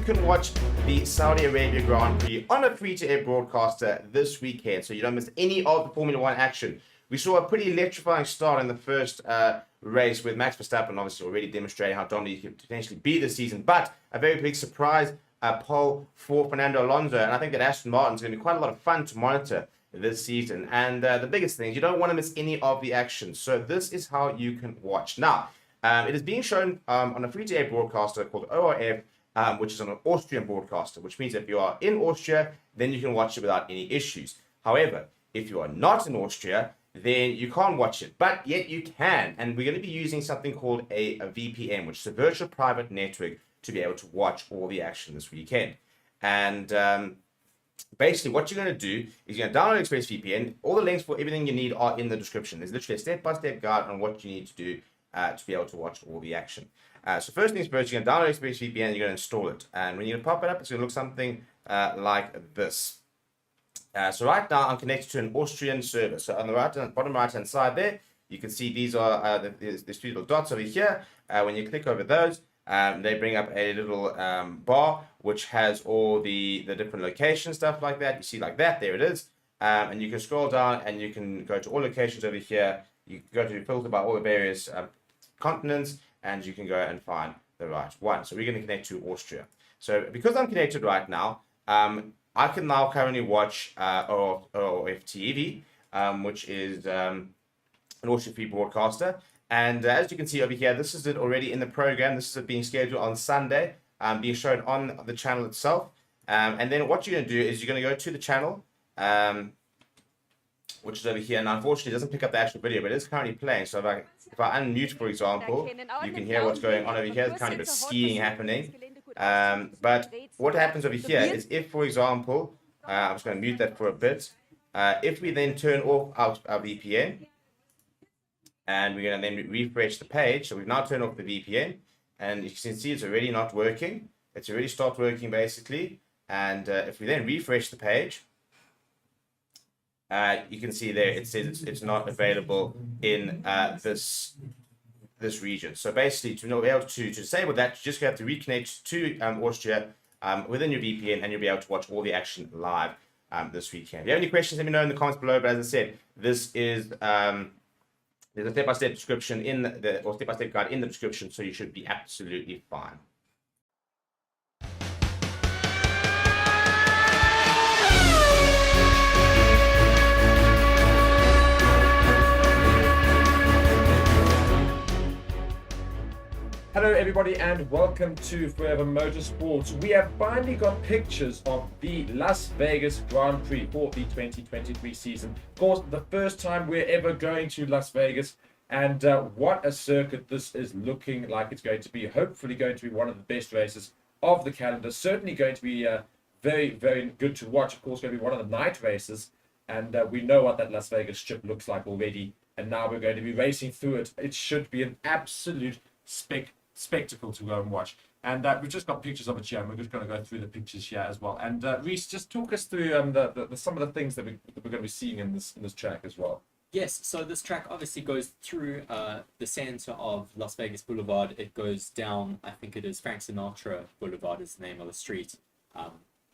can watch the Saudi Arabia Grand Prix on a free-to-air broadcaster this weekend, so you don't miss any of the Formula One action. We saw a pretty electrifying start in the first race with Max Verstappen obviously already demonstrating how dominant he could potentially be this season, but a very big surprise pole for Fernando Alonso, and I think that Aston Martin's going to be quite a lot of fun to monitor this season. And the biggest thing is you don't want to miss any of the action, so this is how you can watch. Now, it is being shown on a free-to-air broadcaster called ORF, which is on an Austrian broadcaster, which means if you are in Austria, then you can watch it without any issues. However, if you are not in Austria, then you can't watch it, but yet you can. And we're going to be using something called a VPN, which is a virtual private network, to be able to watch all the action this weekend. And basically what you're going to do is you're going to download ExpressVPN. All the links for everything you need are in the description. There's literally a step-by-step guide on what you need to do to be able to watch all the action. So first things first, you're going to download ExpressVPN and you're going to install it. And when you pop it up, it's going to look something like this. So right now I'm connected to an Austrian server. So on the bottom right hand side there, you can see these are there's three little dots over here. When you click over those, they bring up a little bar which has all the different locations, stuff like that. You see like that, there it is. And you can scroll down and you can go to all locations over here. You can go to filter by all the various continents, and you can go and find the right one. So we're going to connect to Austria. So because I'm connected right now, I can now currently watch ORF TV, which is an Austrian free broadcaster. And as you can see over here, this is it already in the program. This is it being scheduled on Sunday, being shown on the channel itself. And then what you're going to do is you're going to go to the channel, which is over here. Now, unfortunately, it doesn't pick up the actual video, but it is currently playing. So if I unmute, for example, you can hear what's going on over here. There's currently a bit of skiing happening. But what happens over here is if, for example, I'm just going to mute that for a bit. If we then turn off our VPN, and we're going to then refresh the page. So we've now turned off the VPN, and you can see it's already not working. It's already stopped working, basically. And if we then refresh the page, you can see there it says it's not available in this region. So basically, to be able to disable that, you just have to reconnect to Austria within your VPN, and you'll be able to watch all the action live this weekend. If you have any questions, let me know in the comments below. But as I said, this is there's a step-by-step description or step-by-step guide in the description, so you should be absolutely fine. Hello everybody and welcome to Forever Motorsport. We have finally got pictures of the Las Vegas Grand Prix for the 2023 season. Of course, the first time we're ever going to Las Vegas, and what a circuit this is looking like it's going to be. Hopefully going to be one of the best races of the calendar. Certainly going to be very, very good to watch. Of course, going to be one of the night races, and we know what that Las Vegas strip looks like already, and now we're going to be racing through it. It should be an absolute spectacle to go and watch. And we've just got pictures of it here, and we're just going to go through the pictures here as well. And Reese, just talk us through some of the things that we're going to be seeing in this track as well. Yes, so this track obviously goes through the center of Las Vegas Boulevard. It goes down, I think it is Frank Sinatra Boulevard is the name of the street,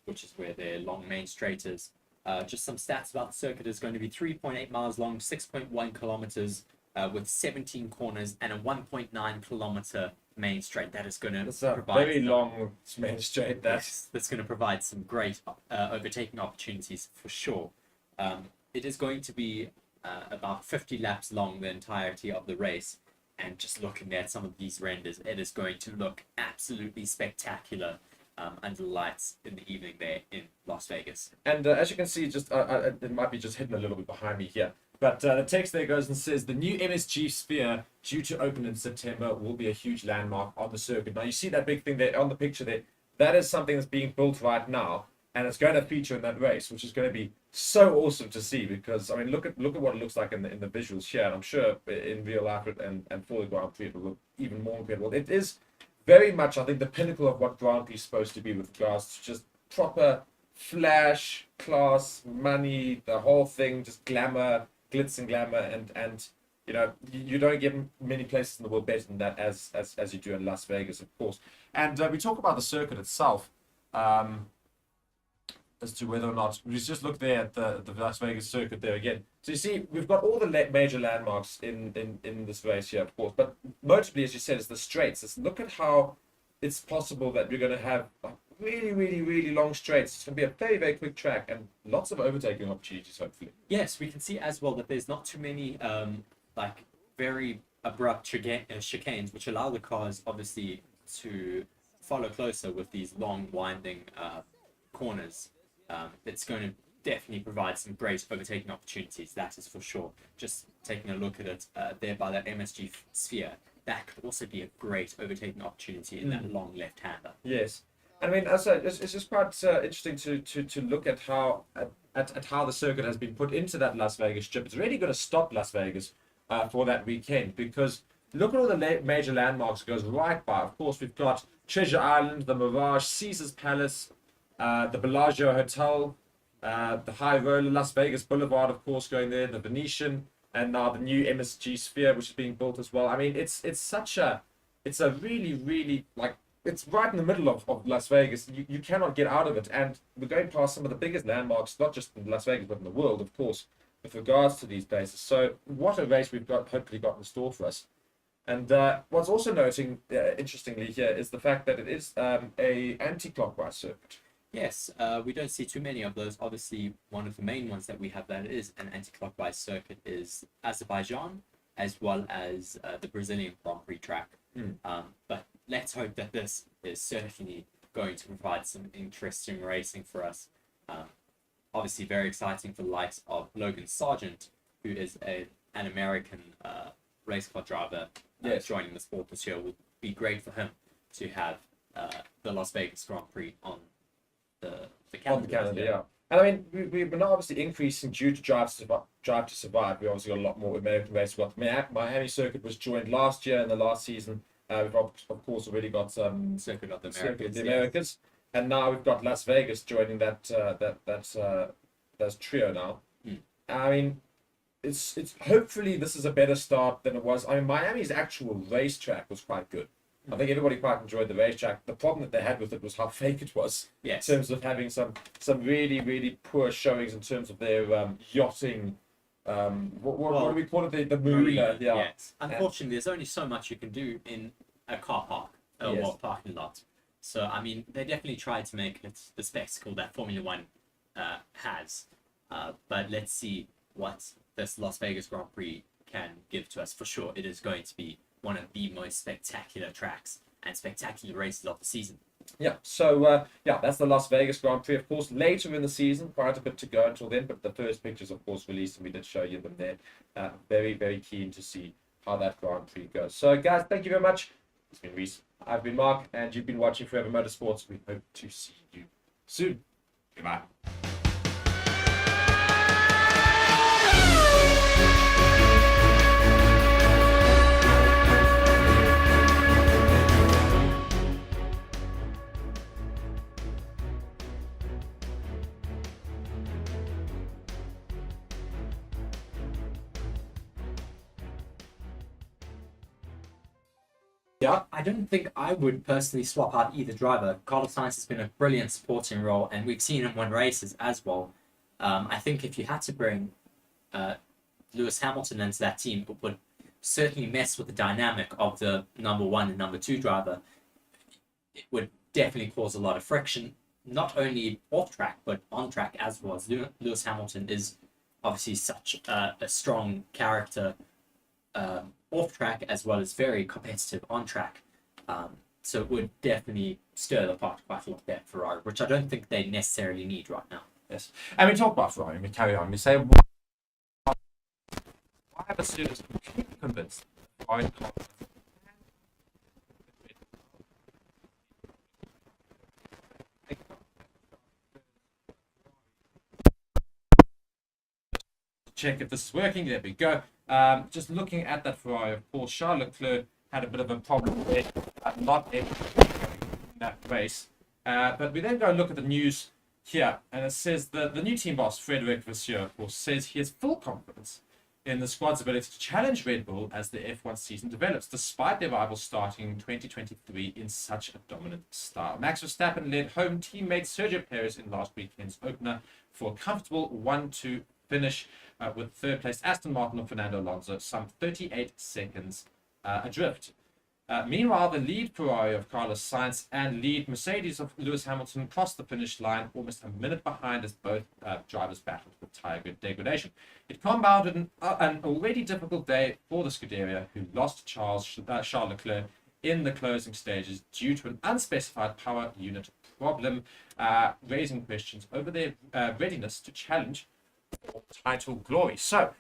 which is where their long main straight is. Just some stats about the circuit. Is going to be 3.8 miles long, 6.1 kilometers, with 17 corners and a 1.9 kilometer main straight. That is going to provide very long main straight. That's going to provide some great overtaking opportunities for sure. It is going to be about 50 laps long, the entirety of the race. And just looking at some of these renders, it is going to look absolutely spectacular under the lights in the evening there in Las Vegas. And as you can see, just it might be just hidden a little bit behind me here. But the text there goes and says, the new MSG Sphere, due to open in September, will be a huge landmark on the circuit. Now, you see that big thing there on the picture there. That is something that's being built right now, and it's going to feature in that race, which is going to be so awesome to see. Because, I mean, look at what it looks like in the visuals here. And I'm sure in real life and for the Grand Prix, it will look even more incredible. It is very much, I think, the pinnacle of what Grand Prix is supposed to be, with regards to just proper flash, class, money, the whole thing, just glamour, glitz and glamour, and you know, you don't get many places in the world better than that as you do in Las Vegas, of course. And we talk about the circuit itself. as to whether or not we just look there at the Las Vegas circuit there again. So you see, we've got all the major landmarks in this race here, of course. But notably, as you said, is the straights. Look at how it's possible that you're going to have like really, really, really long straights. It's going to be a very, very quick track and lots of overtaking opportunities, hopefully. Yes, we can see as well that there's not too many like very abrupt chicanes, which allow the cars obviously to follow closer with these long winding corners. It's going to definitely provide some great overtaking opportunities, that is for sure. Just taking a look at it there by that MSG sphere, that could also be a great overtaking opportunity in that long left-hander. Yes. I mean, as I, it's just quite interesting to look at how how the circuit has been put into that Las Vegas strip. It's really going to stop Las Vegas for that weekend, because look at all the major landmarks it goes right by. Of course, we've got Treasure Island, the Mirage, Caesar's Palace, the Bellagio Hotel, the High Roller, Las Vegas Boulevard, of course, going there, the Venetian, and now the new MSG Sphere, which is being built as well. I mean, it's a really, really, like, it's right in the middle of Las Vegas. You cannot get out of it. And we're going past some of the biggest landmarks, not just in Las Vegas, but in the world, of course, with regards to these places. So what a race we've hopefully got in store for us. And what's also noting, interestingly here, is the fact that it is a anti-clockwise circuit. Yes, we don't see too many of those. Obviously, one of the main ones that we have that is an anti-clockwise circuit is Azerbaijan, as well as the Brazilian Grand Prix track. But let's hope that this is certainly going to provide some interesting racing for us. Obviously, very exciting for the likes of Logan Sargent, who is an American race car driver joining the sport this year. It would be great for him to have the Las Vegas Grand Prix on the calendar. Yeah. And I mean, we're now obviously increasing due to Drive to Survive. We obviously got a lot more American races. We've got Miami Circuit was joined last year in the last season. We've of course already got Circuit of the Americas, and now we've got Las Vegas joining that trio now. I mean, it's hopefully this is a better start than it was. I mean, Miami's actual racetrack was quite good. I think everybody quite enjoyed the racetrack. The problem that they had with it was how fake it was. Yes. In terms of having some really, really poor showings in terms of their yachting. What do we call it? The marina. Yeah. Yes. Unfortunately, there's only so much you can do in a car park or parking lot. So, I mean, they definitely tried to make it the spectacle that Formula One has. But let's see what this Las Vegas Grand Prix can give to us. For sure, it is going to be one of the most spectacular tracks and spectacular races of the season. Yeah, so that's the Las Vegas Grand Prix. Of course, later in the season, quite a bit to go until then, but the first pictures, of course, released, and we did show you them there. Very, very keen to see how that Grand Prix goes. So, guys, thank you very much. It's been Reese. I've been Mark, and you've been watching Forever Motorsports. We hope to see you soon. Goodbye. Yeah, I don't think I would personally swap out either driver. Carlos Sainz has been a brilliant supporting role, and we've seen him win races as well. I think if you had to bring Lewis Hamilton into that team, it would certainly mess with the dynamic of the number one and number two driver. It would definitely cause a lot of friction, not only off track, but on track as well. As Lewis Hamilton is obviously such a strong character off track, as well as very competitive on track. So it would definitely stir the pot quite a lot there for Ferrari, which I don't think they necessarily need right now. Yes. And we talk about Ferrari, we carry on. We say, why have a student completely convinced Ferrari check if this is working. There we go. Just looking at that Ferrari, of course, Charles Leclerc had a bit of a problem there, not able to in that race. But we then go and look at the news here, and it says the new team boss, Frédéric Vasseur, of course, says he has full confidence in the squad's ability to challenge Red Bull as the F1 season develops, despite their rivals starting in 2023 in such a dominant style. Max Verstappen led home teammate Sergio Perez in last weekend's opener for a comfortable 1-2 finish with third place Aston Martin of Fernando Alonso, some 38 seconds adrift. Meanwhile, the lead Ferrari of Carlos Sainz and lead Mercedes of Lewis Hamilton crossed the finish line almost a minute behind as both drivers battled with tyre degradation. It compounded an already difficult day for the Scuderia, who lost Charles Leclerc in the closing stages due to an unspecified power unit problem, raising questions over their readiness to challenge for title glory. So,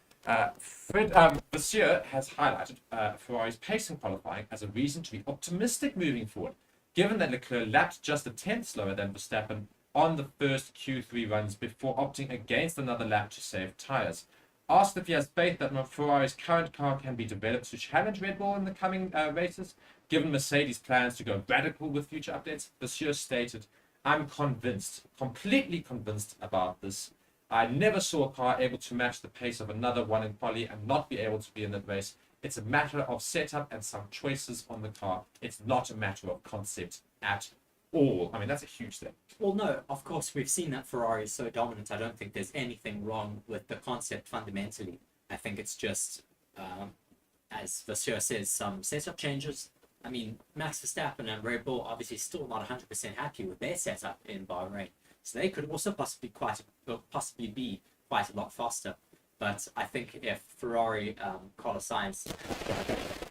Fred Vasseur has highlighted Ferrari's pace in qualifying as a reason to be optimistic moving forward, given that Leclerc lapped just a tenth slower than Verstappen on the first Q3 runs before opting against another lap to save tyres. Asked if he has faith that Ferrari's current car can be developed to challenge Red Bull in the coming races, given Mercedes' plans to go radical with future updates, Vasseur stated, "I'm convinced, completely convinced about this. I never saw a car able to match the pace of another one in quali and not be able to be in that race. It's a matter of setup and some choices on the car. It's not a matter of concept at all." I mean, that's a huge thing. Well, no, of course, we've seen that Ferrari is so dominant. I don't think there's anything wrong with the concept fundamentally. I think it's just, as Vasseur says, some setup changes. I mean, Max Verstappen and Red Bull obviously still not 100% happy with their setup in Bahrain. So they could also possibly be quite a lot faster. But I think if Ferrari, Carlos Sainz,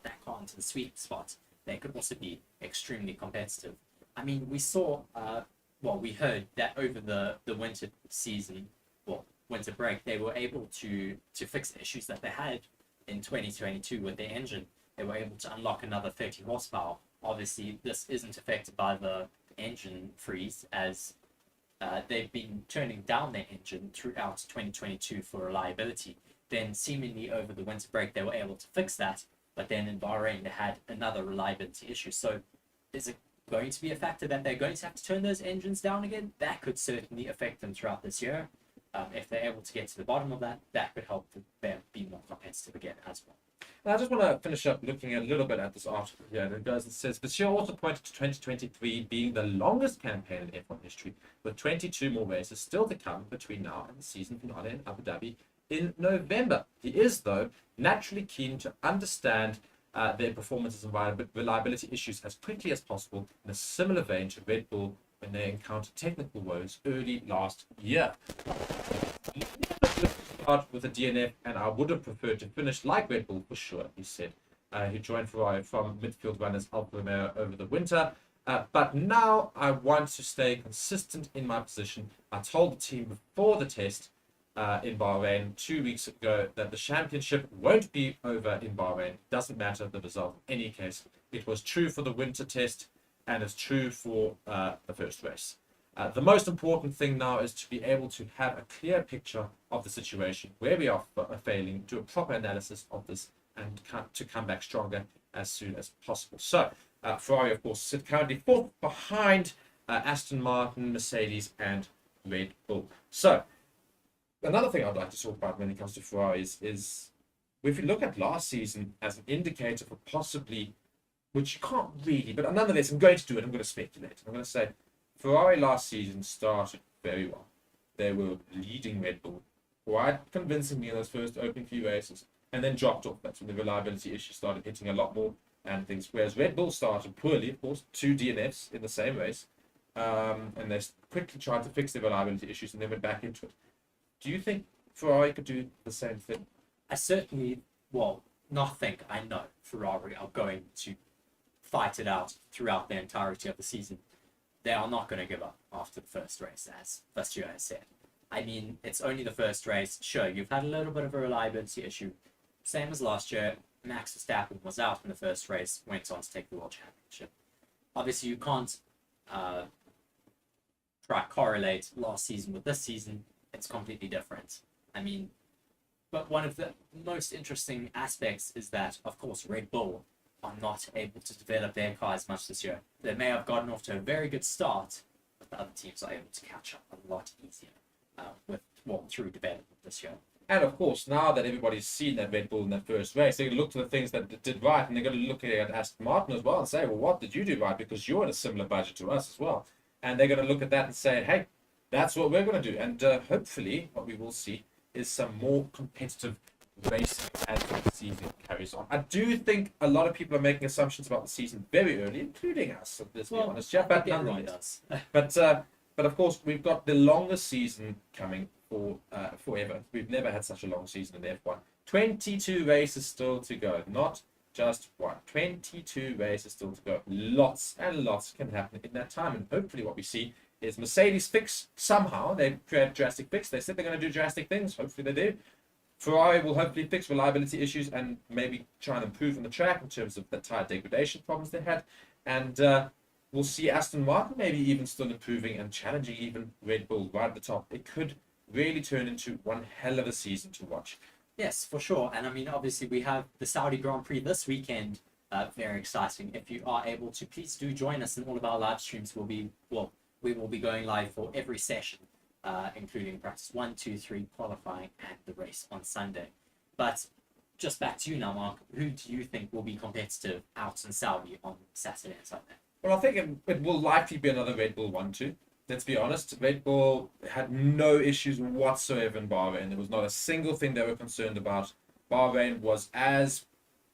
that car into the sweet spot, they could also be extremely competitive. I mean, we saw, we heard that over the winter season, winter break, they were able to fix the issues that they had in 2022 with their engine. They were able to unlock another 30 horsepower. Obviously, this isn't affected by the engine freeze, as they've been turning down their engine throughout 2022 for reliability. Then seemingly over the winter break, they were able to fix that. But then in Bahrain, they had another reliability issue. So is it going to be a factor that they're going to have to turn those engines down again? That could certainly affect them throughout this year. If they're able to get to the bottom of that, that could help them be more competitive again as well. I just want to finish up looking a little bit at this article here. And it says, Vasseur also pointed to 2023 being the longest campaign in F1 history, with 22 more races still to come between now and the season finale in Abu Dhabi in November. He is, though, naturally keen to understand their performances and reliability issues as quickly as possible, in a similar vein to Red Bull when they encountered technical woes early last year. Start with a DNF, and I would have preferred to finish like Red Bull for sure, he said. He joined Ferrari from midfield runners Alfa Romeo over the winter. But now I want to stay consistent in my position. I told the team before the test in Bahrain 2 weeks ago that the championship won't be over in Bahrain. Doesn't matter the result in any case. It was true for the winter test, and it's true for the first race. The most important thing now is to be able to have a clear picture of the situation, where we are failing, do a proper analysis of this, and to come back stronger as soon as possible. So, Ferrari, of course, sit currently fourth behind Aston Martin, Mercedes, and Red Bull. So, another thing I'd like to talk about when it comes to Ferrari is if you look at last season as an indicator for possibly, which you can't really, but nonetheless, I'm going to do it. I'm going to speculate. I'm going to say Ferrari last season started very well. They were leading Red Bull quite convincingly in those first opening few races, and then dropped off. That's when the reliability issues started hitting a lot more and things. Whereas Red Bull started poorly, of course, 2 DNFs in the same race, and they quickly tried to fix their reliability issues and then went back into it. Do you think Ferrari could do the same thing? I certainly, not think, I know Ferrari are going to fight it out throughout the entirety of the season. They are not going to give up after the first race, as Vasseur has said. I mean, it's only the first race. Sure, you've had a little bit of a reliability issue. Same as last year, Max Verstappen was out in the first race, went on to take the World Championship. Obviously, you can't correlate last season with this season. It's completely different. I mean, but one of the most interesting aspects is that, of course, Red Bull are not able to develop their car as much this year. They may have gotten off to a very good start, but the other teams are able to catch up a lot easier through development this year. And of course, now that everybody's seen that Red Bull in that first race, they're going to look to the things that it did right, and they're going to look at Aston Martin as well and say, well, what did you do right? Because you're in a similar budget to us as well. And they're going to look at that and say, hey, that's what we're going to do. And hopefully what we will see is some more competitive racing as the season carries on. I do think a lot of people are making assumptions about the season very early, including us, let's be honest. Yeah, but everyone does. but of course, we've got the longest season coming for forever. We've never had such a long season in the F1. 22 races still to go, not just one. 22 races still to go. Lots and lots can happen in that time. And hopefully what we see is Mercedes fix somehow. They create drastic fix. They said they're going to do drastic things. Hopefully they do. Ferrari will hopefully fix reliability issues and maybe try and improve on the track in terms of the tire degradation problems they had. And we'll see Aston Martin maybe even still improving and challenging even Red Bull right at the top. It could really turn into one hell of a season to watch. Yes, for sure. And I mean, obviously, we have the Saudi Grand Prix this weekend. Very exciting. If you are able to, please do join us in all of our live streams. We will be going live for every session, including practice 1, 2, 3, qualifying, and the race on Sunday. But just back to you now, Mark. Who do you think will be competitive out in Saudi on Saturday and Sunday? Well, I think it will likely be another Red Bull 1-2. Let's be honest, Red Bull had no issues whatsoever in Bahrain. There was not a single thing they were concerned about. Bahrain was as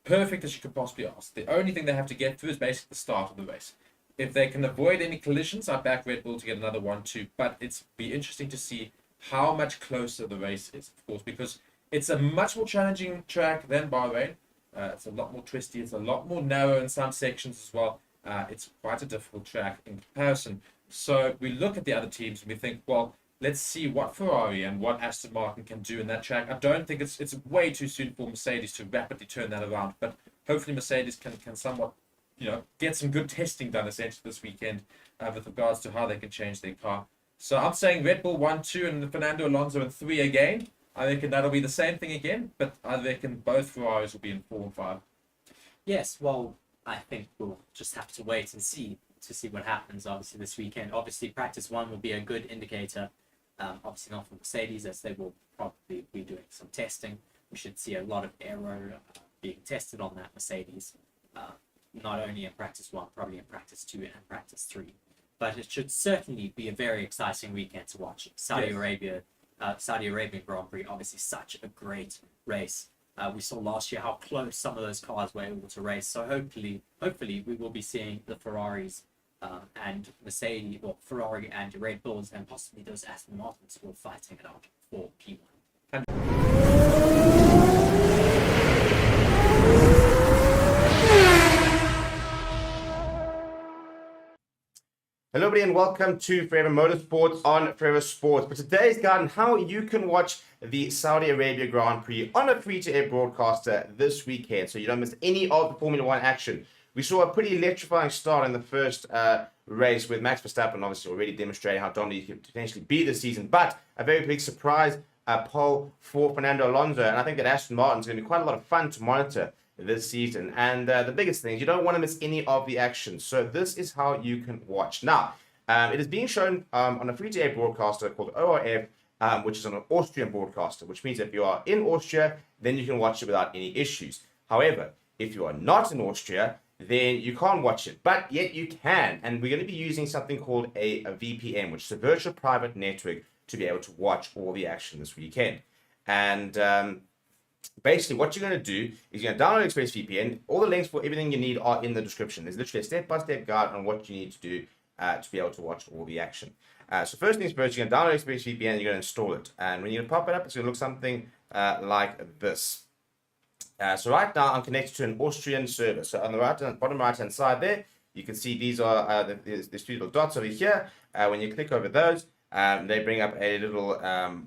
perfect as you could possibly ask. The only thing they have to get through is basically the start of the race. If they can avoid any collisions, I back Red Bull to get another 1-2. But it's be interesting to see how much closer the race is, of course, because it's a much more challenging track than Bahrain. It's a lot more twisty. It's a lot more narrow in some sections as well. It's quite a difficult track in comparison. So we look at the other teams and we think, well, let's see what Ferrari and what Aston Martin can do in that track. I don't think it's way too soon for Mercedes to rapidly turn that around, but hopefully Mercedes can somewhat, get some good testing done essentially this weekend with regards to how they can change their car. So I'm saying Red Bull 1-2 and Fernando Alonso in 3 again. I reckon that'll be the same thing again, but I reckon both Ferraris will be in 4 and 5. Yes, well, I think we'll just have to wait and see what happens, obviously, this weekend. Obviously, practice 1 will be a good indicator. Obviously not for Mercedes, as they will probably be doing some testing. We should see a lot of aero being tested on that Mercedes, not only in practice 1, probably in practice 2 and practice 3. But it should certainly be a very exciting weekend to watch. Saudi Arabian Grand Prix, obviously such a great race. We saw last year how close some of those cars were able to race. So hopefully we will be seeing the Ferraris and Mercedes, or Ferrari and Red Bulls, and possibly those Aston Martins all fighting it out for P1. Hello everybody and welcome to Forever Motorsport on Forever Sports. For today's guide on how you can watch the Saudi Arabia Grand Prix on a free-to-air broadcaster this weekend, so you don't miss any of the Formula 1 action. We saw a pretty electrifying start in the first race with Max Verstappen obviously already demonstrating how dominant he could potentially be this season, but a very big surprise pole for Fernando Alonso, and I think that Aston Martin is going to be quite a lot of fun to monitor this season. And the biggest thing is you don't want to miss any of the action, so this is how you can watch. Now, it is being shown on a free-to-air broadcaster called ORF, which is on an Austrian broadcaster, which means if you are in Austria, then you can watch it without any issues. However, if you are not in Austria, then you can't watch it, but yet you can. And we're going to be using something called a VPN, which is a virtual private network, to be able to watch all the action this weekend. And basically what you're going to do is you're going to download ExpressVPN. All the links for everything you need are in the description. There's literally a step-by-step guide on what you need to do to be able to watch all the action. So first things first, you're going to download ExpressVPN and you're going to install it. And when you pop it up, it's going to look something like this. So right now I'm connected to an Austrian server. So on the bottom right hand side there, you can see these are there's 3 little dots over here. When you click over those, they bring up a little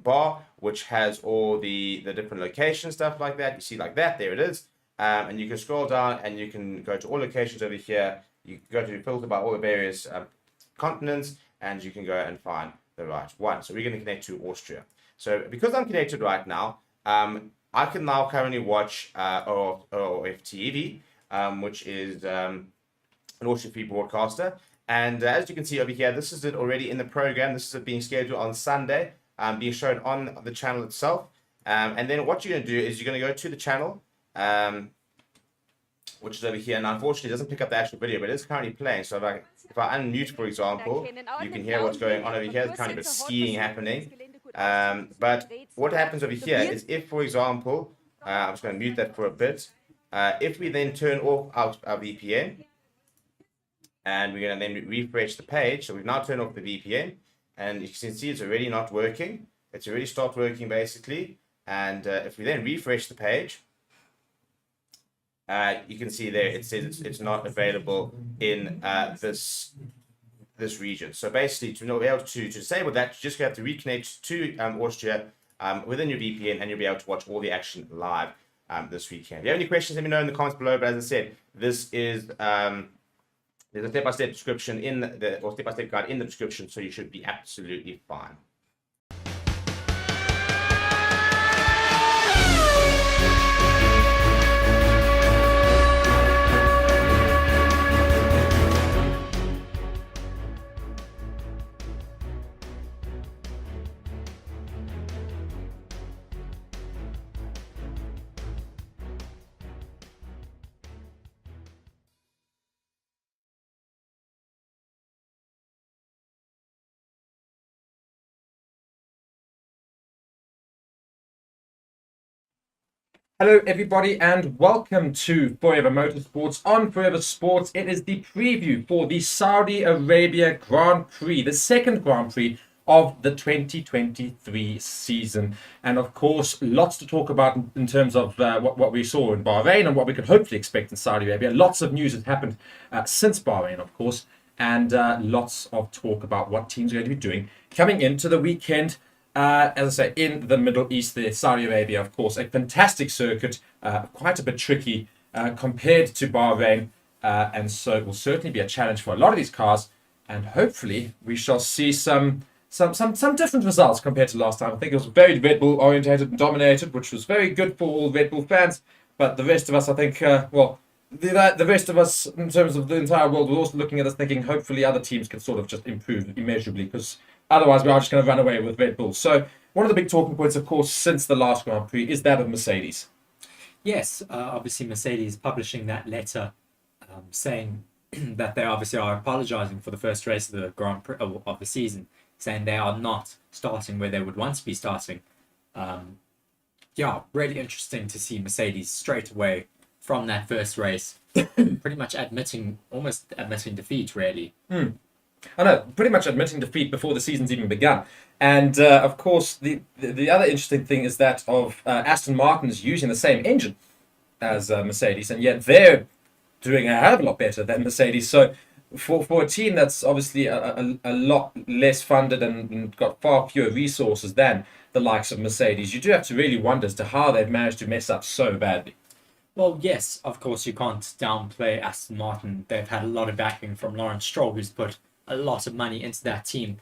bar which has all the different location stuff like that. You see like that, there it is. And you can scroll down and you can go to all locations over here. You can go to filter by all the various continents, and you can go and find the right one. So we're going to connect to Austria. So because I'm connected right now, I can now currently watch ORF TV, which is an Austrian free broadcaster. And as you can see over here, this is it already in the program. This is it being scheduled on Sunday, being shown on the channel itself. And then what you're going to do is you're going to go to the channel, which is over here. And unfortunately, it doesn't pick up the actual video, but it is currently playing. So if I unmute, for example, you can hear what's going on over here. There's kind of a skiing happening. But what happens over here is if, for example, I'm just going to mute that for a bit. If we then turn off our VPN, and we're going to then refresh the page. So we've now turned off the VPN, and you can see it's already not working. It's already stopped working, basically. And if we then refresh the page, you can see there it says it's not available in this region. So basically, to be able to disable that, you just have to reconnect to Austria within your VPN, and you'll be able to watch all the action live this weekend. If you have any questions, let me know in the comments below. But as I said, this is there's a step-by-step description or step-by-step guide in the description, so you should be absolutely fine. Hello everybody and welcome to Forever Motorsports on Forever Sports. It is the preview for the Saudi Arabia Grand Prix, the second Grand Prix of the 2023 season. And of course, lots to talk about in terms of what we saw in Bahrain and what we could hopefully expect in Saudi Arabia. Lots of news has happened since Bahrain, of course, and lots of talk about what teams are going to be doing coming into the weekend. As I say, in the Middle East, there, Saudi Arabia, of course, a fantastic circuit, quite a bit tricky compared to Bahrain, and so it will certainly be a challenge for a lot of these cars. And hopefully, we shall see some different results compared to last time. I think it was very Red Bull orientated and dominated, which was very good for all Red Bull fans. But the rest of us, I think, the rest of us, in terms of the entire world, we're also looking at us thinking hopefully other teams can sort of just improve immeasurably, because otherwise, we are just going to run away with Red Bull. So, one of the big talking points, of course, since the last Grand Prix is that of Mercedes. Yes, obviously Mercedes publishing that letter saying that they obviously are apologizing for the first race of the Grand Prix of the season, saying they are not starting where they would once be starting. Yeah, really interesting to see Mercedes straight away from that first race, pretty much almost admitting defeat, really. I know, pretty much admitting defeat before the season's even begun. And of course, the other interesting thing is that of Aston Martin's using the same engine as Mercedes, and yet they're doing a hell of a lot better than Mercedes. So for a team that's obviously a lot less funded and got far fewer resources than the likes of Mercedes, you do have to really wonder as to how they've managed to mess up so badly. Well, yes, of course, you can't downplay Aston Martin. They've had a lot of backing from Lawrence Stroll, who's put a lot of money into that team.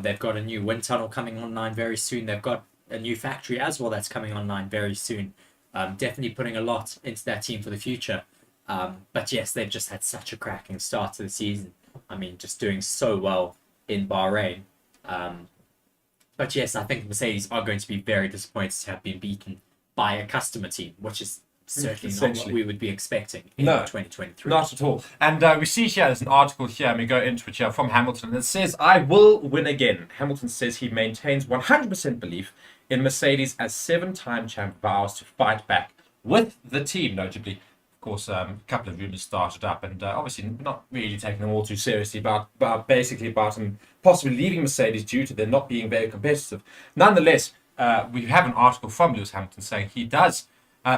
They've got a new wind tunnel coming online very soon. They've got a new factory as well that's coming online very soon. Definitely putting a lot into that team for the future. But yes, they've just had such a cracking start to the season. I mean, just doing so well in Bahrain. But yes, I think Mercedes are going to be very disappointed to have been beaten by a customer team, which is certainly not what we would be expecting in 2023. Not at all. And we see here, there's an article here, and we go into it here from Hamilton. It says, "I will win again." Hamilton says he maintains 100% belief in Mercedes as 7-time champ vows to fight back with the team, notably. Of course, a couple of rumours started up, and obviously not really taking them all too seriously, but basically about him possibly leaving Mercedes due to them not being very competitive. Nonetheless, we have an article from Lewis Hamilton saying he does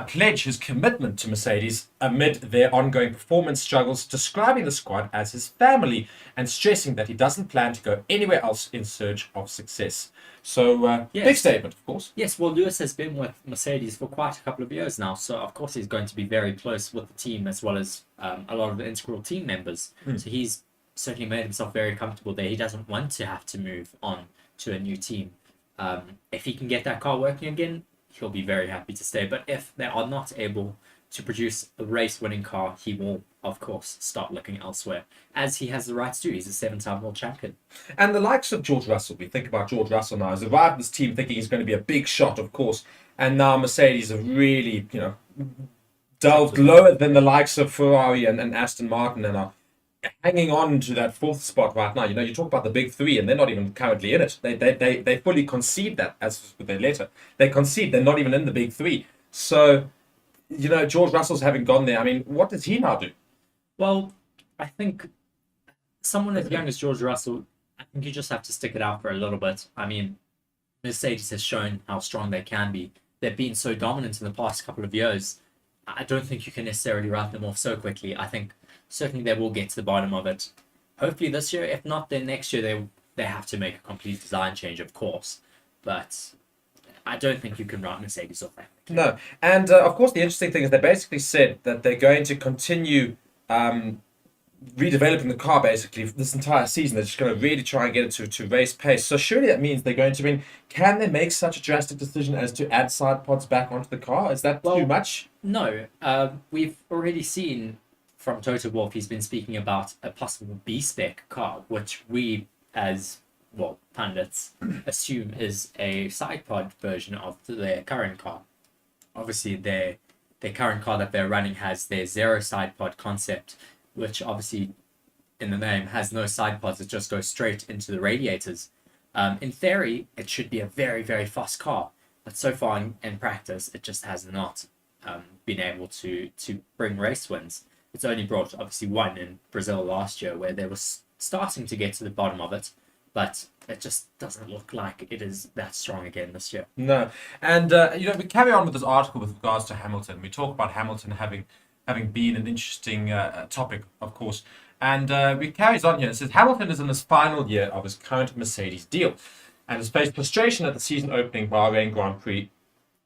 pledge his commitment to Mercedes amid their ongoing performance struggles, describing the squad as his family and stressing that he doesn't plan to go anywhere else in search of success. So, yes. Big statement, of course. Yes, well, Lewis has been with Mercedes for quite a couple of years now, so of course he's going to be very close with the team as well as a lot of the integral team members. So he's certainly made himself very comfortable there. He doesn't want to have to move on to a new team. If he can get that car working again, he'll be very happy to stay. But if they are not able to produce a race-winning car, he will, of course, start looking elsewhere, as he has the right to do. He's a 7-time world champion. And the likes of George Russell, we think about George Russell now, he's arrived in this team thinking he's going to be a big shot, of course, and now Mercedes have really, delved lower than the likes of Ferrari and Aston Martin, and are hanging on to that fourth spot right now. You talk about the big three, and they're not even currently in it. They fully concede that, as with their letter. They concede they're not even in the big three. So, George Russell's having gone there. I mean, what does he now do? Well, I think someone as young as George Russell, I think you just have to stick it out for a little bit. I mean, Mercedes has shown how strong they can be. They've been so dominant in the past couple of years. I don't think you can necessarily write them off so quickly. I think certainly they will get to the bottom of it. Hopefully this year. If not, then next year they have to make a complete design change, of course. But I don't think you can write Mercedes off that. No. And, of course, the interesting thing is they basically said that they're going to continue redeveloping the car, basically, this entire season. They're just going to really try and get it to race pace. So surely that means they're going to can they make such a drastic decision as to add side pods back onto the car? Is that too much? No. We've already seen from Toto Wolff, he's been speaking about a possible B-spec car, which we, as pundits, assume is a side pod version of their current car. Obviously, their current car that they're running has their zero side pod concept, which obviously, in the name, has no side pods. It just goes straight into the radiators. In theory, it should be a very, very fast car, but so far in practice, it just has not been able to bring race wins. It's only brought, obviously, one in Brazil last year, where they were starting to get to the bottom of it, but it just doesn't look like it is that strong again this year. No. And, we carry on with this article with regards to Hamilton. We talk about Hamilton having been an interesting topic, of course. And we carries on here. It says, Hamilton is in his final year of his current Mercedes deal and has faced frustration at the season opening Bahrain Grand Prix,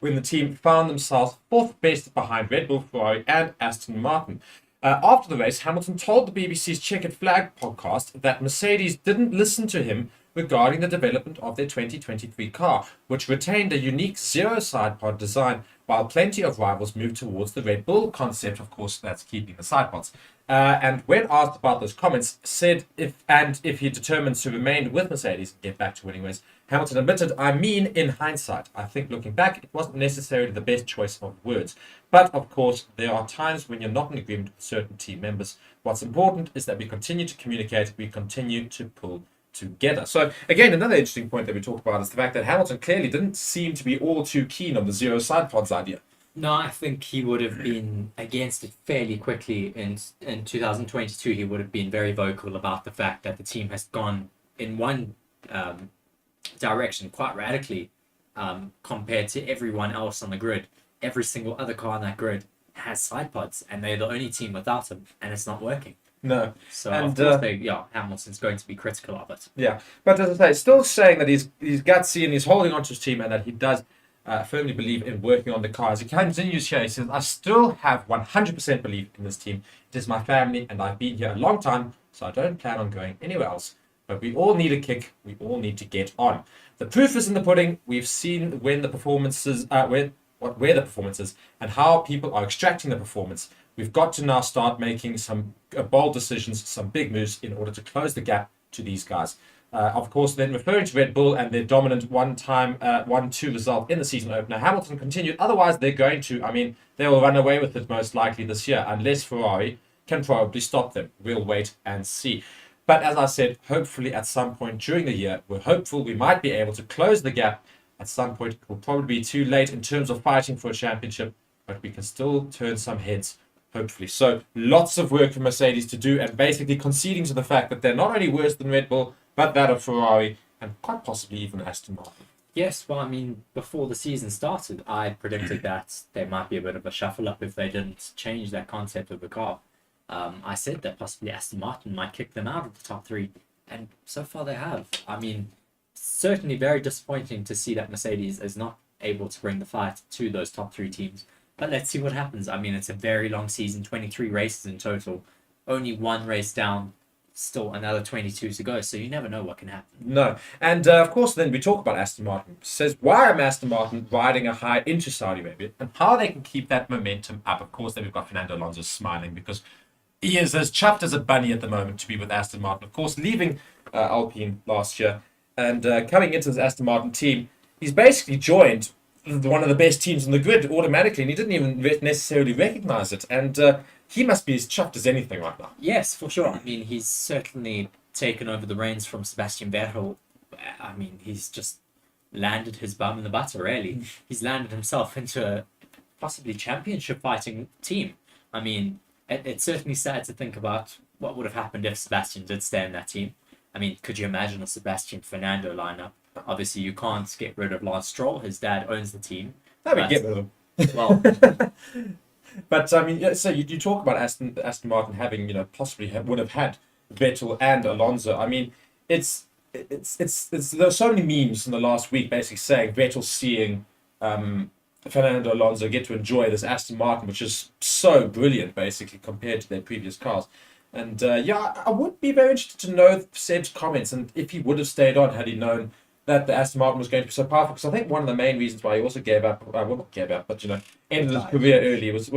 when the team found themselves fourth best behind Red Bull, Ferrari and Aston Martin. After the race, Hamilton told the BBC's Checkered Flag podcast that Mercedes didn't listen to him regarding the development of their 2023 car, which retained a unique zero side pod design, while plenty of rivals moved towards the Red Bull concept. Of course, that's keeping the side pods. And when asked about those comments, said if he determines to remain with Mercedes and get back to winning ways, Hamilton admitted, in hindsight, I think looking back, it wasn't necessarily the best choice of words. But, of course, there are times when you're not in agreement with certain team members. What's important is that we continue to communicate, we continue to pull together. So, again, another interesting point that we talked about is the fact that Hamilton clearly didn't seem to be all too keen on the zero side pods idea. No, I think he would have been against it fairly quickly. In 2022, he would have been very vocal about the fact that the team has gone in one direction quite radically compared to everyone else on the grid. Every single other car on that grid has side pods, and they're the only team without them, and it's not working. No. So, and, of course, Hamilton's going to be critical of it. Yeah, but as I say, still saying that he's gutsy and he's holding on to his team, and that he does firmly believe in working on the car. As he continues here, he says, I still have 100% belief in this team. It is my family, and I've been here a long time, so I don't plan on going anywhere else. But we all need a kick. We all need to get on. The proof is in the pudding. We've seen when the performances, where the performances, and how people are extracting the performance. We've got to now start making some bold decisions, some big moves in order to close the gap to these guys. Of course, then referring to Red Bull and their dominant 1-2 result in the season opener, Hamilton continued. Otherwise, they're going to, they will run away with it most likely this year, unless Ferrari can probably stop them. We'll wait and see. But as I said, hopefully at some point during the year, we're hopeful we might be able to close the gap. At some point, it will probably be too late in terms of fighting for a championship, but we can still turn some heads, hopefully. So lots of work for Mercedes to do, and basically conceding to the fact that they're not only worse than Red Bull, but that of Ferrari, and quite possibly even Aston Martin. Yes, well, before the season started, I predicted that there might be a bit of a shuffle up if they didn't change that concept of the car. I said that possibly Aston Martin might kick them out of the top three, and so far they have. Certainly very disappointing to see that Mercedes is not able to bring the fight to those top three teams. But let's see what happens. It's a very long season, 23 races in total. Only one race down still another 22 to go, so you never know what can happen. No. And of course, then we talk about Aston Martin. It says, why am Aston Martin riding a high into Saudi Arabia and how they can keep that momentum up? Of course, then we've got Fernando Alonso smiling because he is as chuffed as a bunny at the moment to be with Aston Martin. Of course, leaving Alpine last year and coming into this Aston Martin team, he's basically joined one of the best teams on the grid automatically, and he didn't even necessarily recognize it. And he must be as chuffed as anything right now. Yes, for sure. I mean, he's certainly taken over the reins from Sebastian Vettel. I mean, he's just landed his bum in the butter, really. He's landed himself into a possibly championship fighting team. I mean, it's certainly sad to think about what would have happened if Sebastian did stay in that team. I mean, could you imagine a Sebastian Fernando lineup? Obviously, you can't get rid of Lance Stroll. His dad owns the team. No, we get rid of him. Well, but I mean, so you talk about Aston Martin having, possibly would have had Vettel and Alonso. I mean, it's there's so many memes in the last week basically saying Vettel seeing Fernando Alonso get to enjoy this Aston Martin, which is so brilliant basically compared to their previous cars. And I would be very interested to know Seb's comments and if he would have stayed on had he known that the Aston Martin was going to be so powerful. Because I think one of the main reasons why he also gave up, well, not gave up, but ended his career early was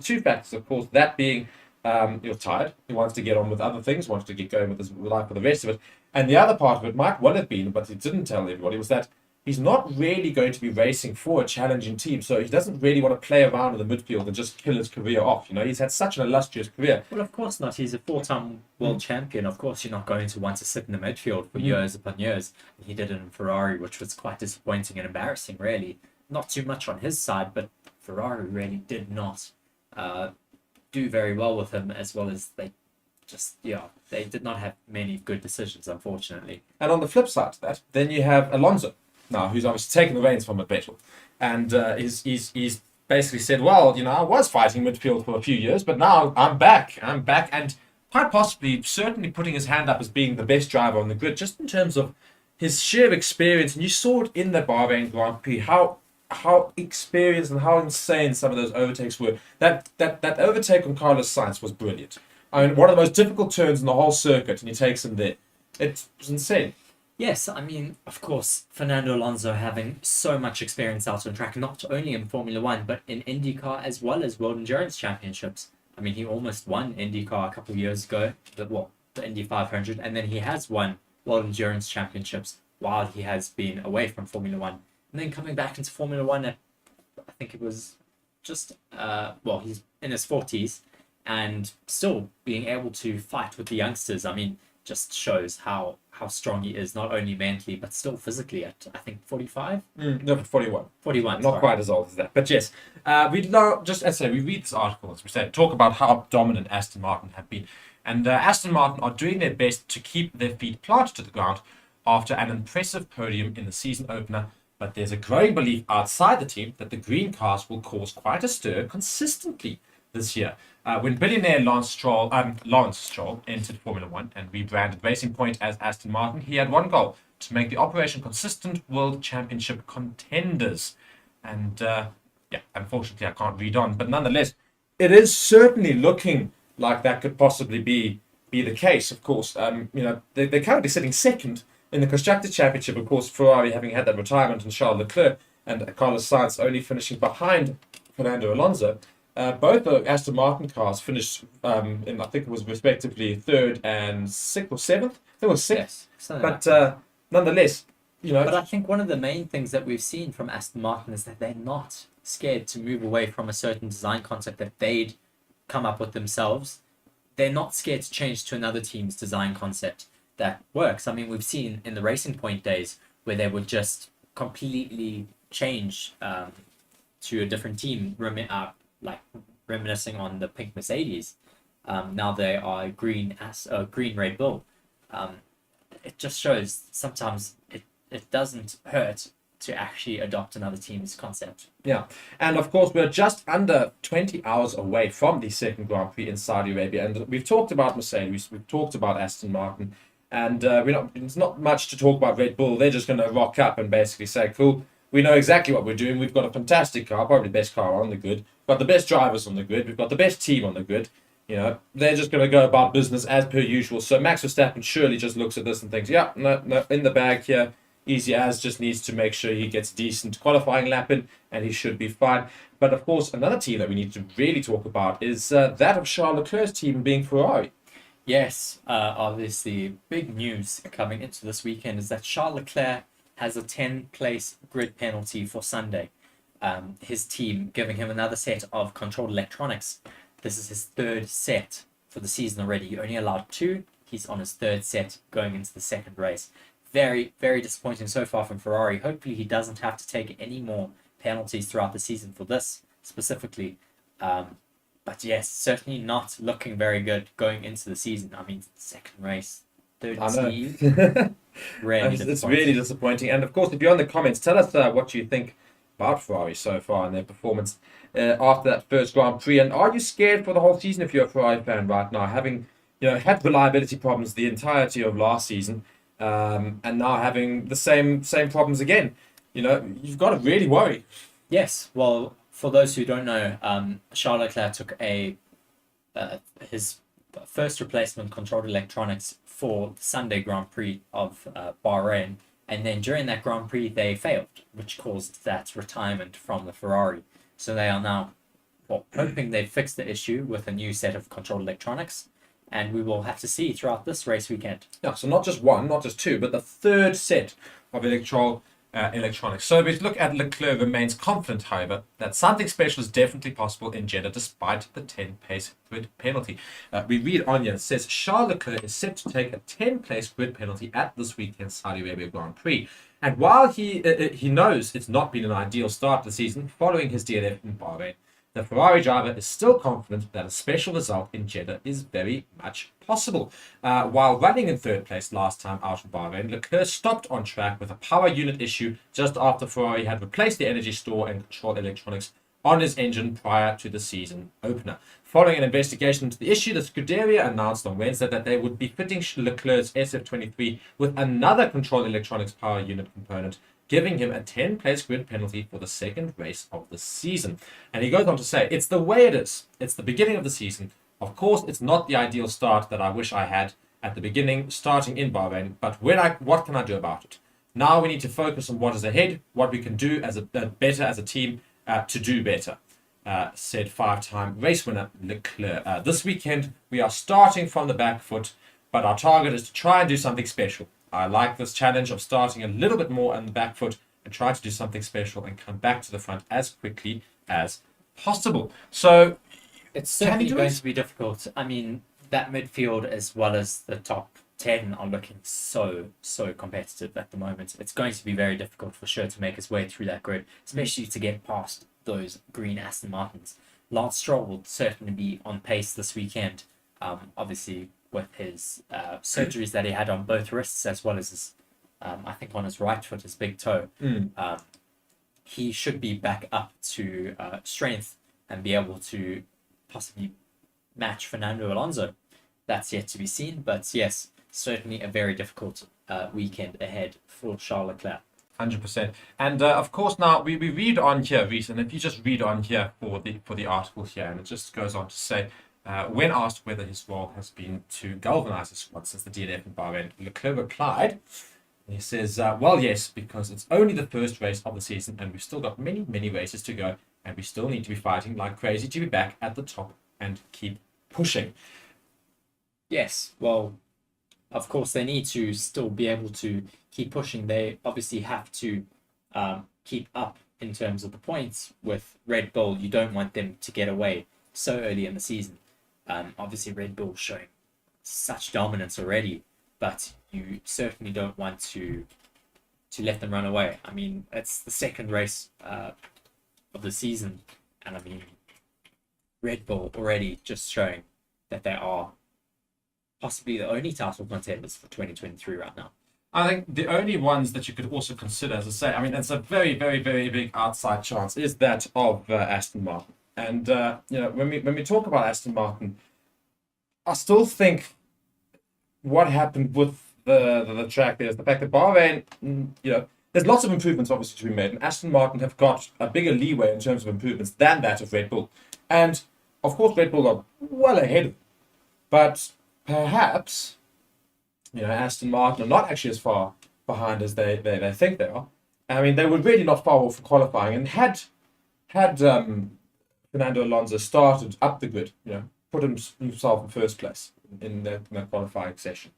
two factors. Of course, that being he was tired. He wants to get on with other things, wants to get going with his life for the rest of it. And the other part of it might well have been, but he didn't tell everybody, was that he's not really going to be racing for a challenging team. So he doesn't really want to play around in the midfield and just kill his career off. He's had such an illustrious career. Well, of course not. He's a four-time world champion. Of course, you're not going to want to sit in the midfield for years upon years. He did it in Ferrari, which was quite disappointing and embarrassing, really. Not too much on his side, but Ferrari really did not do very well with him, as well as they did not have many good decisions, unfortunately. And on the flip side to that, then you have Alonso now, who's obviously taken the reins from Vettel, and he's basically said, well, I was fighting midfield for a few years, but now I'm back, and quite possibly, certainly putting his hand up as being the best driver on the grid, just in terms of his sheer experience. And you saw it in the Bahrain Grand Prix, how experienced and how insane some of those overtakes were. That overtake on Carlos Sainz was brilliant. I mean, one of the most difficult turns in the whole circuit, and he takes him there. It was insane. Yes, I mean, of course, Fernando Alonso having so much experience out on track, not only in Formula One, but in IndyCar as well as World Endurance Championships. I mean, he almost won IndyCar a couple of years ago, the Indy 500, and then he has won World Endurance Championships while he has been away from Formula One. And then coming back into Formula One at, I think it was just, he's in his 40s, and still being able to fight with the youngsters. I mean, just shows how strong he is, not only mentally, but still physically at, I think, 45? No, 41. 41, Not quite as old as that. But yes, we read this article, as we said, talk about how dominant Aston Martin have been. And Aston Martin are doing their best to keep their feet planted to the ground after an impressive podium in the season opener. But there's a growing belief outside the team that the green cars will cause quite a stir consistently this year. When billionaire Lance Stroll entered Formula One and rebranded Racing Point as Aston Martin, he had one goal: to make the operation consistent World Championship contenders. And unfortunately, I can't read on, but nonetheless, it is certainly looking like that could possibly be the case. Of course, they're currently sitting second in the Constructors' Championship. Of course, Ferrari having had that retirement, and Charles Leclerc and Carlos Sainz only finishing behind Fernando Alonso. Both the Aston Martin cars finished in, I think it was respectively third and sixth or seventh. There was sixth. Yes, but nonetheless, But I think one of the main things that we've seen from Aston Martin is that they're not scared to move away from a certain design concept that they'd come up with themselves. They're not scared to change to another team's design concept that works. I mean, we've seen in the Racing Point days where they would just completely change to a different team, reminiscing on the pink Mercedes. Now they are green Red Bull. It just shows sometimes it doesn't hurt to actually adopt another team's concept. Yeah, and of course we're just under 20 hours away from the second Grand Prix in Saudi Arabia, and we've talked about Mercedes, we've talked about Aston Martin, and it's not much to talk about Red Bull. They're just going to rock up and basically say, cool, we know exactly what we're doing. We've got a fantastic car, probably the best car on the grid. We've got the best drivers on the grid. We've got the best team on the grid. they're just going to go about business as per usual. So Max Verstappen surely just looks at this and thinks, yeah, no, in the bag here, easy as, just needs to make sure he gets decent qualifying lap in, and he should be fine. But of course, another team that we need to really talk about is that of Charles Leclerc's team being Ferrari. Yes, obviously, big news coming into this weekend is that Charles Leclerc has a 10-place grid penalty for Sunday. His team giving him another set of controlled electronics. This is his third set for the season already. He only allowed 2. He's on his third set going into the second race. Very, very disappointing so far from Ferrari. Hopefully he doesn't have to take any more penalties throughout the season for this specifically. But yes, certainly not looking very good going into the season. I mean, second race, third seed. Really it's really disappointing. And of course, if you're in the comments, tell us what you think about Ferrari so far and their performance after that first Grand Prix. And are you scared for the whole season if you're a Ferrari fan right now, having had reliability problems the entirety of last season, and now having the same problems again? You've got to really worry. Yes, well, for those who don't know, Charles Leclerc took his first replacement controlled electronics for the Sunday Grand Prix of Bahrain, and then during that Grand Prix they failed, which caused that retirement from the Ferrari. So they are now hoping they've fixed the issue with a new set of controlled electronics, and we will have to see throughout this race weekend. Yeah, so not just one, not just two, but the third set of electronics. So we look at Leclerc remains confident, however, that something special is definitely possible in Jeddah despite the 10-place grid penalty. We read on here, it says Charles Leclerc is set to take a 10-place grid penalty at this weekend's Saudi Arabia Grand Prix. And while he knows it's not been an ideal start to the season following his DNF in Bahrain, the Ferrari driver is still confident that a special result in Jeddah is very much possible. While running in third place last time out in Bahrain, Leclerc stopped on track with a power unit issue just after Ferrari had replaced the energy store and control electronics on his engine prior to the season opener. Following an investigation into the issue, the Scuderia announced on Wednesday that they would be fitting Leclerc's SF23 with another control electronics power unit component, giving him a 10-place grid penalty for the second race of the season. And he goes on to say, it's the way it is. It's the beginning of the season. Of course, it's not the ideal start that I wish I had at the beginning, starting in Bahrain, but what can I do about it? Now we need to focus on what is ahead, what we can do better as a team to do better, said 5-time race winner Leclerc. This weekend, we are starting from the back foot, but our target is to try and do something special. I like this challenge of starting a little bit more on the back foot and try to do something special and come back to the front as quickly as possible. So it's certainly going to be difficult. I mean, that midfield as well as the top 10 are looking so competitive at the moment. It's going to be very difficult for sure to make his way through that grid, especially to get past those green Aston Martins. Lance Stroll will certainly be on pace this weekend. Obviously, with his surgeries that he had on both wrists as well as his, I think on his right foot, his big toe. He should be back up to strength and be able to possibly match Fernando Alonso. That's yet to be seen, but yes, certainly a very difficult weekend ahead for Charles Leclerc. 100%. And of course, now we read on here, Reese, and if you just read on here for the article here, and it just goes on to say, when asked whether his role has been to galvanize the squad since the DNF in Bahrain, Leclerc replied, he says, well, yes, because it's only the first race of the season and we've still got many races to go and we still need to be fighting like crazy to be back at the top and keep pushing. Yes, well, of course, they need to still be able to keep pushing. They obviously have to keep up in terms of the points with Red Bull. You don't want them to get away so early in the season. Obviously, Red Bull showing such dominance already, but you certainly don't want to let them run away. I mean, it's the second race of the season, and I mean, Red Bull already just showing that they are possibly the only title contenders for 2023 right now. I think the only ones that you could also consider, as I say, I mean, it's a very big outside chance, is that of Aston Martin. And when we talk about Aston Martin, I still think what happened with the track there is the fact that Bahrain, there's lots of improvements obviously to be made, and Aston Martin have got a bigger leeway in terms of improvements than that of Red Bull. And of course, Red Bull are well ahead of them. But perhaps, Aston Martin are not actually as far behind as they think they are. I mean, they were really not far off for qualifying, and had Fernando Alonso started up the grid, put himself in first place in the qualifying session,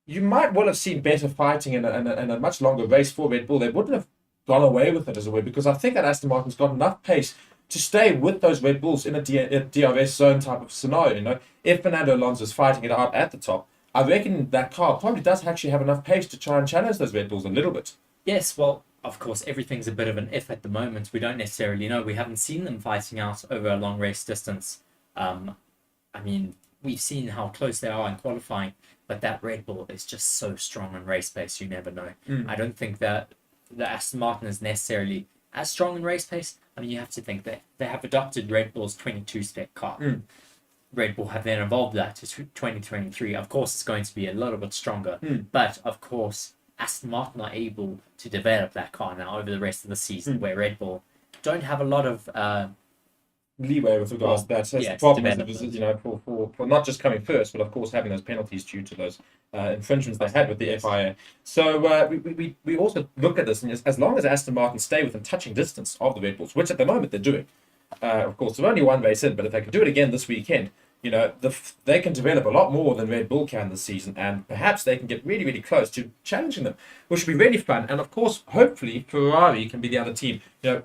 you might well have seen better fighting in a much longer race for Red Bull. They wouldn't have gone away with it as a way, because I think that Aston Martin's got enough pace to stay with those Red Bulls in a DRS zone type of scenario. If Fernando Alonso is fighting it out at the top, I reckon that car probably does actually have enough pace to try and challenge those Red Bulls a little bit. Yes, well, of course, everything's a bit of an if at the moment. We don't necessarily know. We haven't seen them fighting out over a long race distance. I mean, we've seen how close they are in qualifying, but that Red Bull is just so strong in race pace, you never know. I don't think that the Aston Martin is necessarily as strong in race pace. I mean, you have to think that they have adopted Red Bull's 22-step car. Red Bull have then evolved that to 2023. Of course, it's going to be a little bit stronger, but of course, Aston Martin are able to develop that car now over the rest of the season, where Red Bull don't have a lot of leeway with regards to that. That's the problem, for not just coming first, but of course having those penalties due to those infringements they had with the FIA. So we also look at this, and as long as Aston Martin stay within touching distance of the Red Bulls, which at the moment they're doing, of course they're only one race in, but if they can do it again this weekend, they can develop a lot more than Red Bull can this season, and perhaps they can get really, really close to challenging them, which would be really fun. And of course, hopefully, Ferrari can be the other team. Charles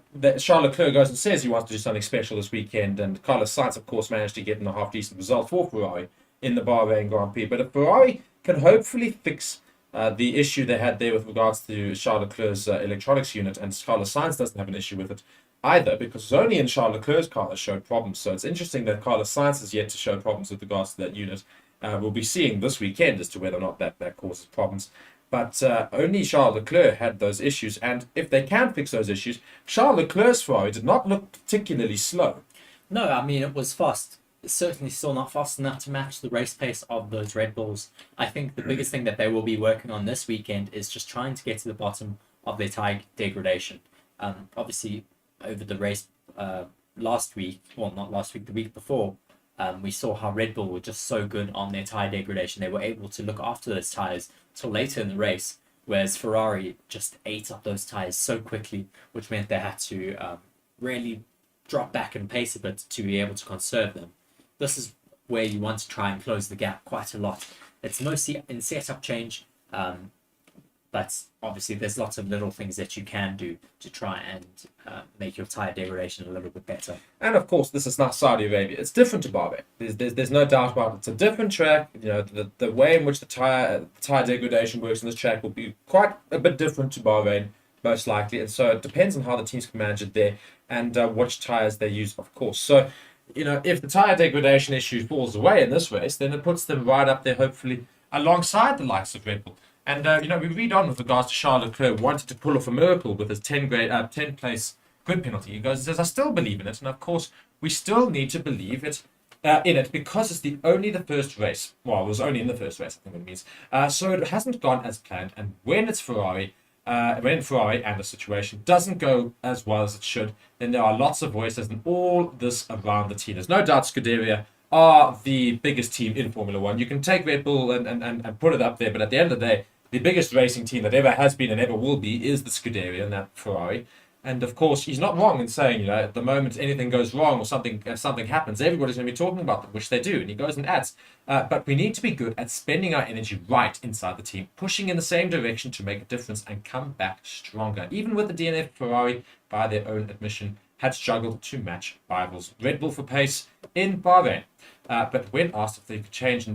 Leclerc goes and says he wants to do something special this weekend, and Carlos Sainz, of course, managed to get in a half-decent result for Ferrari in the Bahrain Grand Prix. But if Ferrari can hopefully fix the issue they had there with regards to Charles Leclerc's electronics unit, and Carlos Sainz doesn't have an issue with it either, because it's only in Charles Leclerc's car that showed problems. So it's interesting that Carlos Sainz is yet to show problems with regards to that unit. We'll be seeing this weekend as to whether or not that causes problems. But only Charles Leclerc had those issues, and if they can fix those issues, Charles Leclerc's Ferrari did not look particularly slow. No, I mean, it was fast. It's certainly still not fast enough to match the race pace of those Red Bulls. I think the biggest thing that they will be working on this weekend is just trying to get to the bottom of their tyre degradation. Obviously, over the race last week, well, not last week, the week before, we saw how Red Bull were just so good on their tyre degradation. They were able to look after those tyres till later in the race, whereas Ferrari just ate up those tyres so quickly, which meant they had to really drop back in pace a bit to be able to conserve them. This is where you want to try and close the gap quite a lot. It's mostly in setup change, but obviously there's lots of little things that you can do to try and make your tyre degradation a little bit better. And of course, this is not Saudi Arabia. It's different to Bahrain. There's no doubt about it. It's a different track. The way in which the tyre degradation works on this track will be quite a bit different to Bahrain, most likely. And so it depends on how the teams can manage it there, and which tyres they use, of course. So, if the tyre degradation issue falls away in this race, then it puts them right up there, hopefully, alongside the likes of Red Bull. And, we read on with regards to Charles Leclerc wanted to pull off a miracle with his 10-place grid penalty. He says, I still believe in it. And, of course, we still need to believe in it because it's only the first race. Well, it was only in the first race, I think it means. So it hasn't gone as planned. And when it's Ferrari, when Ferrari and the situation doesn't go as well as it should, then there are lots of voices and all this around the team. There's no doubt Scuderia are the biggest team in Formula One. You can take Red Bull and put it up there, but at the end of the day, the biggest racing team that ever has been and ever will be is the Scuderia, and that Ferrari. And of course, he's not wrong in saying, at the moment anything goes wrong or something happens, everybody's going to be talking about them, which they do. And he goes and adds, but we need to be good at spending our energy right inside the team, pushing in the same direction to make a difference and come back stronger. Even with the DNF, Ferrari, by their own admission, had struggled to match rivals. Red Bull for pace in Bahrain. But when asked if they could change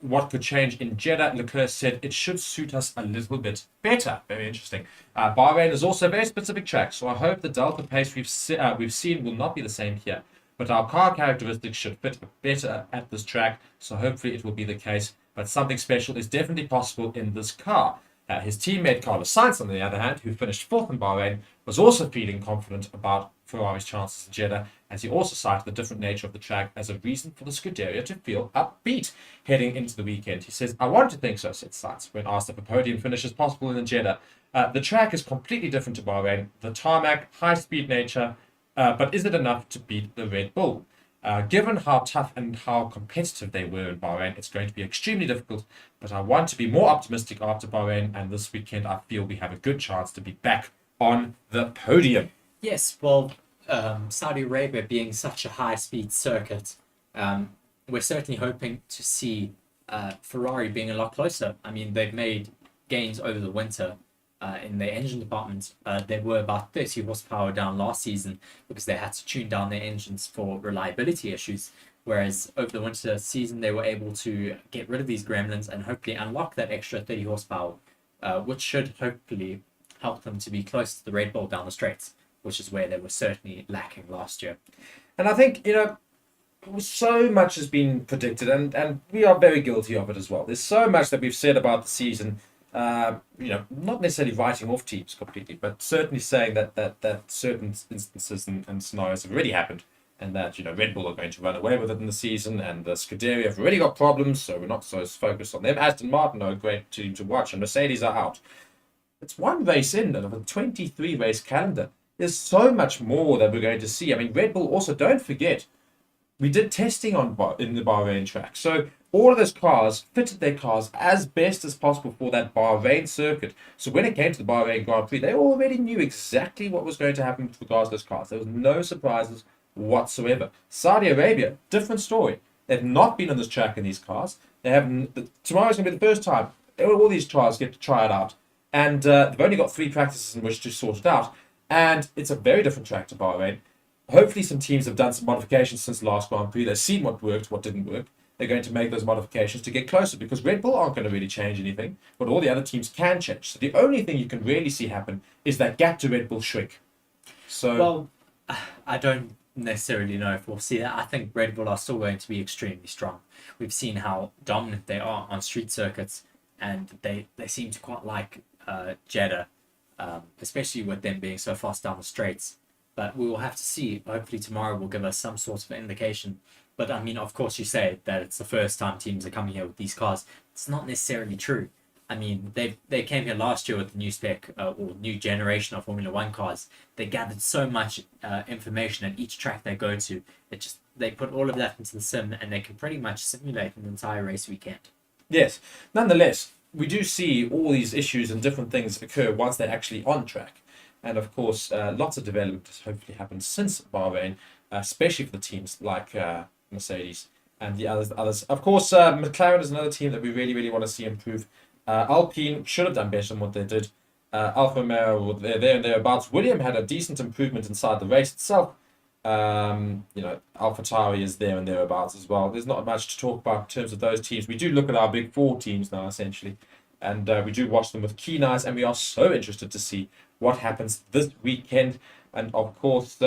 what could change in Jeddah, Leclerc said it should suit us a little bit better. Very interesting. Bahrain is also a very specific track, so I hope the delta pace we've seen will not be the same here. But our car characteristics should fit better at this track, so hopefully it will be the case. But something special is definitely possible in this car. His teammate Carlos Sainz, on the other hand, who finished fourth in Bahrain, was also feeling confident about Ferrari's chances in Jeddah, as he also cited the different nature of the track as a reason for the Scuderia to feel upbeat heading into the weekend. He says, I want to think so, said Sainz, when asked if a podium finish is possible in Jeddah. The track is completely different to Bahrain, the tarmac, high-speed nature, but is it enough to beat the Red Bull? Given how tough and how competitive they were in Bahrain, it's going to be extremely difficult. But I want to be more optimistic after Bahrain, and this weekend I feel we have a good chance to be back on the podium. Yes, well, Saudi Arabia being such a high-speed circuit, we're certainly hoping to see Ferrari being a lot closer. I mean, they've made gains over the winter in their engine department. They were about 30 horsepower down last season because they had to tune down their engines for reliability issues. Whereas over the winter season, they were able to get rid of these gremlins and hopefully unlock that extra 30 horsepower, which should hopefully help them to be close to the Red Bull down the straights, which is where they were certainly lacking last year. And I think, so much has been predicted, and we are very guilty of it as well. There's so much that we've said about the season, not necessarily writing off teams completely, but certainly saying that certain instances and scenarios have already happened, and that Red Bull are going to run away with it in the season, and the Scuderia have already got problems, so we're not so focused on them. Aston Martin are a great team to watch, and Mercedes are out. It's one race in of a 23 race calendar. There's so much more that we're going to see. I mean, Red Bull also, don't forget, we did testing in the Bahrain track. So all of those cars fitted their cars as best as possible for that Bahrain circuit. So when it came to the Bahrain Grand Prix, they already knew exactly what was going to happen with regards to those cars. There was no surprises whatsoever. Saudi Arabia, different story. They've not been on this track in these cars. Tomorrow's going to be the first time all these cars get to try it out. And they've only got 3 practices in which to sort it out. And it's a very different track to Bahrain. Hopefully some teams have done some modifications since the last Grand Prix. They've seen what worked, what didn't work. They're going to make those modifications to get closer, because Red Bull aren't going to really change anything, but all the other teams can change. So the only thing you can really see happen is that gap to Red Bull shrink. So, well, I don't necessarily know if we'll see that. I think Red Bull are still going to be extremely strong. We've seen how dominant they are on street circuits, and they seem to quite like Jeddah, especially with them being so fast down the straights. But we will have to see. Hopefully tomorrow will give us some sort of indication. But I mean, of course, you say that it's the first time teams are coming here with these cars. It's not necessarily true. I mean, they came here last year with the new spec or new generation of Formula One cars. They gathered so much information at each track they go to. They put all of that into the sim, and they can pretty much simulate an entire race weekend. yes, nonetheless, we do see all these issues and different things occur once they're actually on track. And of course, lots of development has hopefully happened since Bahrain, especially for the teams like Mercedes and the others. Of course, McLaren is another team that we really, really want to see improve. Alpine should have done better than what they did. Alfa Romeo, they're there and thereabouts. William had a decent improvement inside the race itself. AlphaTauri is there and thereabouts as well. There's not much to talk about in terms of those teams. We do look at our big 4 teams now, essentially, and we do watch them with keen eyes, and we are so interested to see what happens this weekend. And of course,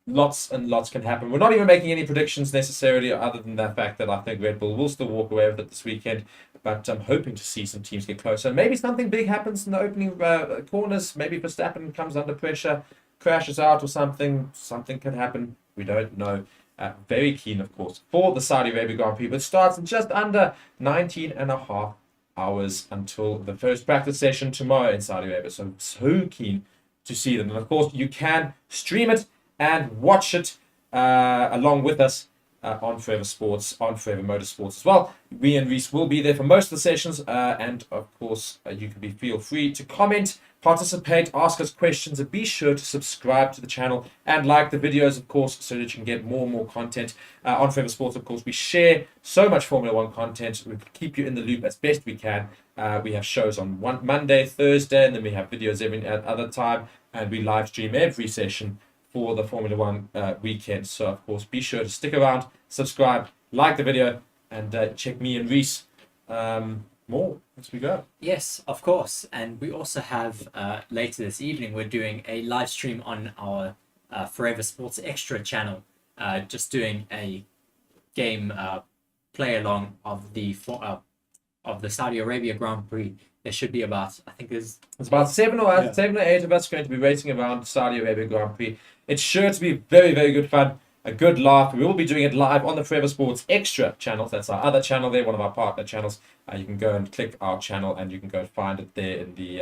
lots and lots can happen. We're not even making any predictions necessarily, other than the fact that I think Red Bull will still walk away with it this weekend. But I'm hoping to see some teams get closer. Maybe something big happens in the opening corners. Maybe Verstappen comes under pressure, crashes out or something. Something can happen. We don't know. Very keen, of course, for the Saudi Arabia Grand Prix, but starts in just under 19.5 hours until the first practice session tomorrow in Saudi Arabia. So keen to see them. And of course, you can stream it and watch it along with us on Forever Sports, on Forever Motorsports as well. We and Reese will be there for most of the sessions, and of course, you can feel free to comment, participate, ask us questions, and be sure to subscribe to the channel and like the videos, of course, so that you can get more and more content. On Forever Sports, of course, we share so much Formula One content. We keep you in the loop as best we can. We have shows on Monday, Thursday, and then we have videos every other time, and we live stream every session for the Formula One weekend. So, of course, be sure to stick around, subscribe, like the video, and check me and Reese more as we go. Yes, of course. And we also have later this evening, we're doing a live stream on our Forever Sports Extra channel, just doing a game play along of the Saudi Arabia Grand Prix. There should be about, I think it's about 7 or 8 of us going to be racing around Saudi Arabia Grand Prix. It's sure to be very, very good fun, a good laugh. We will be doing it live on the Forever Sports Extra channel. That's our other channel there, one of our partner channels. You can go and click our channel, and you can go find it there in the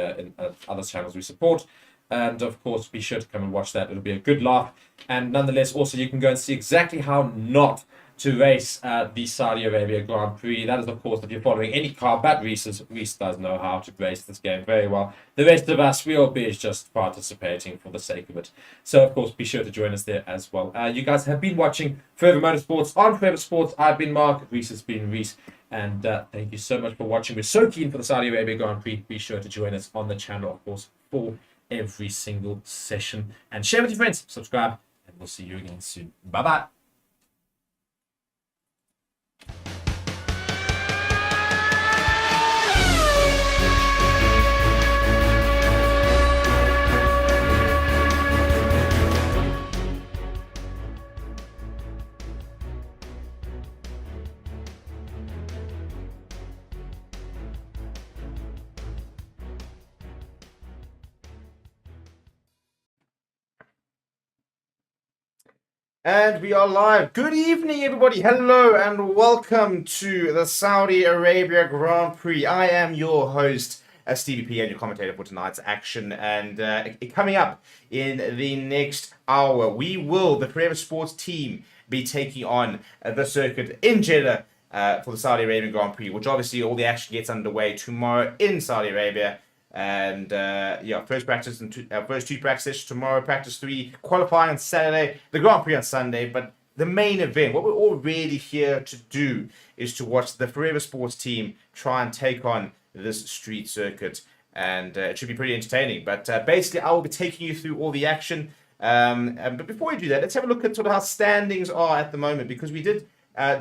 other channels we support. And of course, be sure to come and watch that. It'll be a good laugh. And nonetheless, also you can go and see exactly how not to race the Saudi Arabia Grand Prix. That is, of course, if you're following any car, but Reese does know how to race this game very well. The rest of us, we'll be just participating for the sake of it. So, of course, be sure to join us there as well. You guys have been watching Forever Motorsports on Forever Sports. I've been Mark. Reese has been Reese. And thank you so much for watching. We're so keen for the Saudi Arabia Grand Prix. Be sure to join us on the channel, of course, for every single session. And share with your friends. Subscribe. And we'll see you again soon. Bye-bye. And we are live. Good evening, everybody. Hello and welcome to the Saudi Arabia Grand Prix. I am your host, Stevie P, and your commentator for tonight's action. And coming up in the next hour, the Forever Sports team, be taking on the circuit in Jeddah for the Saudi Arabian Grand Prix, which obviously all the action gets underway tomorrow in Saudi Arabia. And first practice and first two practice sessions tomorrow, practice 3, qualifying on Saturday, the Grand Prix on Sunday. But the main event, what we're all really here to do, is to watch the Forever Sports team try and take on this street circuit, and it should be pretty entertaining. But basically, I will be taking you through all the action. But before we do that, let's have a look at sort of how standings are at the moment, because we did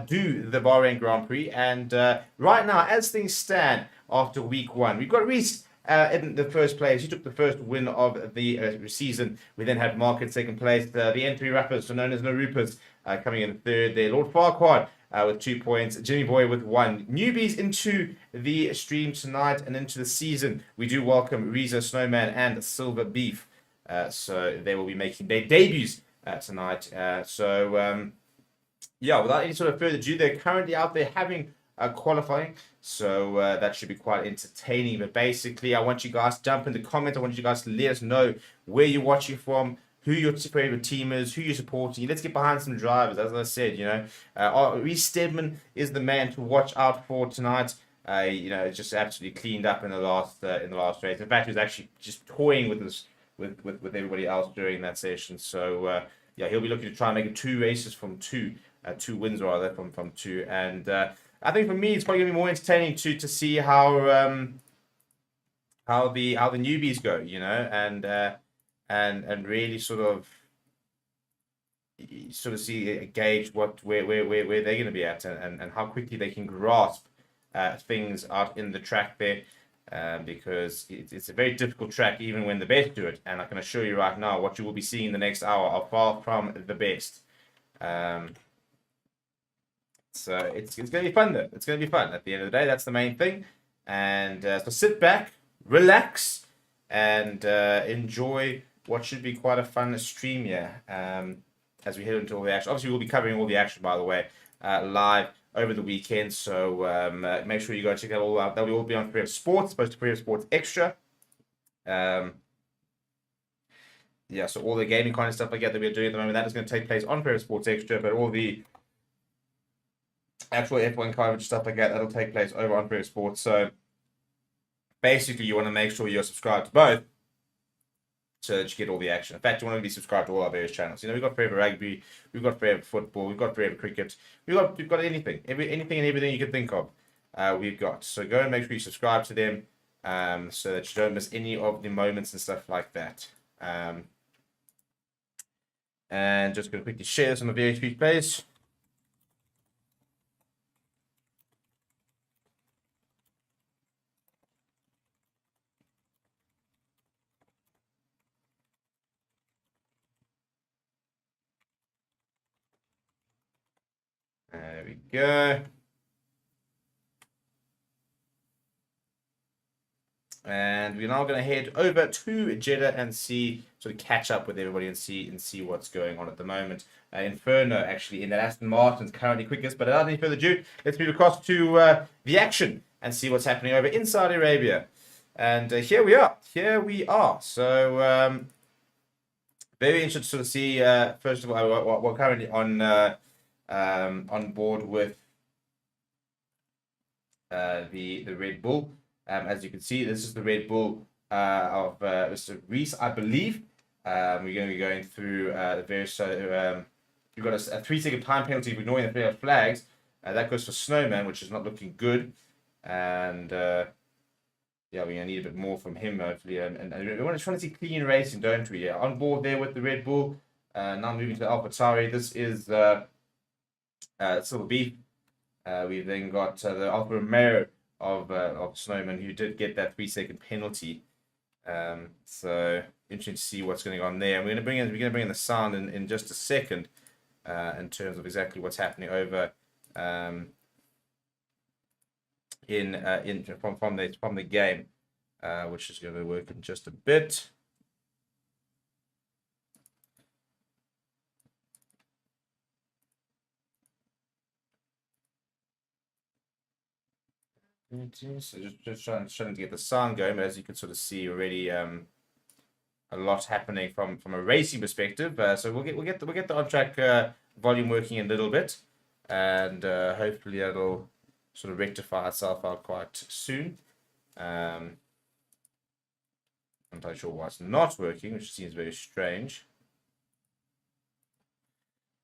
do the Bahrain Grand Prix, and right now, as things stand after week 1, we've got Reese in the first place. He took the first win of the season. We then had Mark in second place. The N3 rappers, so known as Narupas, coming in third there. Lord Farquaad with 2 points. Jimmy Boy with 1. Newbies into the stream tonight and into the season. We do welcome Reza Snowman and Silver Beef. So they will be making their debuts tonight. Without any sort of further ado, they're currently out there having qualifying, so that should be quite entertaining. But basically, I want you guys to jump in the comments. I want you guys to let us know where you're watching from, who your favorite team is, who you're supporting. Let's get behind some drivers. As I said, Reece Stedman is the man to watch out for tonight. Just absolutely cleaned up in the last race. In fact, he was actually just toying with this with everybody else during that session. So he'll be looking to try and make it 2 races from 2, 2 wins rather from 2. And I think for me, it's probably gonna be more entertaining to see how the newbies go, and really sort of gauge where they're gonna be at, and how quickly they can grasp things out in the track there, because it's a very difficult track even when the best do it. And I can assure you right now, what you will be seeing in the next hour are far from the best. So it's going to be fun, though. It's going to be fun. At the end of the day, that's the main thing. And so sit back, relax, and enjoy what should be quite a fun stream here as we head into all the action. Obviously, we'll be covering all the action, by the way, live over the weekend. So make sure you go check that all out. That will all be on Forever Sports, as opposed to Forever Sports Extra. So all the gaming kind of stuff like that we're doing at the moment, that is going to take place on Forever Sports Extra, but all the actual F1 coverage, stuff like that, that'll take place over on Forever Sports. So basically, you want to make sure you're subscribed to both so that you get all the action. In fact, you want to be subscribed to all our various channels. We've got Forever Rugby, we've got Forever Football, we've got Forever Cricket, we've got anything and everything you can think of. We've got. So go and make sure you subscribe to them so that you don't miss any of the moments and stuff like that. And just going to quickly share this on the VHP page. There we go. And we're now going to head over to Jeddah and sort of catch up with everybody and see what's going on at the moment. Inferno actually in that Aston Martin's currently quickest, but without any further ado, let's move across to the action and see what's happening over in Saudi Arabia. And here we are. Here we are. So very interested to sort of see. First of all, we're currently on board with the Red Bull. As you can see, this is the Red Bull of Mr. Reese, I believe. We're going to be going through the various. You've got a 3-second time penalty for ignoring the flags. That goes for Snowman, which is not looking good. And yeah, we're going to need a bit more from him, hopefully. And we want to try to see clean racing, don't we? Yeah, on board there with the Red Bull. Now moving to AlphaTauri. This is Silver Beef. We've then got the Alfa Romeo of Snowman, who did get that 3-second penalty. So interesting to see what's going on there. We're going to bring in the sound in just a second, in terms of exactly what's happening over from the game, which is going to work in just a bit. So just trying to get the sound going, but as you can sort of see already, a lot happening from a racing perspective. So we'll get the on track volume working in a little bit, and hopefully that'll sort of rectify itself out quite soon. I'm not sure why it's not working, which seems very strange.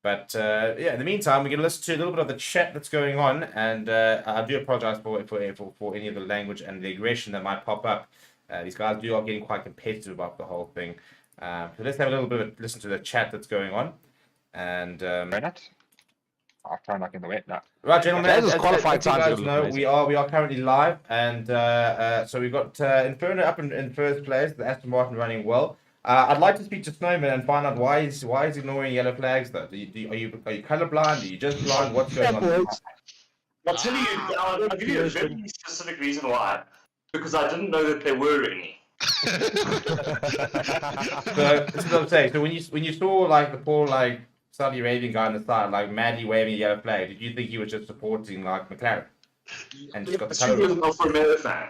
But yeah, in the meantime, we're going to listen to a little bit of the chat that's going on, and I do apologize for any of the language and the aggression that might pop up. These guys are getting quite competitive about the whole thing. So let's have a little bit of listen to the chat that's going on. And I'll try not in the wet now. Right, gentlemen, as you qualified guys know, we are currently live, and so we've got Inferno up in first place, the Aston Martin running well. I'd like to speak to Snowman and find out why he's ignoring yellow flags though. Are you colorblind? Are you just blind? What's going on? I'll tell you, I'll give you a very specific reason why. Because I didn't know that there were any. So this is what I'm saying. So when you saw like the poor like Saudi Arabian guy on the side, like madly waving a yellow flag, did you think he was just supporting like McLaren and just got the color? He was an Alfa Romeo fan.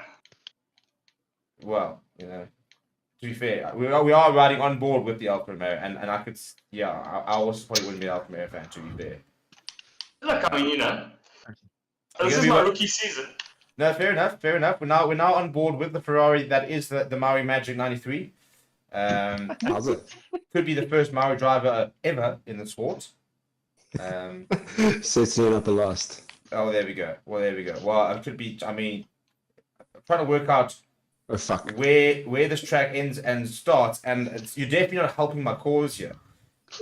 Well, you know. To be fair, we are riding on board with the Alfa Romeo, and I could, yeah, I also probably wouldn't be an Alfa Romeo fan, to be fair. Look, I mean, you know, this is my rookie season. No, fair enough. We're now on board with the Ferrari that is the Maui Magic 93. Could be the first Maui driver ever in the sport. Setting up the last. Oh, there we go. Well, it could be. I mean, I'm trying to work out. Oh fuck! Where this track ends and starts, and you're definitely not helping my cause here,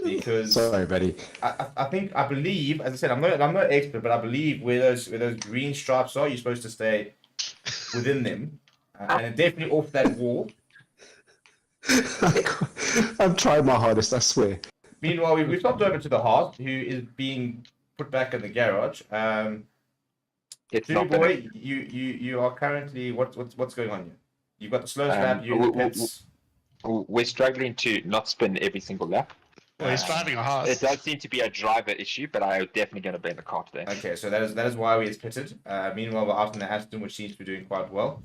because sorry, buddy. I believe, as I said, I'm not expert, but I believe where those green stripes are, you're supposed to stay within them, and definitely off that wall. I'm trying my hardest, I swear. Meanwhile, we've stopped over to the Haas, who is being put back in the garage. Jimmy boy, you are currently what's going on here? You've got the slow lap. We're struggling to not spin every single lap. Well, he's driving a Haas. It does seem to be a driver issue, but I'm definitely going to be in the car today. Okay, so that is why we is pitted. Meanwhile, we're out in the Aston, which seems to be doing quite well.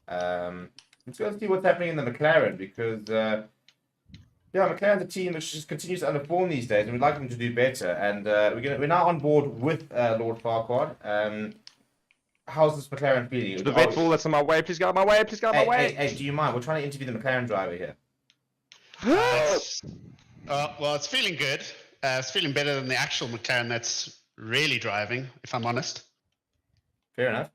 Let's go and see what's happening in the McLaren, because McLaren's a team which just continues to underperform these days, and we'd like them to do better. And we're now on board with Lord Farquhar. How's this McLaren feeling? The Red Bull that's on my way, please get out of my way, please get out of my way. Hey, do you mind? We're trying to interview the McLaren driver here. Well, it's feeling good. It's feeling better than the actual McLaren that's really driving, if I'm honest. Fair enough.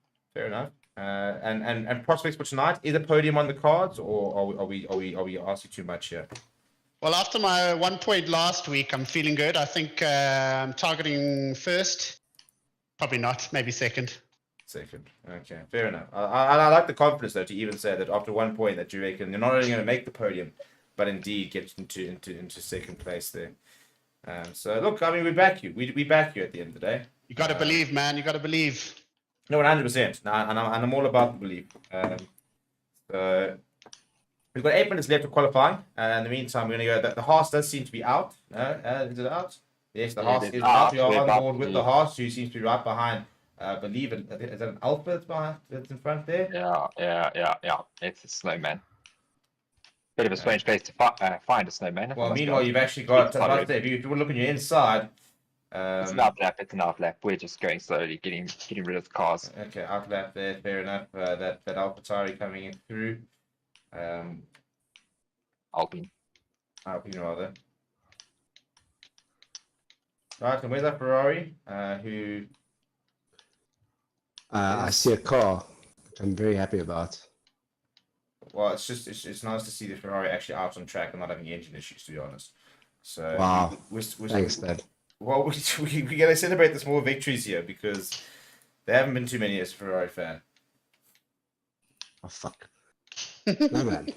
And prospects for tonight, is a podium on the cards, or are we asking too much here? Well, after my 1 point last week, I'm feeling good. I think I'm targeting first. Probably not, maybe second. Second. Okay, fair enough. I like the confidence though to even say that after 1 point that you reckon you're not only going to make the podium, but indeed get into second place there. So look, I mean, we back you. We back you at the end of the day. You got to believe, man. You got to believe. No, 100%. And I'm all about the belief. So we've got 8 minutes left of qualifying. In the meantime, we're going to go. The Haas does seem to be out. Is it out? Yes, the Haas is out. We are on board with the Haas, who seems to be right behind I believe it. Is that an Alpha that's in front there? Yeah. It's a snowman. Bit of a strange place to find a snowman. if I Well, must be meanwhile, honest. you've actually got. It's I was about not to say, if you want to look on your inside. It's an outlap. It's an outlap. We're just going slowly, getting rid of the cars. Okay, outlap there. Fair enough. That AlphaTauri coming in through. Alpine. Alpine rather. Right, and where's that Ferrari? Who? I see a car, which I'm very happy about. Well, it's nice to see the Ferrari actually out on track and not having engine issues, to be honest. So Wow. we're Thanks, Dad. well, we gotta celebrate the small victories here because there haven't been too many as a Ferrari fan. Oh, fuck. No, man.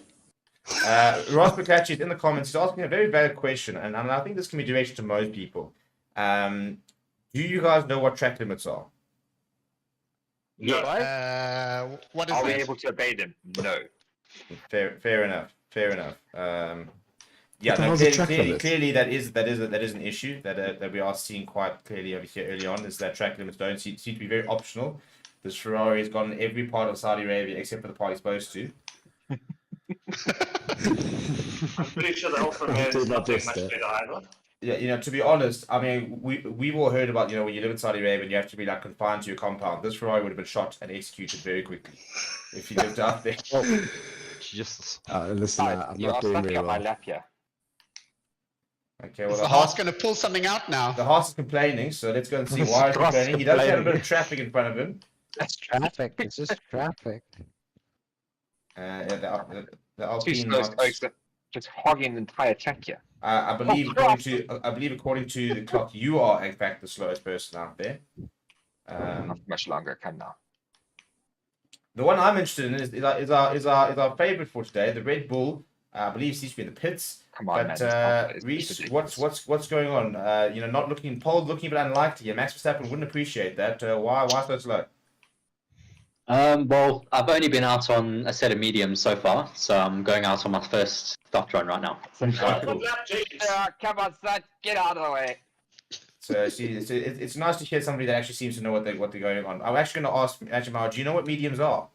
Ross Bocacci is in the comments. He's asking a very valid question, and I think this can be directed to most people. Do you guys know what track limits are? What is Are we that? able to obey them? No. Fair enough. Yeah, What the no, hell's a track limit? clearly that is an issue that we are seeing quite clearly over here early on, is that track limits don't seem to be very optional. This Ferrari has gone every part of Saudi Arabia except for the part it's supposed to. I'm pretty sure the Alpha I'll Man do is my not doing best much there. better either. Yeah, to be honest, I mean, we've all heard about, when you live in Saudi Arabia and you have to be like confined to your compound. This Ferrari would have been shot and executed very quickly if you lived out there. Jesus. Listen, Guys, I'm you not are doing sucking very up my well. lap here. Okay, Is well, the horse going to pull something out now? the horse is complaining, so let's go and see why he's complaining. He does have a bit of traffic in front of him. That's traffic. It's just traffic. Yeah, the Two Alpine slow not- spokes that just hogging the entire track here. I believe according to the clock, you are in fact the slowest person out there. Not much longer. Come now. The one I'm interested in is our favorite for today, the Red Bull. I believe seems to be in the pits. Come on, But man. It's Reese, ridiculous. what's going on? Not looking a bit unlikely here. Max Verstappen wouldn't appreciate that. Why so slow? Well, I've only been out on a set of mediums so far, so I'm going out on my first soft run right now. Cool. Lap James. Come on, son. Get out of the way. So it's nice to hear somebody that actually seems to know what they're going on. I'm actually going to ask Ajamar, do you know what mediums are?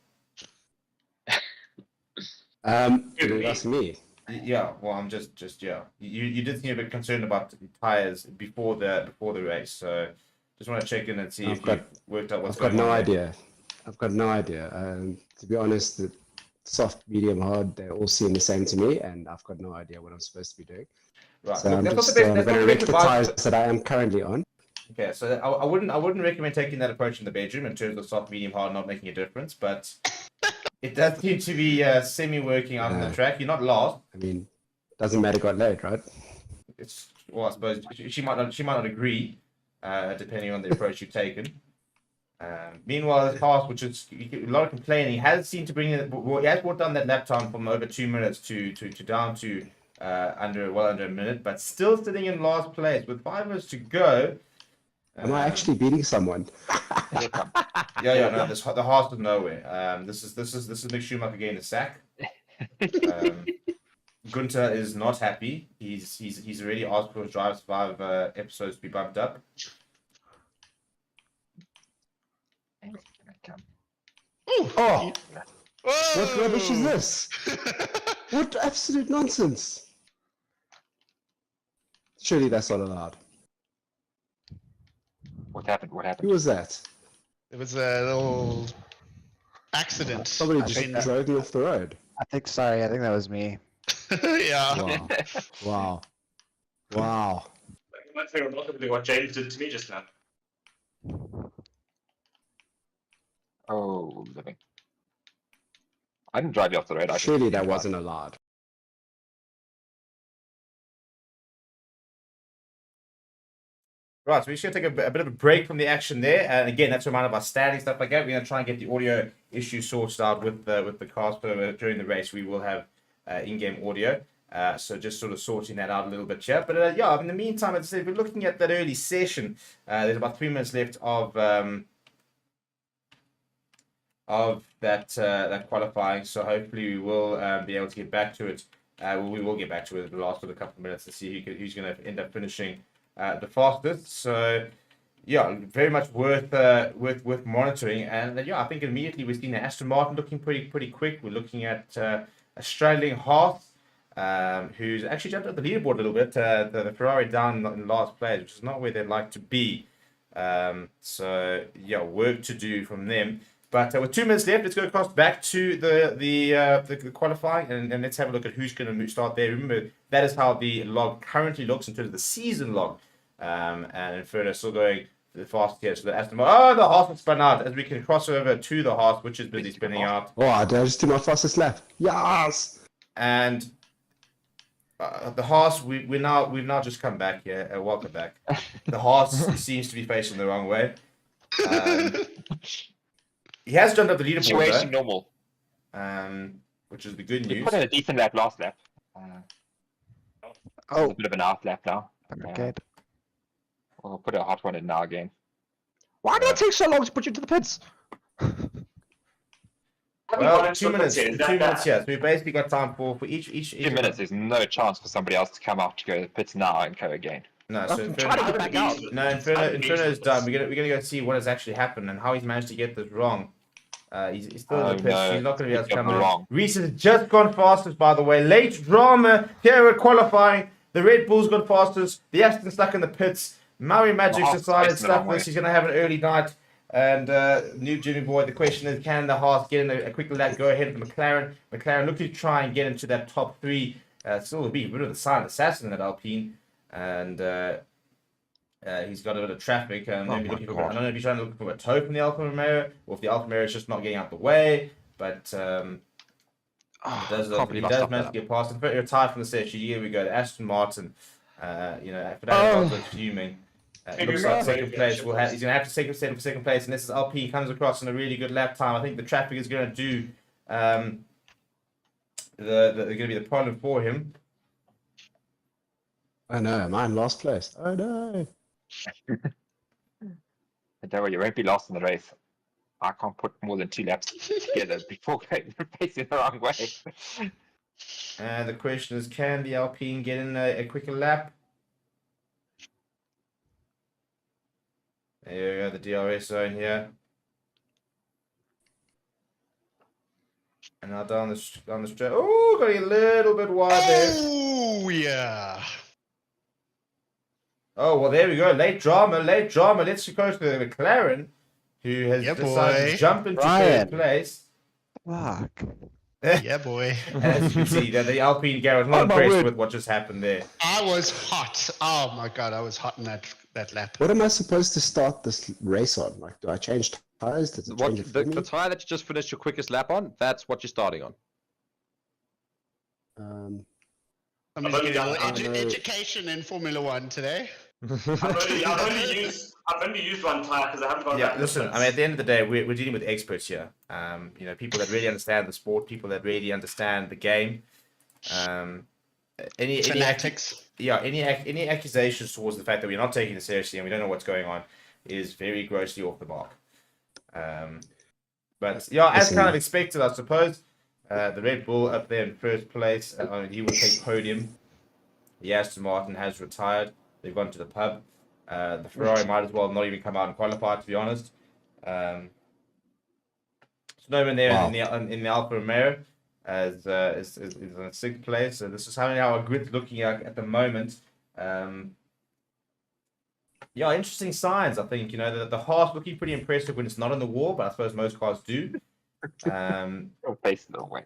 You're asking me. Yeah, well, I'm just yeah. You did seem a bit concerned about the tires before the race, so just want to check in and see if you've worked out what's I've got going on. no there. idea. I've got no idea. To be honest, the soft, medium, hard, they all seem the same to me, and I've got no idea what I'm supposed to be doing. Right, So look, I'm that's just not the best. That's going not to the wreck best the advice. tires that I am currently on. Okay, so I wouldn't recommend taking that approach in the bedroom in terms of soft, medium, hard not making a difference, but it does seem to be semi-working out on the track. You're not lost. I mean, doesn't matter, got late, right? I suppose she might not agree, depending on the approach you've taken. Meanwhile, the task, which is a lot of complaining, has seemed to bring it. Well, he has brought down that lap time from over 2 minutes to down to under a minute, but still sitting in last place with 5 minutes to go. Am I actually beating someone? Yeah, no, the heart of nowhere. This is Nick Schumacher getting the sack. Gunter is not happy. He's already asked for his Drive Survive episodes to be bumped up. Oh, Whoa! what rubbish is this? What absolute nonsense! Surely that's not allowed. What happened? What Who happened? was that? There was a little accident. Somebody I just think that- drove me off the road. I think that was me. Yeah. Wow. Wow. That's very remarkably what James did to me just now. Oh, living. I didn't drive you off the road. I just- Surely that wasn't allowed. Right, so we're just going to take a bit of a break from the action there. And again, that's a reminder of our standing, stuff like that. We're going to try and get the audio issue sorted out with the cars during the race. We will have in-game audio. So just sort of sorting that out a little bit here. But yeah, in the meantime, as I said, we're looking at that early session. There's about 3 minutes left of that qualifying. So hopefully we will be able to get back to it. We will get back to it in the last couple of minutes to see who's going to end up finishing the fastest. So yeah, very much worth monitoring. And yeah, I think immediately we've seen Aston Martin looking pretty quick. We're looking at a straddling Haas, who's actually jumped up the leaderboard a little bit. The Ferrari down in last place, which is not where they'd like to be. So yeah, work to do from them. But with 2 minutes left, let's go across back to the qualifying and let's have a look at who's going to start there. Remember, that is how the log currently looks in terms of the season log. And Inferno still going the fastest here. So the Aston Martin. Oh, the Haas has spun out as we can cross over to the Haas, which is busy spinning out. Oh, did I just do my fastest lap? Yes! And the Haas, we've now just come back here. Welcome back. The Haas seems to be facing the wrong way. He has jumped up the leaderboard, Situation normal. which is the good He news. put in a decent lap last lap. Oh, A bit of an out lap now. okay. We'll put a hot one in now again. Why did it take so long to put you to the pits? Well, 2 minutes. 2 minutes, yeah. So we basically got time for each 2 minutes. There's no chance for somebody else to come out to go to the pits now and go again. No, so I'm trying to get back out. No, Inferno is done. We're gonna go see what has actually happened and how he's managed to get this wrong. He's still in the pits. no. He's not gonna be able to He's come got it out. wrong. Reese has just gone fastest, by the way. Late drama here at qualifying. The Red Bulls got fastest. The Aston stuck in the pits. Maui Magic's Haas decided facing the wrong stuff way. this. He's gonna have an early night. And new Jimmy Boy, the question is, can the Haas get in a quick lap, go ahead of the McLaren? McLaren looking to try and get into that top three. Still a bit of the silent assassin at Alpine. And he's got a bit of traffic. Maybe looking for, I don't know if he's trying to look for a tow from the Alfa Romeo, or if the Alfa Romeo is just not getting out the way. But he does manage to get past. And you're tired from the session. Here we go. The Aston Martin. Fernando Alonso fuming. It looks like second place. He's going to have to take a set for second place. And this is Alpine comes across in a really good lap time. I think the traffic is going to do. They're going to be the problem for him. Oh no, am I in last place? Oh no. Don't worry, you won't be lost in the race. I can't put more than 2 laps together before facing the wrong way. And the question is, can the Alpine get in a quicker lap? There we go, the DRS zone here. And now down the straight. Oh, got a little bit wide there. Oh, yeah. Oh, well, there we go. Late drama. Let's go to the McLaren, who has Yeah, decided boy. to jump into Ryan. third place. Fuck. Yeah, boy. As you can see, the Alpine Garrett not Oh, my impressed word. with what just happened there. I was hot. Oh my god, I was hot in that lap. What am I supposed to start this race on? Like, do I change tires? Does it change it for me? The tire that you just finished your quickest lap on, that's what you're starting on. Somebody's only getting a done- little education in Formula One today. I've only used one tire because I haven't got. Yeah, that listen, distance. I mean, at the end of the day, we're dealing with experts here. People that really understand the sport, people that really understand the game. Any Fanatics. any accusations towards the fact that we're not taking it seriously and we don't know what's going on is very grossly off the mark. But yeah, as Listen. kind of expected, I suppose. The Red Bull up there in first place. He will take podium. The Aston Martin has retired. They've gone to the pub. The Ferrari might as well not even come out and qualify, to be honest. Snowman there in the Alfa Romeo is in sixth place. So this is how our grid's looking at the moment. Interesting signs. I think the Haas looking pretty impressive when it's not on the wall, but I suppose most cars do. Facing the wrong way.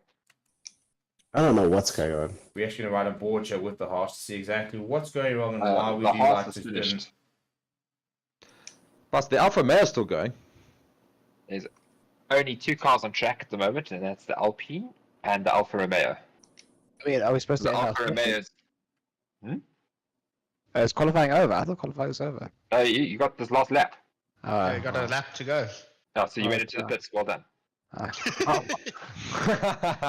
I don't know what's going on. We're actually going to write a board show with the Haas to see exactly what's going wrong and why we The do Haas like is to spin. finished. Plus, the Alfa Romeo is still going. There's only 2 cars on track at the moment, and that's the Alpine and the Alfa Romeo. I mean, are we supposed to The end Alfa our Romeo is... Is qualifying over? I thought qualifying was over. Oh, you got this last lap. Oh, You got a lap to go. Oh, so you Oh, went into the yeah. pits. Well done. oh. So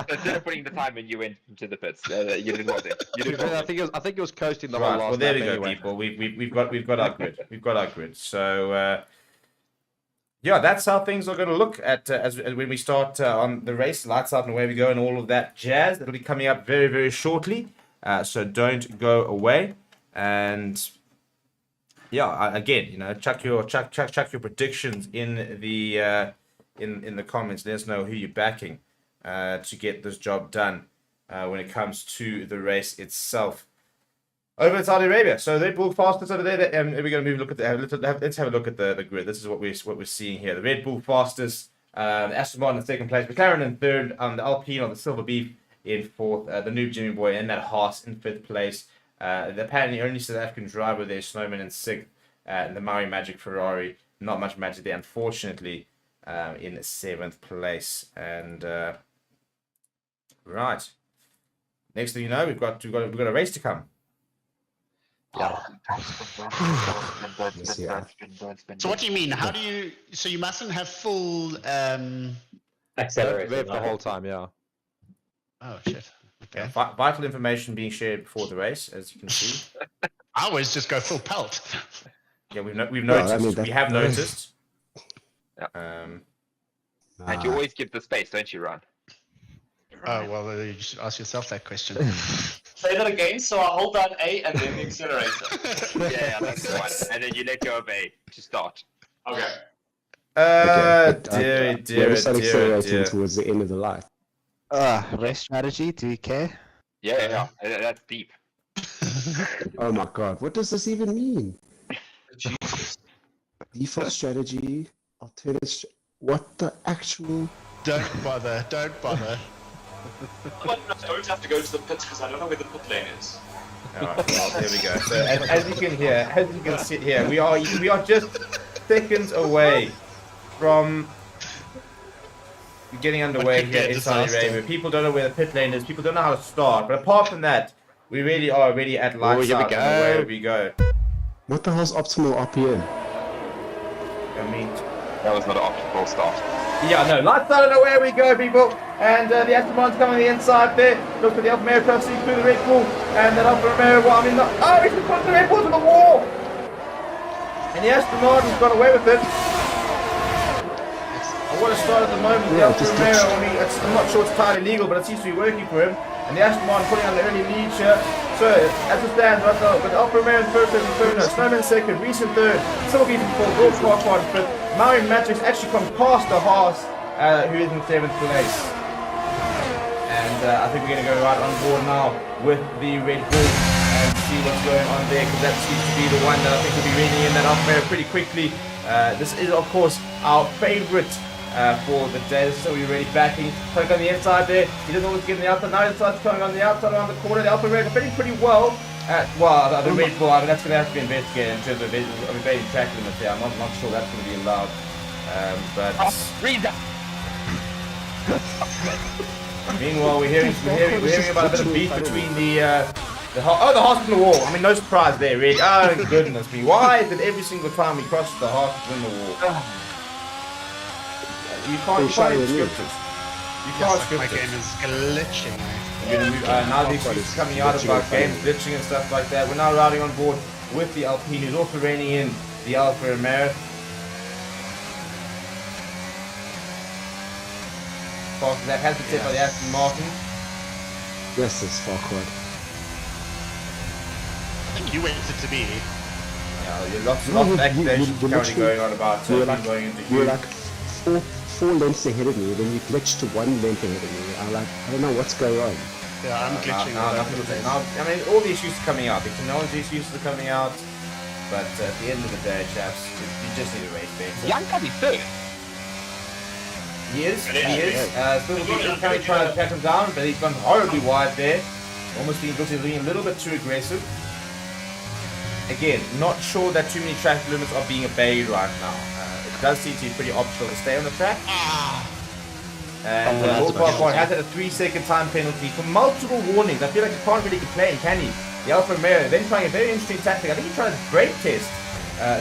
instead of putting the time in, you went into the pits. You didn't want it. You didn't want I it. think he was coasting the whole Right, last well there we lap go, anyway. people. We've got our grid. We've got our grid. So that's how things are going to look at as when we start on the race. Lights out and away we go, and all of that jazz. That'll be coming up very, very shortly. So don't go away. And yeah, again, chuck your predictions in the comments. Let us know who you're backing to get this job done when it comes to the race itself. Over in Saudi Arabia, so Red Bull fastest over there. We're going to move. Let's have a look at the grid. This is what we're seeing here. The Red Bull fastest, Aston Martin in second place, McLaren in third, the Alpine on the Silver Beef in fourth, the new Jimmy Boy and that Haas in fifth place. The apparently only South African driver there, Snowman in sixth, and the Maui Magic Ferrari. Not much magic there, unfortunately, in seventh place. And right, next thing you know, we've got a race to come. Yeah. So what do you mean? How do you? So you mustn't have full. Accelerator. Rev the whole time, yeah. Oh shit. Okay. Vital information being shared before the race, as you can see. I always just go full pelt. Yeah, we've noticed. Well, I mean, we have noticed. Yeah. Um, And you always give the space, don't you, Ron? Oh well, you should ask yourself that question. Say that again. So I hold down A and then the accelerator. Yeah, that's the one. And then you let go of A to start. Okay. We're starting accelerating towards the end of the light. Race strategy, do you care? Yeah, that's deep. Oh my god, what does this even mean? Default strategy, alternate. What the actual? Don't bother. Don't bother. I don't have to go to the pits because I don't know where the pit lane is. Alright, well, there we go. So as you can hear, as you can see here, we are just seconds away from getting underway Could be here a in Saudi disaster. Arabia. People don't know where the pit lane is. People don't know how to start. But apart from that, we really are already at lights here we out and away go. we go. What the hell's optimal RPM? I mean, That was not an optimal start. yeah, no, lights out and away we go, people. And the Aston Martin's coming on the inside there. Look for the Alfa Romeo crossing through the Red Bull. And then Alfa Romeo, well, he's just put the Red Bull to the wall. And the Aston Martin's got away with it. I want to start at the moment. The Alfa Romeo, I'm not sure it's entirely legal, but it seems to be working for him. And the Aston Martin putting on the early lead here. So, as it stands right now, with Alfa Romeo in first, Snowman second, Reese in third, Silver in fourth, George Farquhar in fifth. Maui Matrix actually comes past the Haas, who is in seventh place. And I think we're going to go right on board now with the Red Bull and see what's going on there, because that seems to be the one that I think will be reining in that Alfa Romeo pretty quickly. This is, of course, our favourite for the day. So we're really backing. Coming on the inside there. He doesn't always get in the outside. Now he decides coming on the outside around the corner. The Alfa Romeo defending pretty well. The Red Bull, I mean, that's going to have to be investigated in terms of evading track limits there. I'm not sure that's going to be allowed. Read that! Meanwhile, we're hearing about a bit of beef between the Haas and the wall. I mean, no surprise there, really. Oh, goodness me. Why is it every single time we cross the Haas win the wall? You can't script it. You can't script My it. game is glitching. We're gonna move, now these things coming out about games glitching and stuff like that. We're now riding on board with the Alpine, who's also reining in the Alfa Romeo. That has been set by the Aston Martin. Yes, it's Farquhar. I think you went it to be. Yeah, lots of accusations currently going on about you were him like, going into you were you. like four lengths ahead of me, then you glitched to 1 length ahead of me. I don't know what's going on. Yeah, I'm glitching. Now, I mean, all the issues are coming out. The technology issues are coming out. But at the end of the day, chaps, you just need a race better. Young can be third. He is. Still trying to catch him down, but he's gone horribly wide there. Almost being a little bit too aggressive. Again, not sure that too many track limits are being obeyed right now. It does seem to be pretty optional to stay on the track. And Lord Farquhar has had a 3-second time penalty for multiple warnings. I feel like he can't really complain, can he? The Alfa Romeo then trying a very interesting tactic. I think he's trying to brake test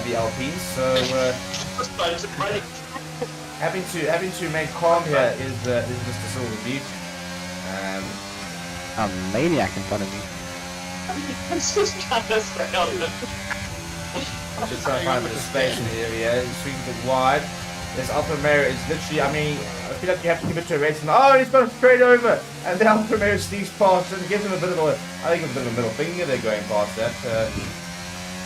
the Alpines. So having to remain calm here is Mr. Silver Beef. A maniac in front of me. I'm just trying to stay on it. Just trying to find a bit of space in the area. He's swinging a bit wide. This Alfa Romeo is literally, I mean, I feel like you have to give it to a race. Oh, he's gone straight over. And the Alfa Romeo sneaks past and gives him a bit of a, I think it's a bit of a middle finger they're going past that.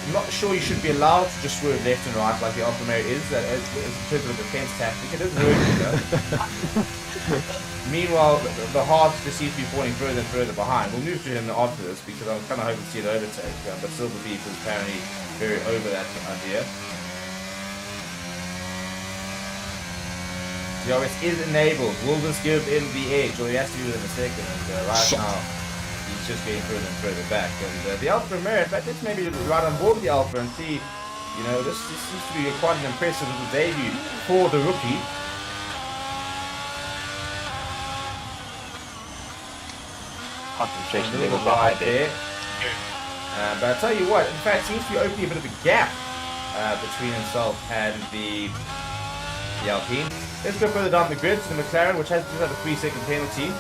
I'm not sure you should be allowed to just swerve left and right like the Alfa Romeo is. That is in terms of a defense tactic. It is working though. Meanwhile, the Heart just seems to be falling further and further behind. We'll move to him after this because I'm kind of hoping to see an overtake. But Silver Beef is apparently very over that idea. DRS is enabled. Wilden's give him the edge, or he has to do it in a second. And right now, he's just getting further and further back. And the Alfa Romeo, in fact, let's maybe right on board with the Alfa and see, you know, this seems to be quite an impressive little debut for the rookie. Concentration A little level high wide there. But I'll tell you what, in fact, seems to be opening a bit of a gap between himself and the Alpine. Let's go further down the grid to the McLaren, which has just had a 3-second penalty.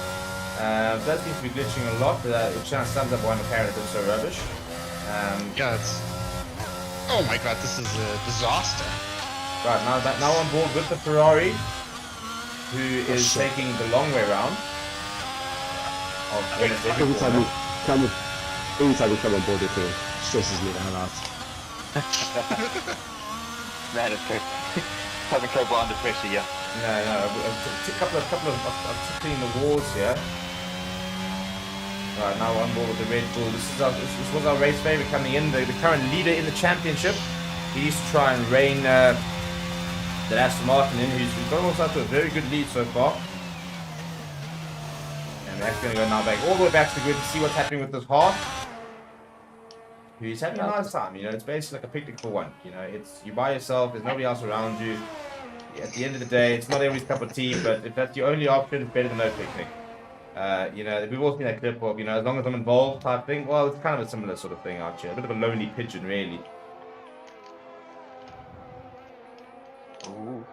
That seems to be glitching a lot, which kind of sums up why McLaren is so rubbish. Yeah, it's... Oh my god, this is a disaster. Right, now on board with the Ferrari, who is taking the long way round. Every time we come on board, it stresses me the hell out. Man, it's good. Doesn't go under pressure, yeah. No, a couple of tickling the walls here. Right, now on board with the Red Bull. This was our race favourite coming in, the current leader in the championship. He used to try and rein that Aston Martin in, who's got himself to a very good lead so far. And that's going to go now back all the way back to the grid to see what's happening with this Heart. Who's having a nice time, you know, it's basically like a picnic for one. You know, it's you by yourself, there's nobody else around you. At the end of the day, it's not everybody's cup of tea, but if that's your only option, it's better than no picnic. You know, we've all seen that clip of, you know, as long as I'm involved type thing. Well, it's kind of a similar sort of thing, aren't you? A bit of a lonely pigeon, really. Ooh.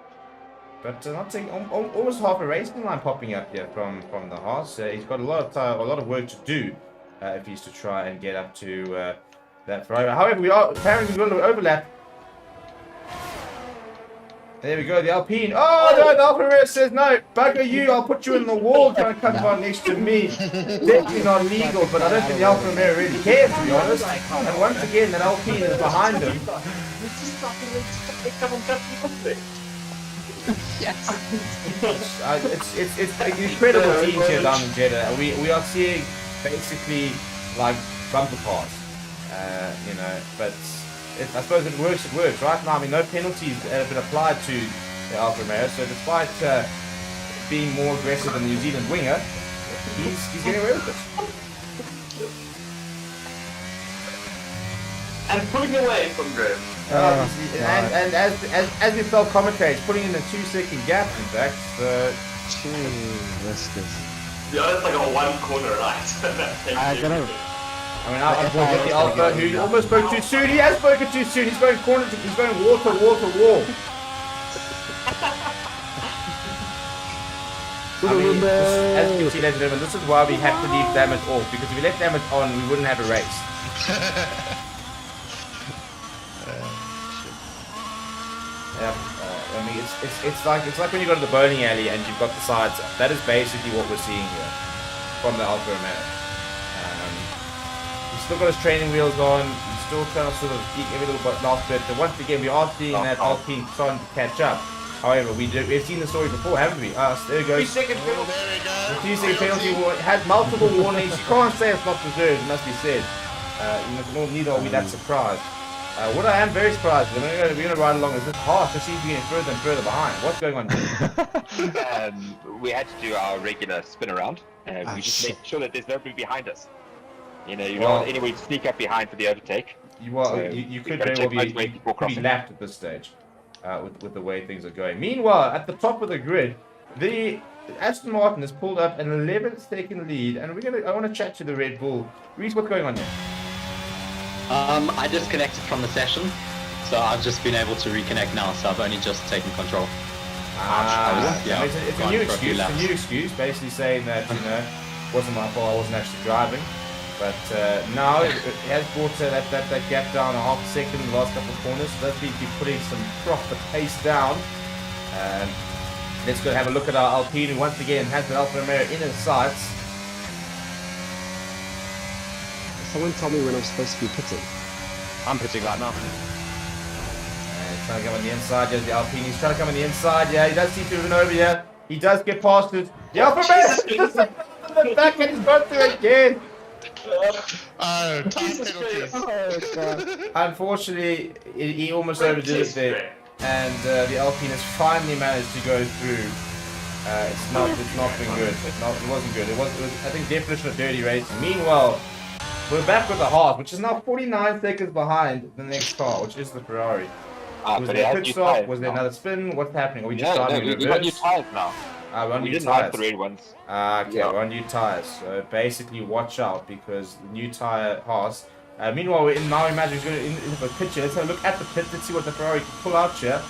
But not taking almost half a racing line popping up here from the Haas. He's got a lot of work to do if he's to try and get up to that Ferrari. However, we are apparently going to overlap. There we go, the Alpine. Oh no, the Alfa Romeo says no. Bugger you, I'll put you in the wall trying to come on next to me. Definitely not legal, but I don't think the Alfa Romeo really cares, to be honest. And once again, that Alpine is behind him. It's incredible teams here down in Jeddah. We are seeing basically like bumper cars, you know, but I suppose it works. Right now, I mean, no penalties have been applied to the Alfa Romeo, so despite being more aggressive than the New Zealand winger, he's getting away with it. And pulling away from Graham. And as we felt commentators, putting in a 2-second gap, in fact. Yeah, it's like a one corner, right? I don't know. I mean, I'm bored with the Alpha, who almost spoke too soon. He has spoken too soon. He's going corner to, he's going wall to wall to wall. I mean, as you can see, ladies and gentlemen, this is why we have to leave damage off, because if we left damage on, we wouldn't have a race. Yeah, I mean, it's like when you go to the bowling alley and you've got the sides up. That is basically what we're seeing here from the Alfa Romeo. He's still got his training wheels on. He's still trying to sort of eke every little last bit. But once again, we are seeing that Alpine starting to catch up. However, we've seen the story before, haven't we? There it goes. 3-second penalty. The 3-second penalty had multiple warnings. You can't say it's not deserved. It must be said. Neither are we that surprised. What I am very surprised with, we're going to ride along as this Haas just seems to be getting further and further behind. What's going on here? We had to do our regular spin around. We just make sure that there's nobody behind us. You know, you don't want anyone to sneak up behind for the overtake. You could very well be lapped at this stage with the way things are going. Meanwhile, at the top of the grid, the Aston Martin has pulled up an 11-second lead, and I want to chat to the Red Bull. Reese, what's going on here? I disconnected from the session, so I've just been able to reconnect now, so I've only just taken control. It's a new excuse, basically saying that, you know, it wasn't my fault, I wasn't actually driving. But now it has brought that gap down a half a second in the last couple of corners. So that's been putting some proper pace down. Let's go have a look at our Alpine, who once again has the Alfa Romeo in his sights. Someone tell me when I'm supposed to be pitting. I'm pitting right now. He's trying to come on the inside. There's the Alpine. He's trying to come on the inside. Yeah, he does seem to have been over here. He does get past it. The Alfa Romeo the back and he's gone through again. Oh, time penalties. Oh god. Unfortunately, he almost overdid it there. And the Alpine has finally managed to go through. It's not been good. It wasn't good. It was I think definition of dirty race. Meanwhile, we're back with the Haas, which is now 49 seconds behind the next car, which is the Ferrari. Was there a pit stop? Was there another spin? What's happening? Are we just starting in we got new reverse? tires now. We're on We new didn't have tires. the red ones. Okay, Yeah. we're on new tires. So basically, watch out because the new tire Haas. Meanwhile, we're in now. Imagine he's going in for a picture. Let's have a look at the pit. Let's see what the Ferrari can pull out here.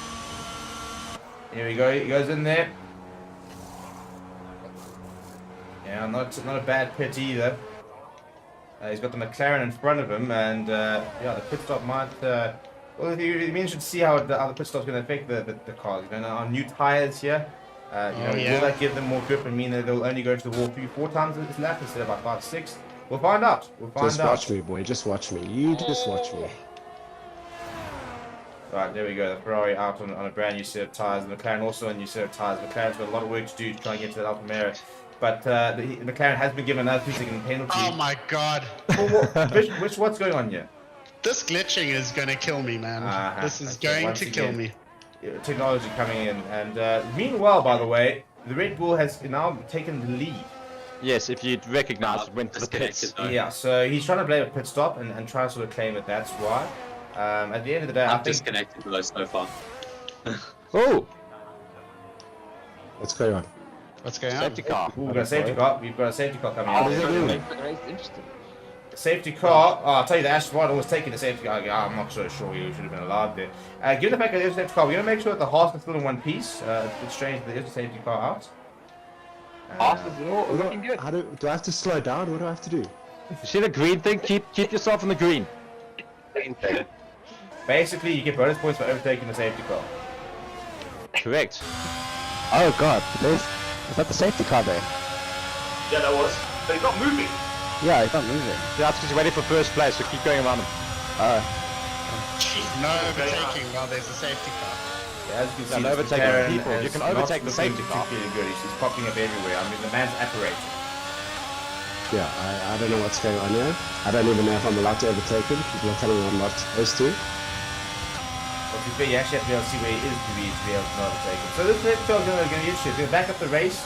Here we go. He goes in there. Yeah, not a bad pit either. He's got the McLaren in front of him, and yeah, the pit stop might. Well, it means should see how the pit stop's going to affect the cars. You know, on new tires here. Will that give them more grip and mean that they'll only go to the wall 3-4 times this lap instead of about 5-6? We'll find out. Just watch me, boy. Just watch me. You just watch me. Right, there we go. The Ferrari out on a brand new set of tyres. The McLaren also on a new set of tyres. McLaren's got a lot of work to do to try and get to that Alfa Romeo. But the McLaren has been given another 3-second penalty. Oh my god. What's going on here? This glitching is going to kill me, man. This is Okay, going once to again, kill me. Technology coming in. And meanwhile, by the way, the Red Bull has now taken the lead. Yes, if you'd recognise it went to the pits. Yeah, so he's trying to blame a pit stop and try to sort of claim that that's why. At the end of the day, I I'm think... disconnected though so far. Oh! What's going on? What's going on? Safety car. Ooh, we've got a safety car. We've got a safety car coming Oh, out. does it really? Interesting. Safety car. Oh, I'll tell you, the Aston Martin was taking the safety car. I'm not so sure he should have been allowed there. Given the fact that there's a safety car, we're going to make sure that the Haas is still in one piece. It's strange that there's a safety car out. Haas is looking good. Do I have to slow down? What do I have to do? You see the green thing? Keep yourself in the green. Basically, you get bonus points for overtaking the safety car. Correct. Oh god. Is that the safety car there? Yeah, that was. But he's not moving. Yeah, it's not moving. Yeah, that's because you're waiting for first place, so keep going around him. No overtaking while there's a safety car. Yeah, as you can see, No overtaking McLaren people. You is can not overtake the looking safety car. particularly good. He's popping up everywhere. I mean, the man's apparating. Yeah, I don't know what's going on here. I don't even know if I'm allowed to overtake him. People are telling me I'm not supposed to. But to be fair, you actually have to be able to see where he is to be able to not overtake him. So this next show is going to be interesting. It's going to back up the race.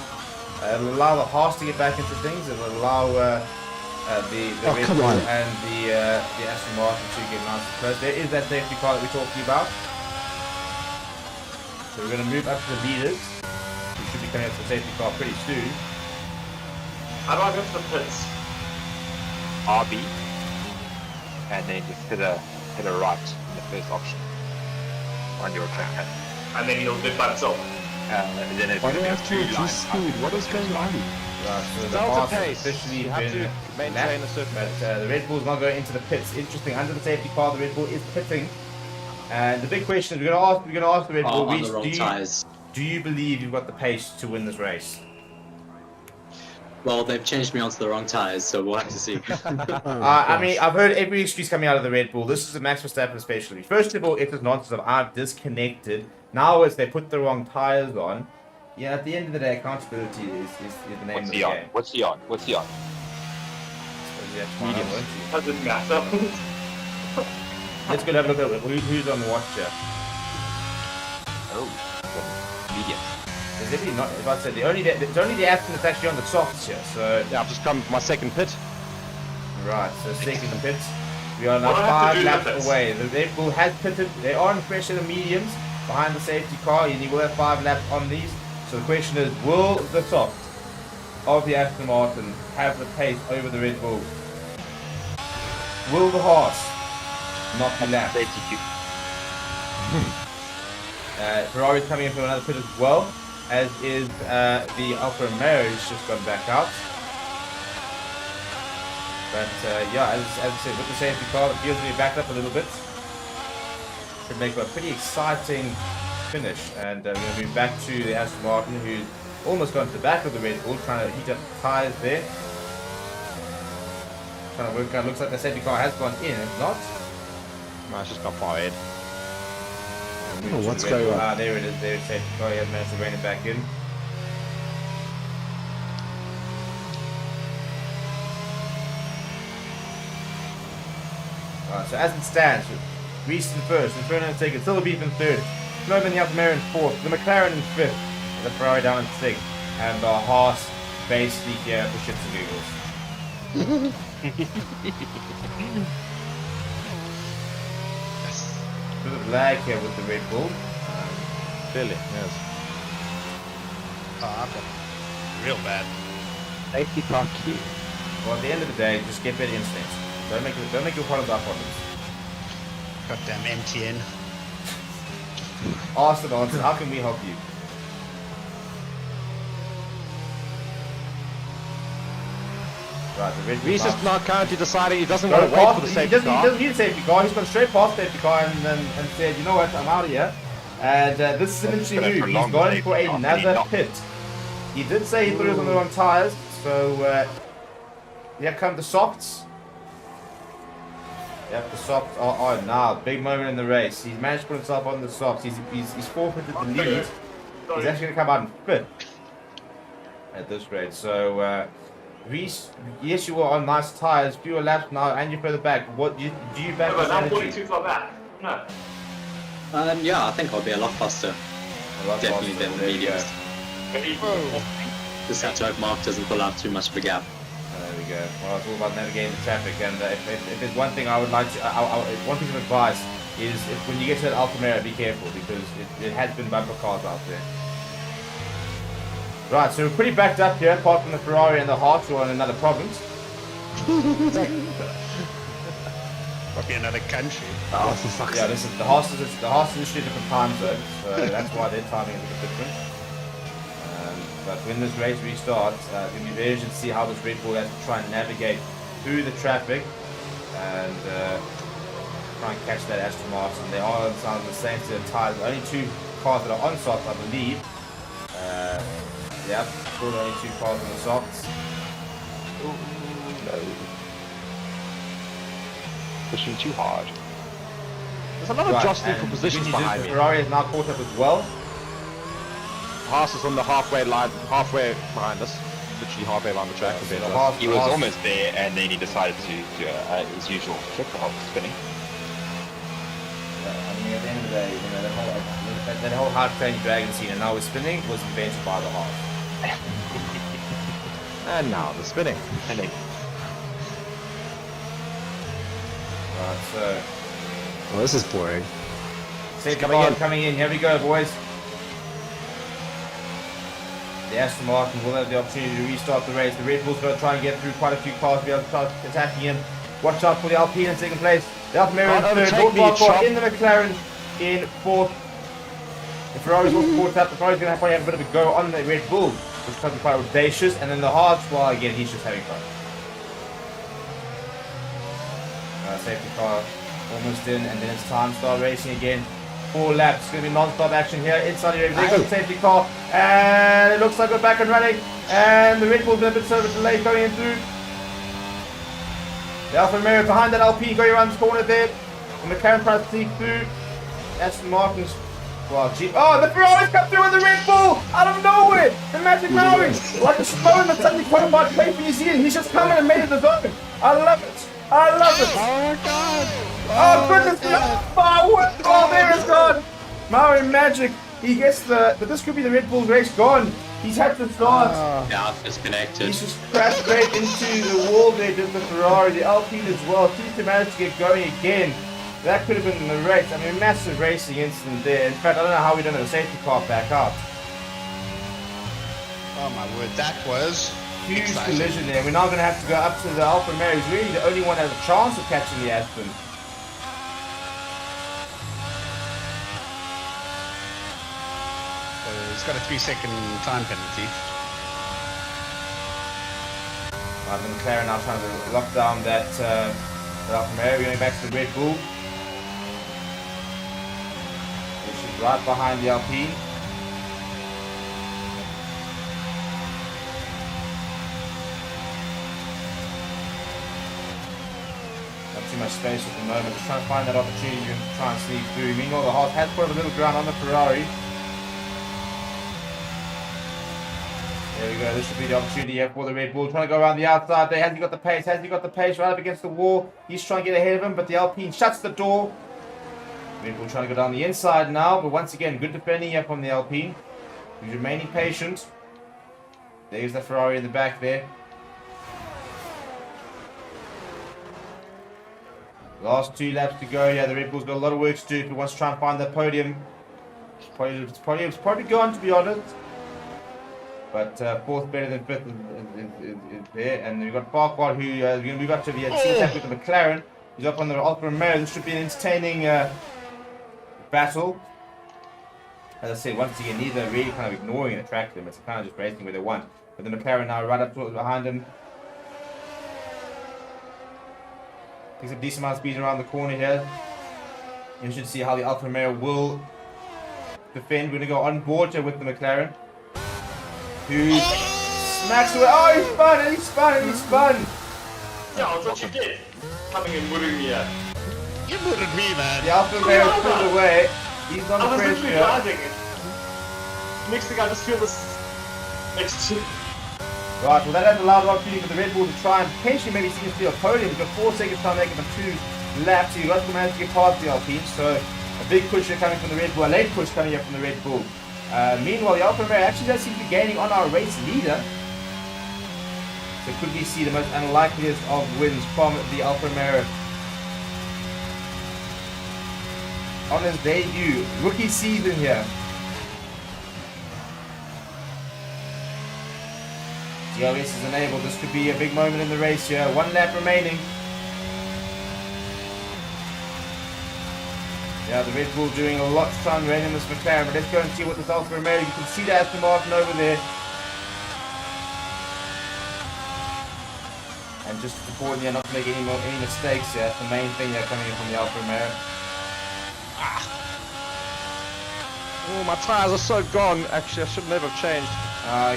It'll allow the Haas to get back into things. It'll allow the Red come Bull on. and the Aston Martin to get nice and close. There is that safety car that we're talking about. So we're going to move up to the leaders. We should be coming up to the safety car pretty soon. How do I go to the pits? RB. And then just hit a right in the first option on your trackpad. And then he'll do it by himself. And then it's Why do gonna I be a have to 2-line reduce speed? What is going on? Right, so the Delta Haas has pace. officially You have been to maintain lapped, a certain but pace. the Red Bull's not going into the pits. Interesting, under the safety car, the Red Bull is pitting. And the big question is, we're going to ask the Red Bull, on Reece, the wrong tires. do you believe you've got the pace to win this race? Well, they've changed me onto the wrong tires, so we'll have to see. I mean, I've heard every excuse coming out of the Red Bull. This is a Max Verstappen especially. First of all, it's this nonsense of I've disconnected. Now it's they put the wrong tires on. Yeah, at the end of the day, accountability is the name What's of he the on? game. What's he on? What's he on? So you have to find out, won't you? Doesn't matter. Let's go have a look at who's on the watch here. Oh, medium. There's definitely not, if I said, it's only the Aston that's actually on the softs here, so... Yeah, I've just come for my second pit. Right, so second pits. We are now What do I have to 5 do laps with this? away. The Red Bull has pitted. They are in fresh in the mediums behind the safety car, and you will have 5 laps on these. So the question is, will the soft of the Aston Martin have the pace over the Red Bull? Will the Haas not be lapped? Safety cue. Ferrari's coming in for another pit as well, as is the Alfa Romeo, who's just gone back out. But yeah, as I said, with the safety car, it feels to be backed up a little bit. Should make for a pretty exciting finish. And we're going to move back to the Aston Martin, who's almost gone to the back of the Red Bull, trying to heat up the tyres there. Trying to work out, looks like the safety car has gone in, if not. No, it's just got far ahead. Oh, what's going on? Ah, there it is. There it's safety car. He has managed to rein it back in. So as it stands, Reese in first, Inferno in second, Silver Beef in third, Snowman and the Alfa Romeo in fourth, the McLaren in fifth, the Ferrari down in sixth, and the Haas basically here for shits and giggles. Bit of lag here with the Red Bull. Clearly, yes. Oh, I've got real bad. Safety car key. Well, at the end of the day, just get better instincts. Don't make your problems our problems. Goddamn MTN. Ask the answer. How can we help you? Right, the Red Bull. Reese is now currently deciding he doesn't Got want to a wait pass, for the he safety doesn't car. need a safety car. He's gone straight past the safety car and said, you know what, I'm out of here. And this is an interesting gonna move. He's prolong the gone safety for car, and he another knocked. pit. He did say he thought he was on the wrong tyres, so here come the softs. Yep, the softs are on now. Big moment in the race. He's managed to put himself on the softs. He's forfeited the lead. He's actually going to come out in fifth at this rate. So, Reese, yes, you were on nice tyres, fewer laps now, and you're further back. What do you back No, but this I'm energy? 42 far back. No. Yeah, I think I'll be a lot faster. A lot Definitely faster, than there you go. mediums. Just have to hope Mark doesn't pull out too much of a gap. There we go. Well, it's all about navigating the traffic, and if there's one thing I would like to, one piece of advice is if when you get to that Alfa Romeo, be careful because it has been bumper cars out there. Right, so we're pretty backed up here, apart from the Ferrari and the Haas who are in another province. Might be another country. Oh, for fuck's Yeah, sake. this is the Haas is a different time zone, so that's why their timing is a bit different. But when this race restarts, it's going to be very interesting to see how this Red Bull has to try and navigate through the traffic and try and catch that Aston Martin. They are on the same set of tyres. Only two cars that are on softs, I believe. Yep, still only two cars on the softs. Ooh, no. Pushing too hard. There's a lot of jostling for and positions good news is behind the me. Ferrari has now caught up as well. Haas is on the halfway line, halfway behind us. Literally halfway around the track. So compared the to us. Haas- He was Haas- almost there, and then he decided to as usual, flip the whole spinning. I mean, at the end of the day, you know, that whole hard training dragon scene and now we're spinning was invented by the Haas. And now the spinning. And then Right, so Oh, this is boring. safety coming car in. coming in. Here we go, boys. The Aston Martin will have the opportunity to restart the race. The Red Bull's going to try and get through quite a few cars to be able to start attacking him. Watch out for the Alpine in second place. The Alfa Romeo in Can't third. overtake me, Wolfsburg chop. in the McLaren in fourth. The Ferrari's also caught up. The Ferrari's going to probably have a bit of a go on the Red Bull, which is probably quite audacious. And then the Haas, well, again, he's just having fun. Safety car almost in, and then it's time to start racing again. 4 laps. It's going to be non-stop action here inside the There goes the safety car, and it looks like we're back and running. And the Red Bull's been a bit sort of delayed going in through. The Alfa Romeo behind that Alpine going around this corner there. The McLaren tries to sneak through. Aston Martin's. Well, gee. Oh, the Ferrari's come through with the Red Bull out of nowhere. The Magic Maori, like a stone that suddenly qualified play for New Zealand. He's just coming and made it his own. I love it. I love it. Oh god! Oh, goodness me! Oh, there it's gone! Maori Magic, he gets the... But this could be the Red Bull race gone. He's had to start. Yeah, I've disconnected. He's just crashed straight into the wall there, did the Ferrari, the Alpine as well. Seems to manage to get going again. That could have been the race. I mean, massive racing incident there. In fact, I don't know how we don't have a safety car back out. Oh my word, that was Huge exciting. collision there. We're now going to have to go up to the Alfa Romeo. He's really the only one that has a chance of catching the Aston. He's got a 3-second time penalty. The McLaren now trying to lock down that Alfa Romeo, going back to the Red Bull. Which is right behind the Alpine. too much space at the moment. Just trying to find that opportunity to try and sneak through. Meanwhile, the Haas has put a little ground on the Ferrari. There we go. This should be the opportunity here for the Red Bull. Trying to go around the outside there. Has he got the pace? Has he got the pace? Right up against the wall. He's trying to get ahead of him, but the Alpine shuts the door. Red Bull trying to go down the inside now, but once again, good defending here from the Alpine. He's remaining patient. There's the Ferrari in the back there. Last 2 laps to go. Yeah, the Red Bull's got a lot of work to do if he wants to try and find that podium. It's probably gone, to be honest. But 4th better than 5th is there. And we've got Farquhar who is going to move up to the team with the McLaren. He's up on the Alfa Romeo. This should be an entertaining battle. As I said, once again, neither are really kind of ignoring the track limits. They're kind of just racing where they want. But the McLaren now right up behind him. Takes a decent amount of speed around the corner here. You should see how the Alfa Romeo will defend. We're going to go on board here with the McLaren. Who smacks away. Oh, he spun and he spun and he spun. Yeah, that's what you did. Coming and wooding me up. You booted me, man. The Alfa Romeo pulled away. He's on the I was pressure. literally driving. Next thing I just feel this extra. Right, well that has allowed an opportunity for the Red Bull to try and potentially maybe see a podium. He's got 4 seconds time to make it for 2 laps. He's got to manage to get past the Alpine. So a big push here coming from the Red Bull, a late push coming here from the Red Bull. Meanwhile, the Alfa Romeo actually does seem to be gaining on our race leader. So could we see the most unlikeliest of wins from the Alfa Romeo on his debut, rookie season here. DRS is enabled. This could be a big moment in the race here. 1 lap remaining. Yeah, the Red Bull doing a lot to try and rein in this McLaren, but let's go and see what this Alfa Romeo. You can see the Aston Martin over there. And just supporting here, not to make any mistakes here. That's the main thing here coming in from the Alfa Romeo. Oh, my tyres are so gone. Actually, I should never have changed.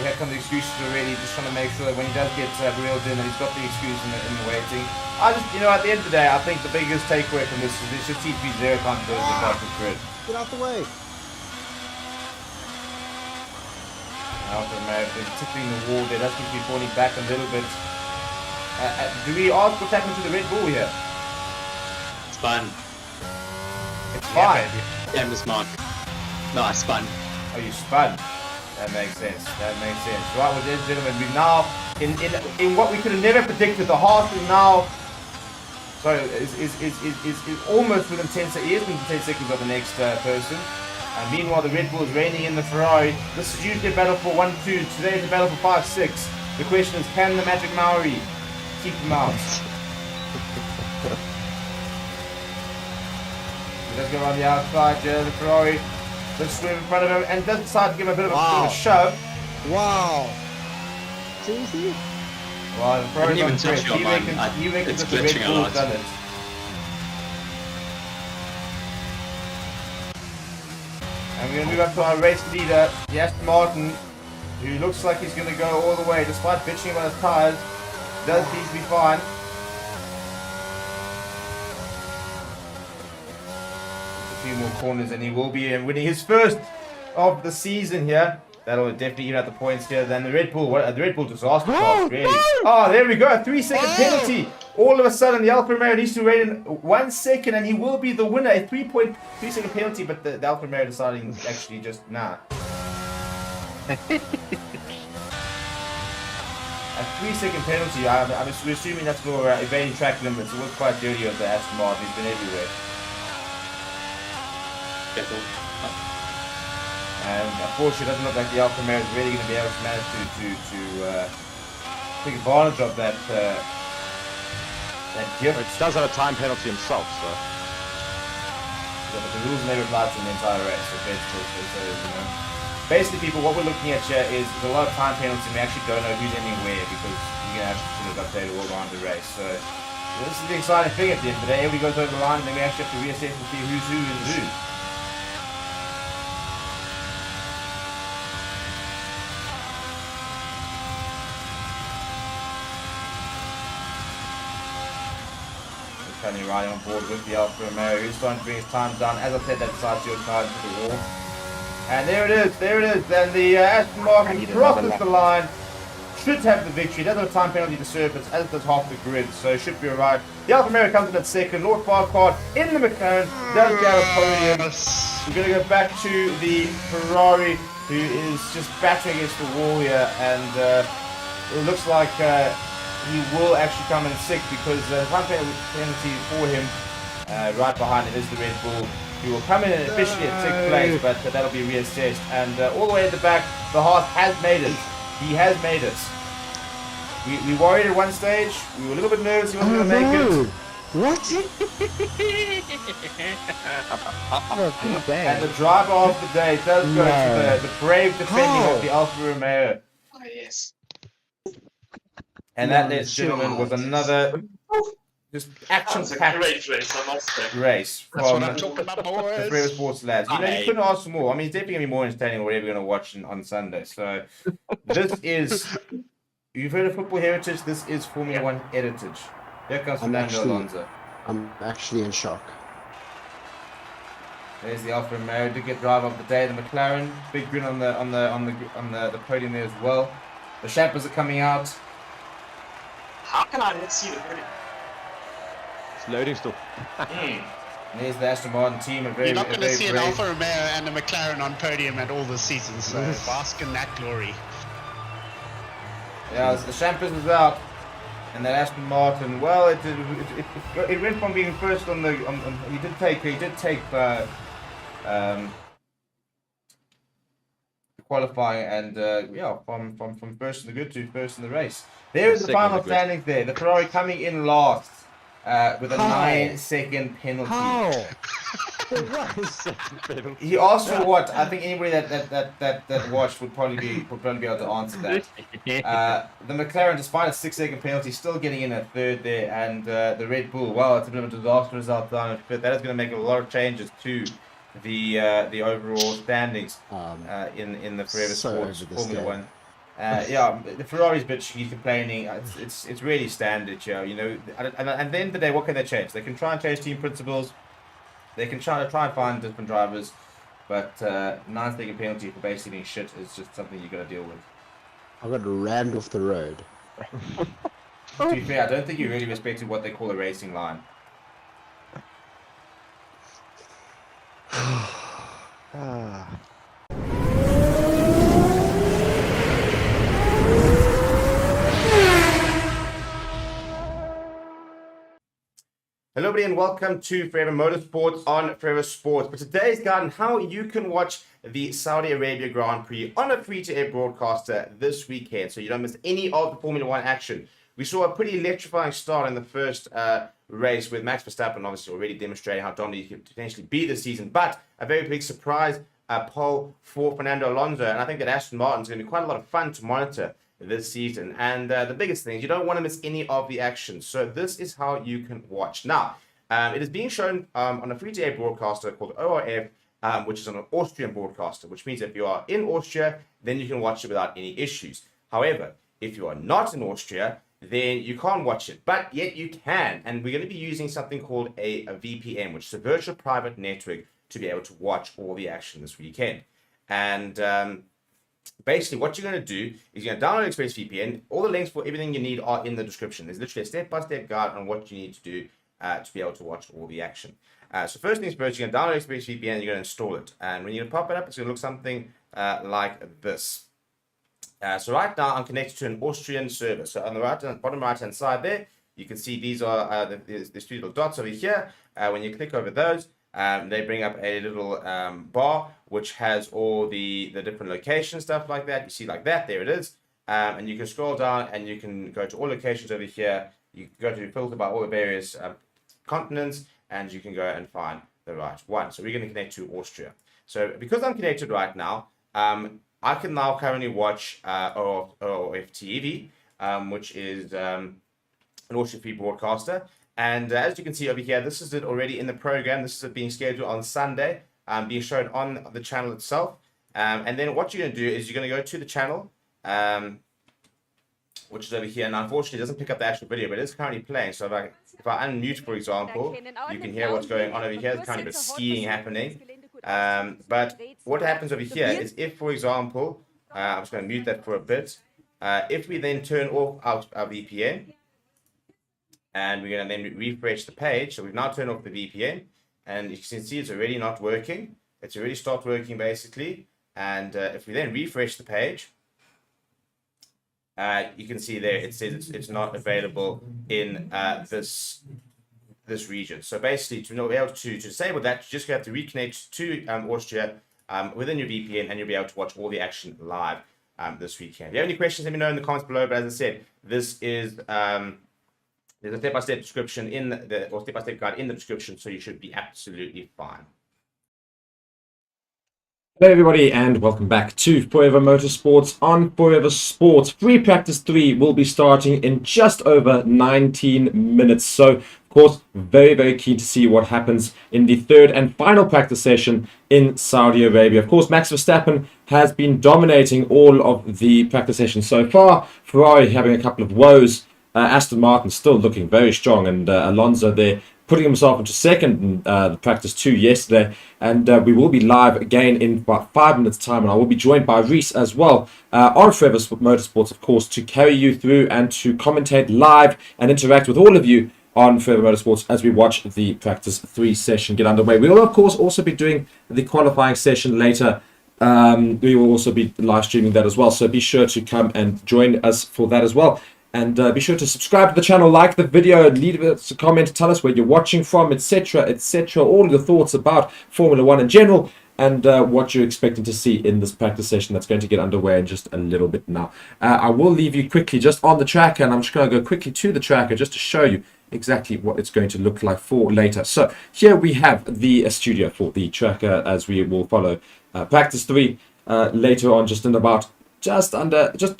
Here come the excuses already, just trying to make sure that when he does get reeled in, that he's got the excuse in the waiting. I just, at the end of the day, I think the biggest takeaway from this is it should teach me zero accountability across the grid. Get out the way. Alfa Romeo, particularly in the wall there, does seem to be falling back a little bit. Do we ask what's happening to the Red Bull here? It's fine. It's fine. Yeah, Miss Mark. No, I spun. Oh, you spun. That makes sense. That makes sense. Right, well, ladies and gentlemen, we've now, in what we could have never predicted, the Haas is now, sorry, is almost within 10 seconds. He is within 10 seconds of the next person. Meanwhile, the Red Bull is reigning in the Ferrari. This is usually a battle for 1-2. Today is a battle for 5-6. The question is, can the Magic Maori keep them out? He does go around the outside, the Ferrari. Let's swim in front of him and does decide to give him a bit of a shove. Wow. Seriously? Well, the Ferrari's on touch press. He reckons that the Red Bull's done it. And we're going to move up to our race leader, the Aston Martin, who looks like he's going to go all the way despite bitching about his tyres. Does seem to be fine. Few more corners and he will be winning his first of the season here. That'll definitely even out the points here. Then the Red Bull, the Red Bull disaster class, really. Oh, there we go, a 3-second penalty. All of a sudden, the Alfa Romeo needs to rein in 1 second, and he will be the winner. A 3.3-second penalty, but the Alfa Romeo deciding actually just nah. A 3-second penalty. I'm assuming that's for evading track limits. It was quite dirty of the Aston Martin. He's been everywhere. And unfortunately, it doesn't look like the Alfa Romeo is really going to be able to manage to take advantage of that gift. It does have a time penalty himself, so. Yeah, but the rules never apply to the entire race. So basically, people, what we're looking at here is there's a lot of time penalties, and we actually don't know who's ending where because you're going to have to sort of update all around the race. So this is the exciting thing at the end of the day. Everybody goes over the line, and then we actually have to reassess and see who's who and who. currently riding on board with the Alfa Romeo, who's starting to bring his time down. As I said, that decides your card to the wall. And there it is. And the Aston Martin crosses the line. Should have the victory. Doesn't have a time penalty to surface, as does half the grid, so it should be alright. The Alfa Romeo comes in at second. Lord Farquhar in the McLaren does get a podium. We're going to go back to the Ferrari, who is just battering against the wall here, and it looks like he will actually come in sixth because the time penalty for him right behind him is the Red Bull, who will come in officially at sixth place, but that'll be reassessed. And all the way at the back, the Haas has made it. He has made it. We worried at one stage. We were a little bit nervous he wasn't going to make it. What? And the driver of the day does go to the brave defending of the Alfa Romeo. Oh, yes. And that, ladies and gentlemen, was another just action-packed Great race, I must say. race That's what from I'm talking about, the boys. Forever Sports lads. You know, you couldn't ask for more. I mean, it's definitely going to be more entertaining than whatever you're going to watch on Sunday. So, this is, you've heard of Football Heritage, this is Formula One heritage. Here comes Fernando Alonso. I'm actually in shock. There's the Alfa Romeo, did get driver of the day, the McLaren, big grin on the podium there as well. The Chappers are coming out. How can I not see the podium? It's loading still. And there's the Aston Martin team. You're not going to see an Alfa Romeo and a McLaren on podium at all this season, so bask in that glory. Yeah, the Champers was out, and then Aston Martin. Well, it went from being first on the. He did take qualifying, and from first in the grid to first in the race. There is the final standings there. The Ferrari coming in last with a 9-second penalty. How? He asked for what? I think anybody that watched would probably be able to answer that. The McLaren, despite a 6-second penalty, still getting in at third there, and the Red Bull, well, it's a bit of a disaster result down at fifth. That is going to make a lot of changes to the overall standings in the Forever Sports Formula One. The Ferrari's a bit cheeky complaining. It's really standard here, you know. And at the end of the day, what can they change? They can try and change team principles. They can try and find different drivers, but 9-second penalty for basically shit is just something you got to deal with. I got rammed off the road. To be fair, I don't think you really respected what they call a racing line. Hello everybody and welcome to Forever Motorsport on Forever Sports. For today's guide on how you can watch the Saudi Arabia Grand Prix on a free-to-air broadcaster this weekend, so you don't miss any of the Formula One action. We saw a pretty electrifying start in the first race with Max Verstappen obviously already demonstrating how dominant he could potentially be this season, but a very big surprise pole for Fernando Alonso, and I think that Aston Martin's going to be quite a lot of fun to monitor this season. And the biggest thing is you don't want to miss any of the action, so this is how you can watch. Now, it is being shown on a free-to-air broadcaster called ORF, which is on an Austrian broadcaster, which means if you are in Austria, then you can watch it without any issues. However, if you are not in Austria, then you can't watch it, but yet you can. And we're going to be using something called a VPN, which is a virtual private network, to be able to watch all the action this weekend. And basically, what you're going to do is you're going to download ExpressVPN. All the links for everything you need are in the description. There's literally a step-by-step guide on what you need to do to be able to watch all the action. So first things first, you're going to download ExpressVPN and you're going to install it. And when you pop it up, it's going to look something like this. So right now, I'm connected to an Austrian server. So on the bottom right-hand side there, you can see these are there's three little dots over here. When you click over those, they bring up a little bar which has all the different location stuff like that. You see like that, there it is. And you can scroll down and you can go to all locations over here. You can go to filter by all the various continents and you can go and find the right one. So we're going to connect to Austria. So because I'm connected right now, I can now currently watch ORF TV, which is an Austrian free broadcaster. And as you can see over here, this is it already in the program. This is it being scheduled on Sunday, being shown on the channel itself. And then what you're going to do is you're going to go to the channel. What which is over here. And unfortunately, it doesn't pick up the actual video, but it is currently playing. So if I unmute, for example, you can hear what's going on over here. There's currently a bit of skiing happening. But what happens over here is if, for example, I'm just going to mute that for a bit. If we then turn off our VPN, and we're going to then refresh the page. So we've now turned off the VPN, and you can see it's already not working. It's already stopped working, basically. And if we then refresh the page, you can see there it says it's not available in this region. So basically, to be able to disable that, you just have to reconnect to Austria within your VPN, and you'll be able to watch all the action live this weekend. If you have any questions, let me know in the comments below. But as I said, this is there's a step-by-step description or step-by-step guide in the description, so you should be absolutely fine. Hello everybody and welcome back to Forever Motorsports on Forever Sports. Free Practice 3 will be starting in just over 19 minutes. So, of course, very, very keen to see what happens in the third and final practice session in Saudi Arabia. Of course, Max Verstappen has been dominating all of the practice sessions so far. Ferrari having a couple of woes. Aston Martin still looking very strong, and Alonso there putting himself into second in the practice 2 yesterday. And we will be live again in about 5 minutes time, and I will be joined by Reese as well on Forever Motorsports, of course, to carry you through and to commentate live and interact with all of you on Forever Motorsports as we watch the practice 3 session get underway. We will, of course, also be doing the qualifying session later. We will also be live streaming that as well, so be sure to come and join us for that as well. And be sure to subscribe to the channel, like the video, leave us a comment, tell us where you're watching from, etc., etc. All your thoughts about Formula 1 in general, and what you're expecting to see in this practice session that's going to get underway in just a little bit now. I will leave you quickly just on the tracker, and I'm just going to go quickly to the tracker just to show you exactly what it's going to look like for later. So here we have the studio for the tracker, as we will follow practice 3 later on, just in about just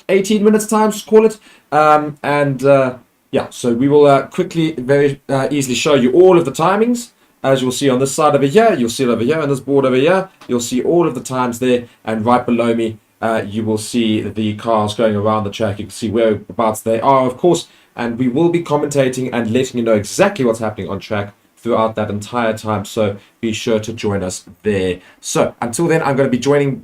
18 minutes time, just call it. Yeah, so we will quickly, very easily show you all of the timings. As you'll see on this side over here, you'll see it over here on this board over here. You'll see all of the times there, and right below me, you will see the cars going around the track. You can see whereabouts they are, of course, and we will be commentating and letting you know exactly what's happening on track throughout that entire time, so be sure to join us there. So until then, I'm going to be joined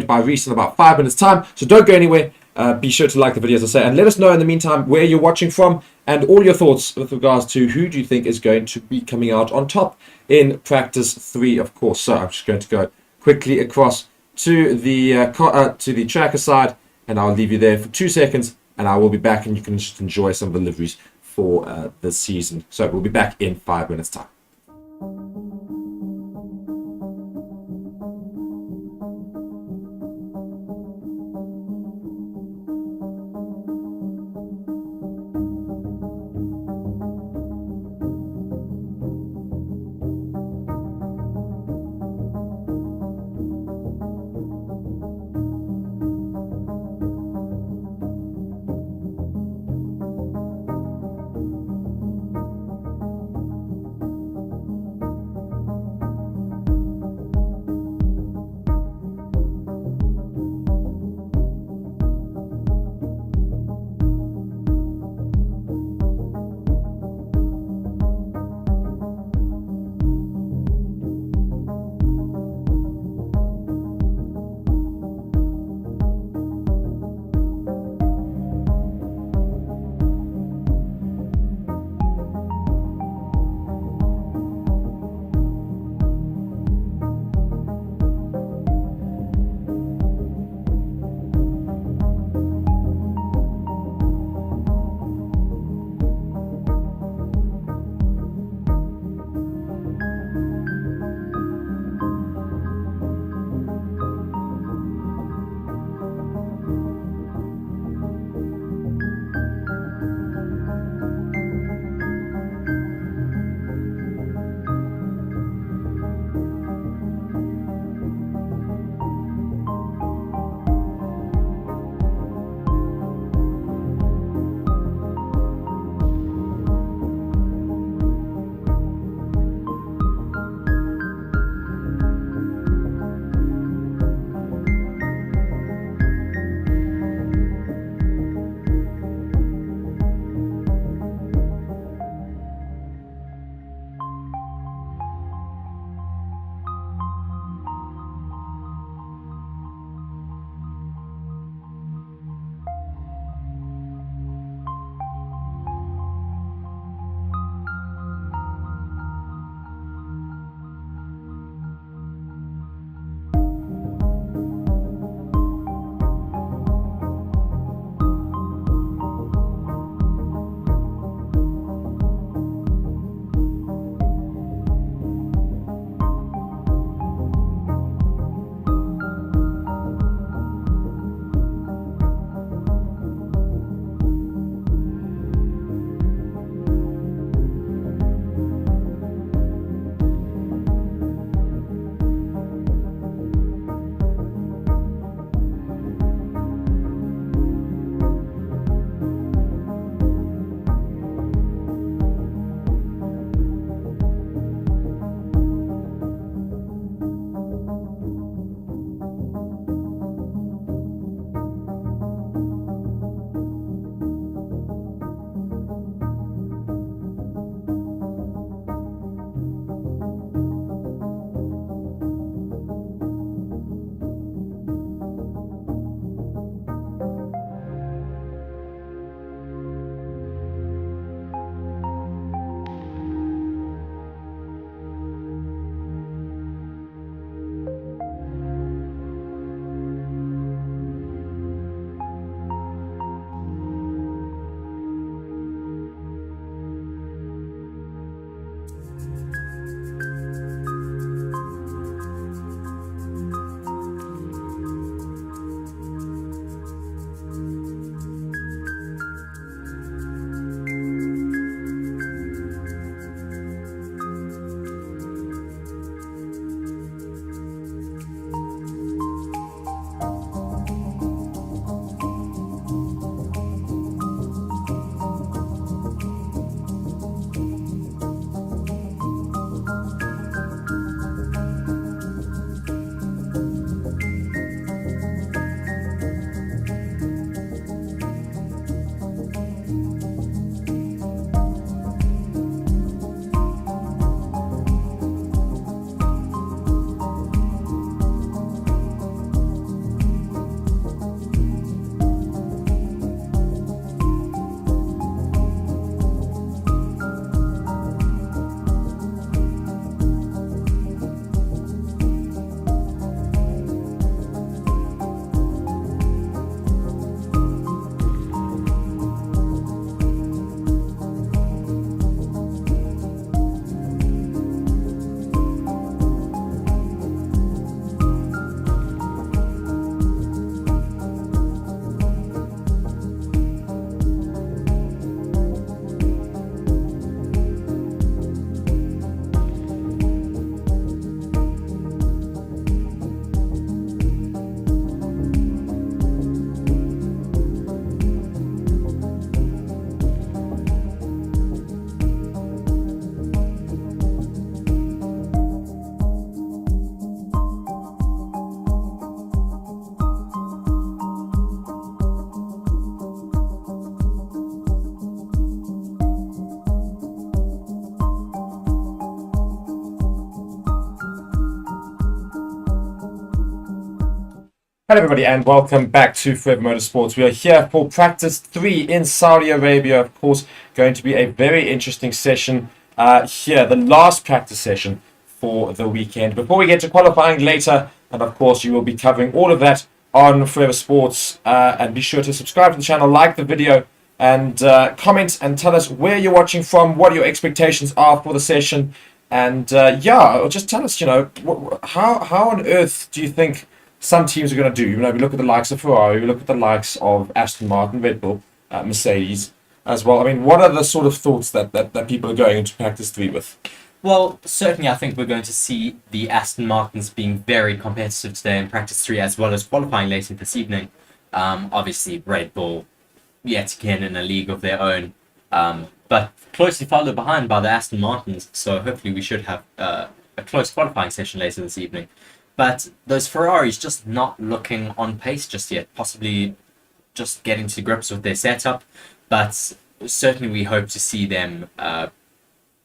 by Reese in about 5 minutes time, so don't go anywhere. Be sure to like the video, as I say, and let us know in the meantime where you're watching from and all your thoughts with regards to who do you think is going to be coming out on top in practice 3, of course. So I'm just going to go quickly across to the tracker side, and I'll leave you there for 2 seconds, and I will be back, and you can just enjoy some of the liveries for the season. So we'll be back in 5 minutes time. Hello everybody and welcome back to Forever Motorsports. We are here for practice 3 in Saudi Arabia. Of course, going to be a very interesting session here, the last practice session for the weekend. Before we get to qualifying later, and of course you will be covering all of that on Forever Sports. And be sure to subscribe to the channel, like the video, and comment and tell us where you're watching from, what your expectations are for the session. And yeah, just tell us, how on earth do you think some teams are going to do? We look at the likes of Ferrari, we look at the likes of Aston Martin, Red Bull, Mercedes as well. I mean, what are the sort of thoughts that people are going into practice 3 with? Well, certainly I think we're going to see the Aston Martins being very competitive today in practice 3 as well as qualifying later this evening. Obviously, Red Bull yet again in a league of their own, but closely followed behind by the Aston Martins, so hopefully we should have a close qualifying session later this evening. But those Ferraris just not looking on pace just yet, possibly just getting to grips with their setup. But certainly we hope to see them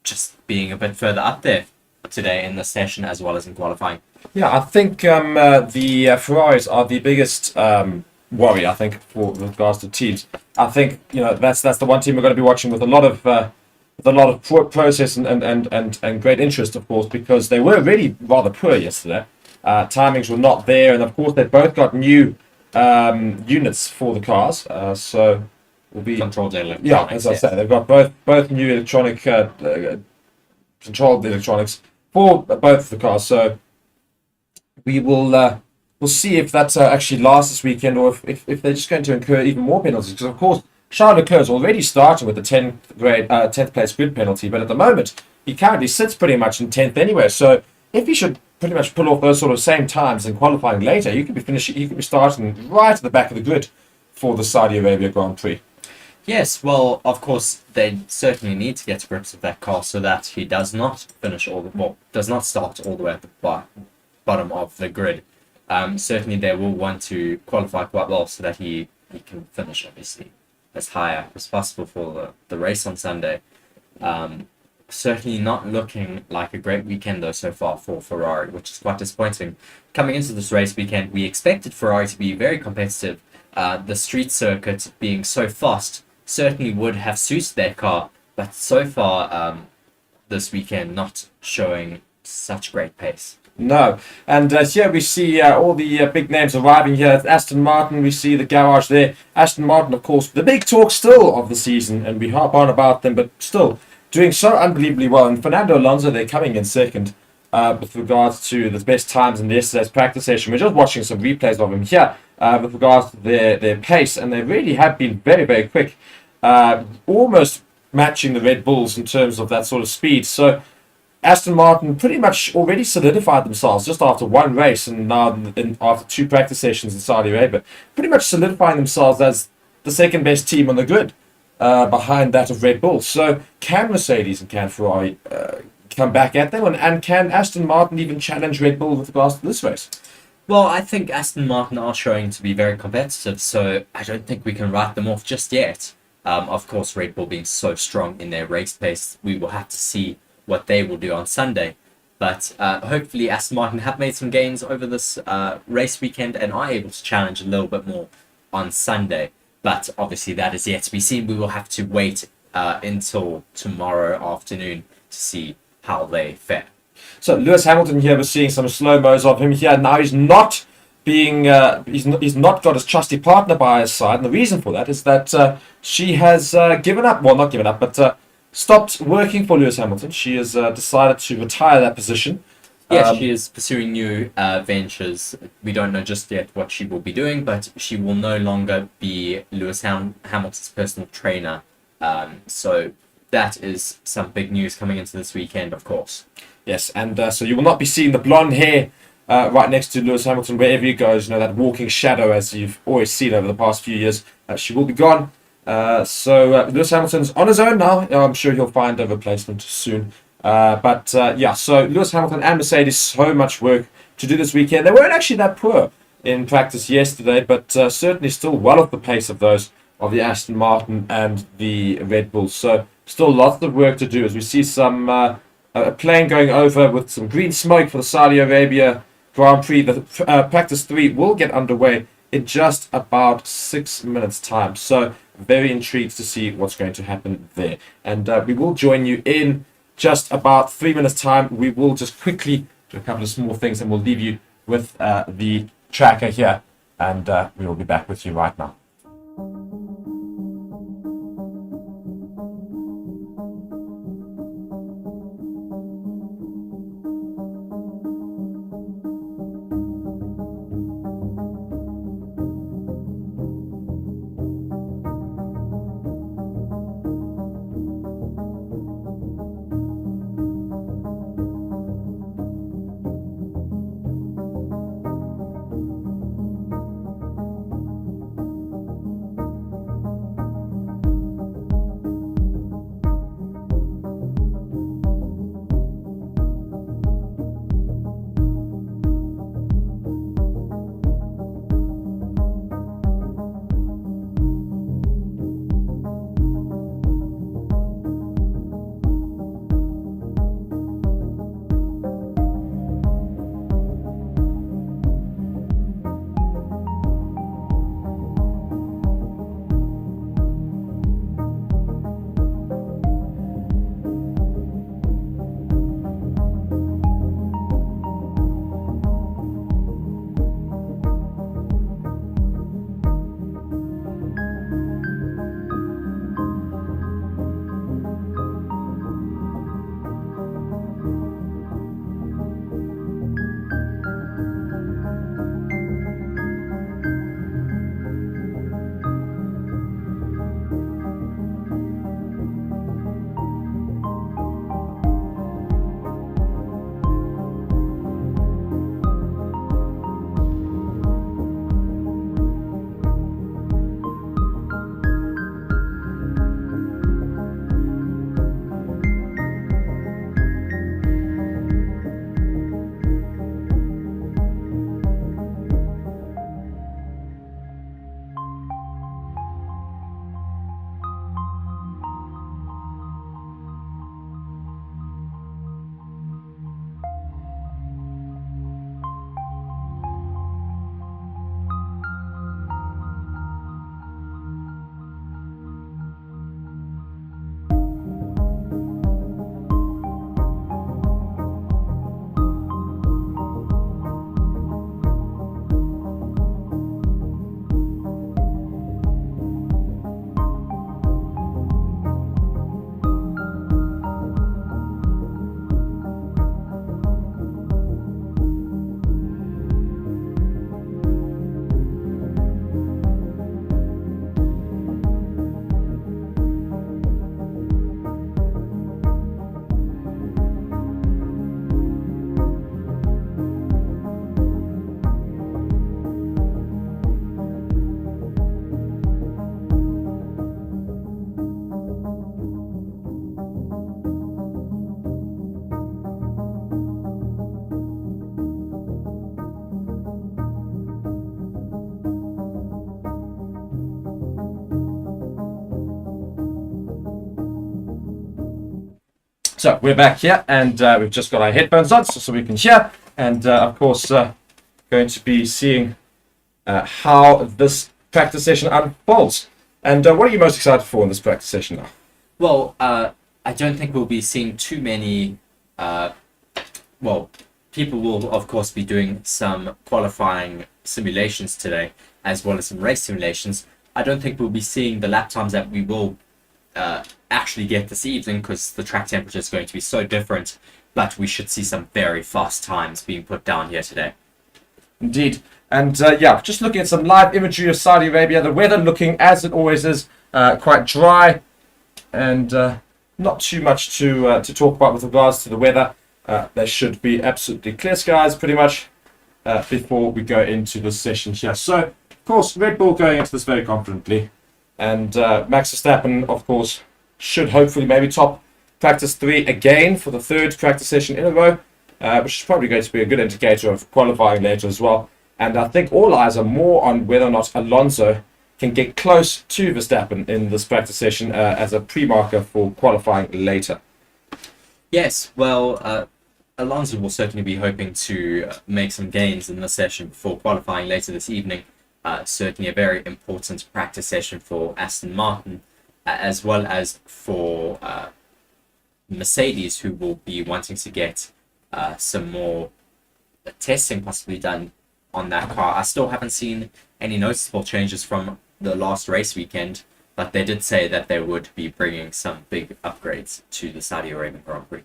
just being a bit further up there today in the session as well as in qualifying. Yeah, I think the Ferraris are the biggest worry, I think, for with regards to teams. I think that's the one team we're going to be watching with a lot of process and great interest, of course, because they were really rather poor yesterday. Timings were not there, and of course they've both got new units for the cars, so will be controlled electronics. Yeah, as I say, they've got both new electronic controlled electronics for both of the cars. So we will we'll see if that actually lasts this weekend, or if they're just going to incur even more penalties. Because of course Charles Leclerc is already starting with the 10th place grid penalty, but at the moment he currently sits pretty much in 10th anyway. So if he should pretty much pull off those sort of same times in qualifying later, you could be starting right at the back of the grid for the Saudi Arabia Grand Prix. Yes, well, of course, they certainly need to get to grips with that car so that he does not does not start all the way at the bottom of the grid. Certainly, they will want to qualify quite well so that he can finish, obviously, as high up as possible for the race on Sunday. Certainly not looking like a great weekend, though, so far for Ferrari, which is quite disappointing. Coming into this race weekend, we expected Ferrari to be very competitive. The street circuit being so fast certainly would have suited their car, but so far this weekend not showing such great pace. No, and here we see all the big names arriving here. At Aston Martin, we see the garage there. Aston Martin, of course, the big talk still of the season, and we harp on about them, but still doing so unbelievably well. And Fernando Alonso, they're coming in second with regards to the best times in yesterday's practice session. We're just watching some replays of him here with regards to their pace, and they really have been very, very quick, almost matching the Red Bulls in terms of that sort of speed. So Aston Martin pretty much already solidified themselves just after one race, and now after 2 practice sessions in Saudi Arabia, pretty much solidifying themselves as the second best team on the grid, behind that of Red Bull. So can Mercedes and can Ferrari come back at them, and can Aston Martin even challenge Red Bull with regards to this race? Well, I think Aston Martin are showing to be very competitive, so I don't think we can write them off just yet. Of course, Red Bull being so strong in their race pace, we will have to see what they will do on Sunday. But hopefully Aston Martin have made some gains over this race weekend and are able to challenge a little bit more on Sunday. But obviously that is yet to be seen. We will have to wait until tomorrow afternoon to see how they fare. So Lewis Hamilton here, we're seeing some slow-mos of him here. Now he's not being, he's not got his trusty partner by his side. And the reason for that is that she has given up, well, not given up, but stopped working for Lewis Hamilton. She has decided to retire that position. Yes, she is pursuing new ventures. We don't know just yet what she will be doing, but she will no longer be Lewis Hamilton's personal trainer. So that is some big news coming into this weekend, of course. Yes, and so you will not be seeing the blonde hair right next to Lewis Hamilton wherever he goes. That walking shadow as you've always seen over the past few years. She will be gone. So Lewis Hamilton's on his own now. I'm sure he'll find a replacement soon. Yeah, so Lewis Hamilton and Mercedes, so much work to do this weekend. They weren't actually that poor in practice yesterday, but certainly still well off the pace of those of the Aston Martin and the Red Bull. So still lots of work to do as we see some a plane going over with some green smoke for the Saudi Arabia Grand Prix. The practice 3 will get underway in just about 6 minutes time. So very intrigued to see what's going to happen there. And we will join you in just about 3 minutes time. We will just quickly do a couple of small things and we'll leave you with the tracker here. And we will be back with you right now. So we're back here, and we've just got our headphones on so we can hear, and of course going to be seeing how this practice session unfolds. And what are you most excited for in this practice session now? Well, I don't think we'll be seeing too many. Well, people will of course be doing some qualifying simulations today, as well as some race simulations. I don't think we'll be seeing the lap times that we will actually get this evening, because the track temperature is going to be so different, but we should see some very fast times being put down here today. Indeed. And yeah, just looking at some live imagery of Saudi Arabia, the weather looking as it always is, quite dry, and not too much to talk about with regards to the weather. There should be absolutely clear skies pretty much before we go into the session here. So, of course, Red Bull going into this very confidently, and Max Verstappen, of course, should hopefully maybe top practice 3 again for the third practice session in a row, which is probably going to be a good indicator of qualifying later as well. And I think all eyes are more on whether or not Alonso can get close to Verstappen in this practice session as a pre-marker for qualifying later. Yes, well, Alonso will certainly be hoping to make some gains in the session before qualifying later this evening. Certainly a very important practice session for Aston Martin, as well as for Mercedes, who will be wanting to get some more testing possibly done on that car. I still haven't seen any noticeable changes from the last race weekend, but they did say that they would be bringing some big upgrades to the Saudi Arabian Grand Prix.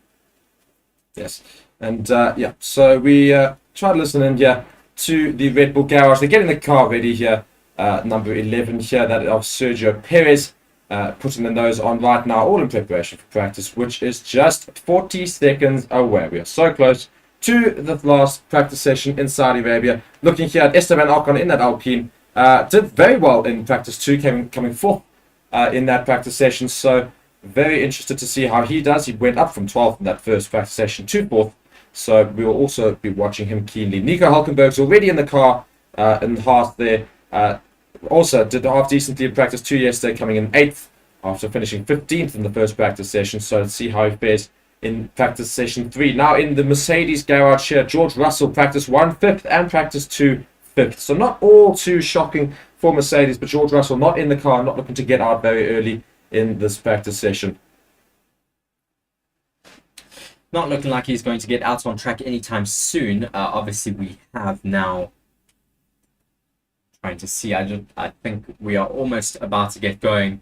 Yes, and yeah, so we try to listen in here to the Red Bull garage. They're getting the car ready here. Number 11 here, that of Sergio Perez, putting the nose on right now, all in preparation for practice, which is just 40 seconds away. We are so close to the last practice session in Saudi Arabia. Looking here at Esteban Ocon in that Alpine, did very well in practice 2, coming fourth in that practice session. So very interested to see how he does. He went up from 12th in that first practice session to 4th. So we will also be watching him keenly. Nico Hulkenberg's already in the car in the half there. Also did half decently in practice 2 yesterday, coming in 8th after finishing 15th in the first practice session. So let's see how he fares in practice session 3. Now in the Mercedes garage here, George Russell, practice 1 5th and practice 2 5th. So not all too shocking for Mercedes, but George Russell not in the car, not looking to get out very early in this practice session. Not looking like he's going to get out on track anytime soon. Obviously, we have now trying to see. I think we are almost about to get going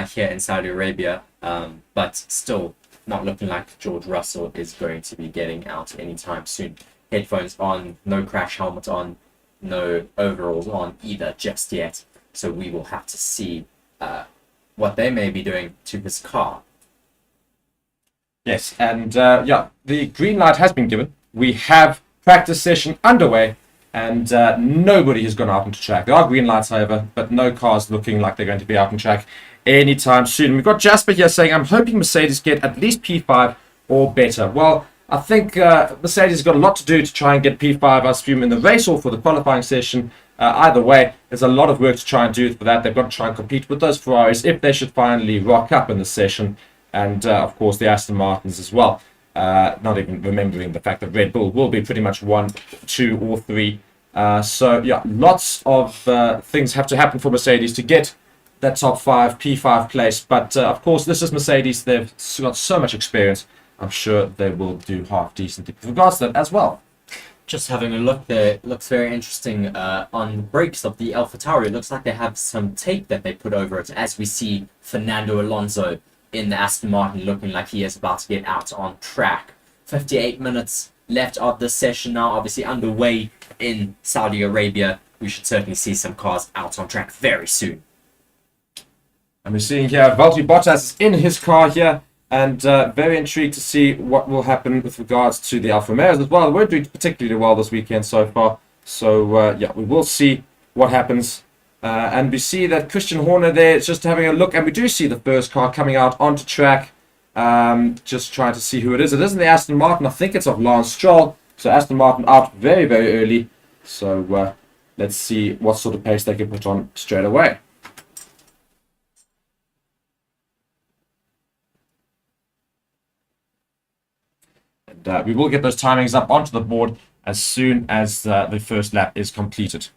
here in Saudi Arabia, but still not looking like George Russell is going to be getting out anytime soon. Headphones on, no crash helmet on, no overalls on either just yet. So we will have to see what they may be doing to his car. Yes, and yeah, the green light has been given. We have practice session underway, and nobody has gone out onto track. There are green lights, however, but no cars looking like they're going to be out on track anytime soon. We've got Jasper here saying, I'm hoping Mercedes get at least P5 or better. Well, I think Mercedes has got a lot to do to try and get P5, I assume, in the race or for the qualifying session. Either way, there's a lot of work to try and do for that. They've got to try and compete with those Ferraris if they should finally rock up in the session. And, of course, the Aston Martins as well. Not even remembering the fact that Red Bull will be pretty much 1, 2, or 3. So, yeah, lots of things have to happen for Mercedes to get that top 5, P5 place. But, of course, this is Mercedes. They've got so much experience. I'm sure they will do half decently with regards to that as well. Just having a look there, it looks very interesting on the brakes of the AlphaTauri. It looks like they have some tape that they put over it, as we see Fernando Alonso in the Aston Martin looking like he is about to get out on track. 58 minutes left of this session now, obviously underway in Saudi Arabia. We should certainly see some cars out on track very soon. And we're seeing here Valtteri Bottas is in his car here, and very intrigued to see what will happen with regards to the Alfa Romeos as well. They weren't doing particularly well this weekend so far, so yeah, we will see what happens. And we see that Christian Horner there is just having a look, and we do see the first car coming out onto track. Just trying to see who it is. It isn't the Aston Martin. I think it's of Lance Stroll. So Aston Martin out very, very early. So let's see what sort of pace they can put on straight away. And we will get those timings up onto the board as soon as the first lap is completed.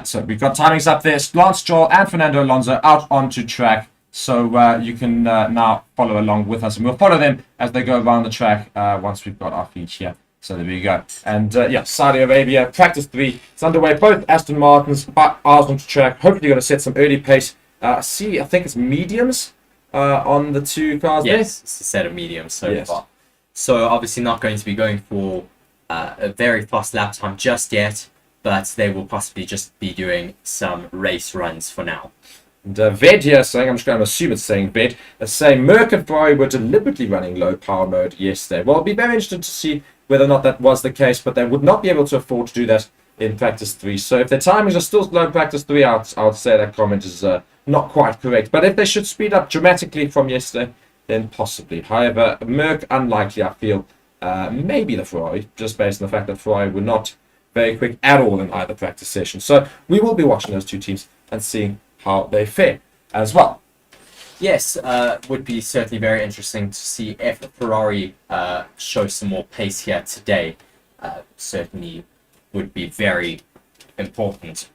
So we've got timings up there. Lance Stroll and Fernando Alonso out onto track. So you can now follow along with us. And we'll follow them as they go around the track once we've got our feet here. So there we go. And yeah, Saudi Arabia, practice 3. It's underway. Both Aston Martins out onto track. Hopefully going to set some early pace. I think it's mediums on the 2 cars there. Yes, it's a set of mediums so far. So obviously not going to be going for a very fast lap time just yet, but they will possibly just be doing some race runs for now. And Ved here saying, I'm just going to assume it's saying Ved, saying Merck and Ferrari were deliberately running low power mode yesterday. Well, it'll be very interesting to see whether or not that was the case, but they would not be able to afford to do that in practice 3. So if their timings are still slow in practice 3, I would say that comment is not quite correct. But if they should speed up dramatically from yesterday, then possibly. However, Merck, unlikely, I feel. Maybe the Ferrari, just based on the fact that Ferrari were not very quick at all in either practice session. So we will be watching those two teams and seeing how they fare as well. Yes, would be certainly very interesting to see if Ferrari show some more pace here today. Certainly would be very important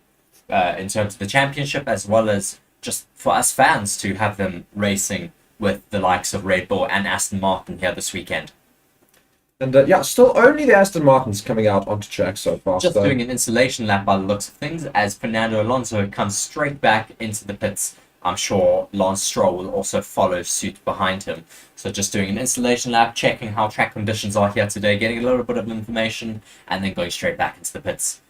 in terms of the championship, as well as just for us fans to have them racing with the likes of Red Bull and Aston Martin here this weekend. And yeah, still only the Aston Martins coming out onto track so far. Just doing an installation lap by the looks of things, as Fernando Alonso comes straight back into the pits. I'm sure Lance Stroll will also follow suit behind him. So just doing an installation lap, checking how track conditions are here today, getting a little bit of information, and then going straight back into the pits.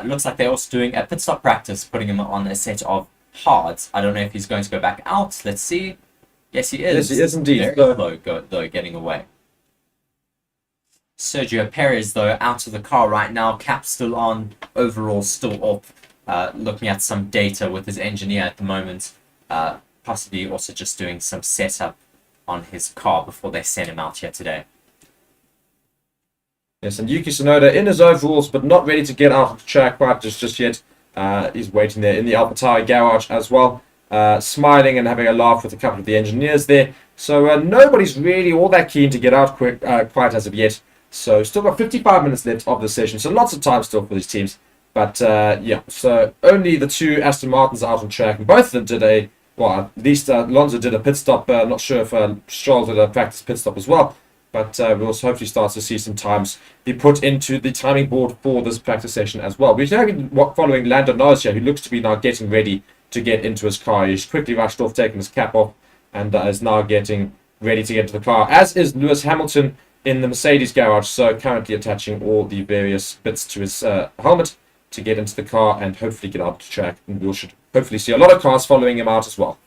Looks like they're also doing a pit stop practice, putting him on a set of hards. I don't know if he's going to go back out. Let's see. Yes, he is. Yes, he is indeed. Very slow, though, getting away. Sergio Perez, though, out of the car right now. Cap still on. Overall, still up. Looking at some data with his engineer at the moment. Possibly also just doing some setup on his car before they send him out here today. Yes, and Yuki Tsunoda in his overalls, but not ready to get out of the track quite just yet. He's waiting there in the AlphaTauri garage as well, smiling and having a laugh with a couple of the engineers there. So nobody's really all that keen to get out quite as of yet. So still got 55 minutes left of the session, so lots of time still for these teams. But yeah, so only the two Aston Martins are out on track. And both of them did at least Alonso did a pit stop. Not sure if Stroll did a practice pit stop as well. But we'll also hopefully start to see some times be put into the timing board for this practice session as well. We're following Lando Norris here, who looks to be now getting ready to get into his car. He's quickly rushed off, taking his cap off, and is now getting ready to get into the car, as is Lewis Hamilton in the Mercedes garage. So currently attaching all the various bits to his helmet to get into the car and hopefully get out to track. And we should hopefully see a lot of cars following him out as well.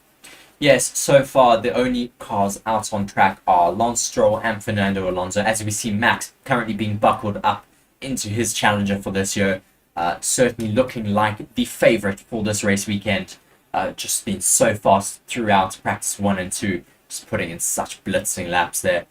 Yes, so far the only cars out on track are Lance Stroll and Fernando Alonso, as we see Max currently being buckled up into his Challenger for this year. Certainly looking like the favourite for this race weekend. Just been so fast throughout practice 1 and 2, just putting in such blitzing laps there.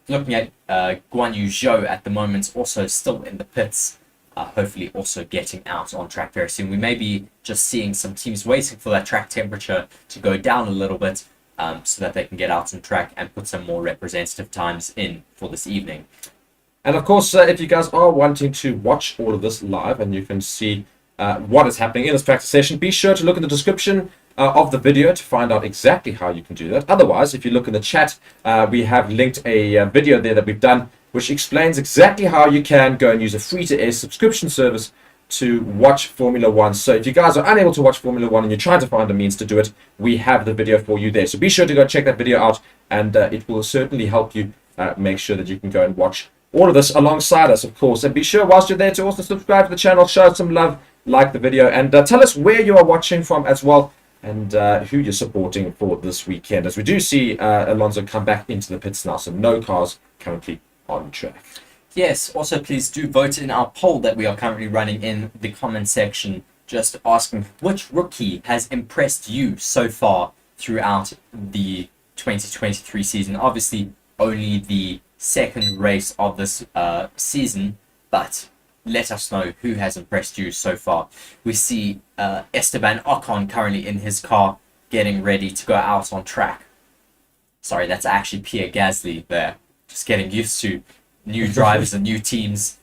Looking at Guan Yu Zhou at the moment, also still in the pits. Hopefully also getting out on track very soon. We may be just seeing some teams waiting for that track temperature to go down a little bit so that they can get out on track and put some more representative times in for this evening. And of course, if you guys are wanting to watch all of this live and you can see what is happening in this practice session, be sure to look in the description of the video to find out exactly how you can do that. Otherwise, if you look in the chat, we have linked a video there that we've done which explains exactly how you can go and use a free-to-air subscription service to watch Formula 1. So if you guys are unable to watch Formula 1 and you're trying to find a means to do it, we have the video for you there. So be sure to go check that video out, and it will certainly help you make sure that you can go and watch all of this alongside us, of course. And be sure, whilst you're there, to also subscribe to the channel, show us some love, like the video, and tell us where you are watching from as well, and who you're supporting for this weekend. As we do see Alonso come back into the pits now, so no cars currently on track. Yes, also please do vote in our poll that we are currently running in the comment section, just asking which rookie has impressed you so far throughout the 2023 season. Obviously only the second race of this season, but let us know who has impressed you so far. We see Esteban Ocon currently in his car getting ready to go out on track. Sorry, that's actually Pierre Gasly there. Just getting used to new drivers and new teams.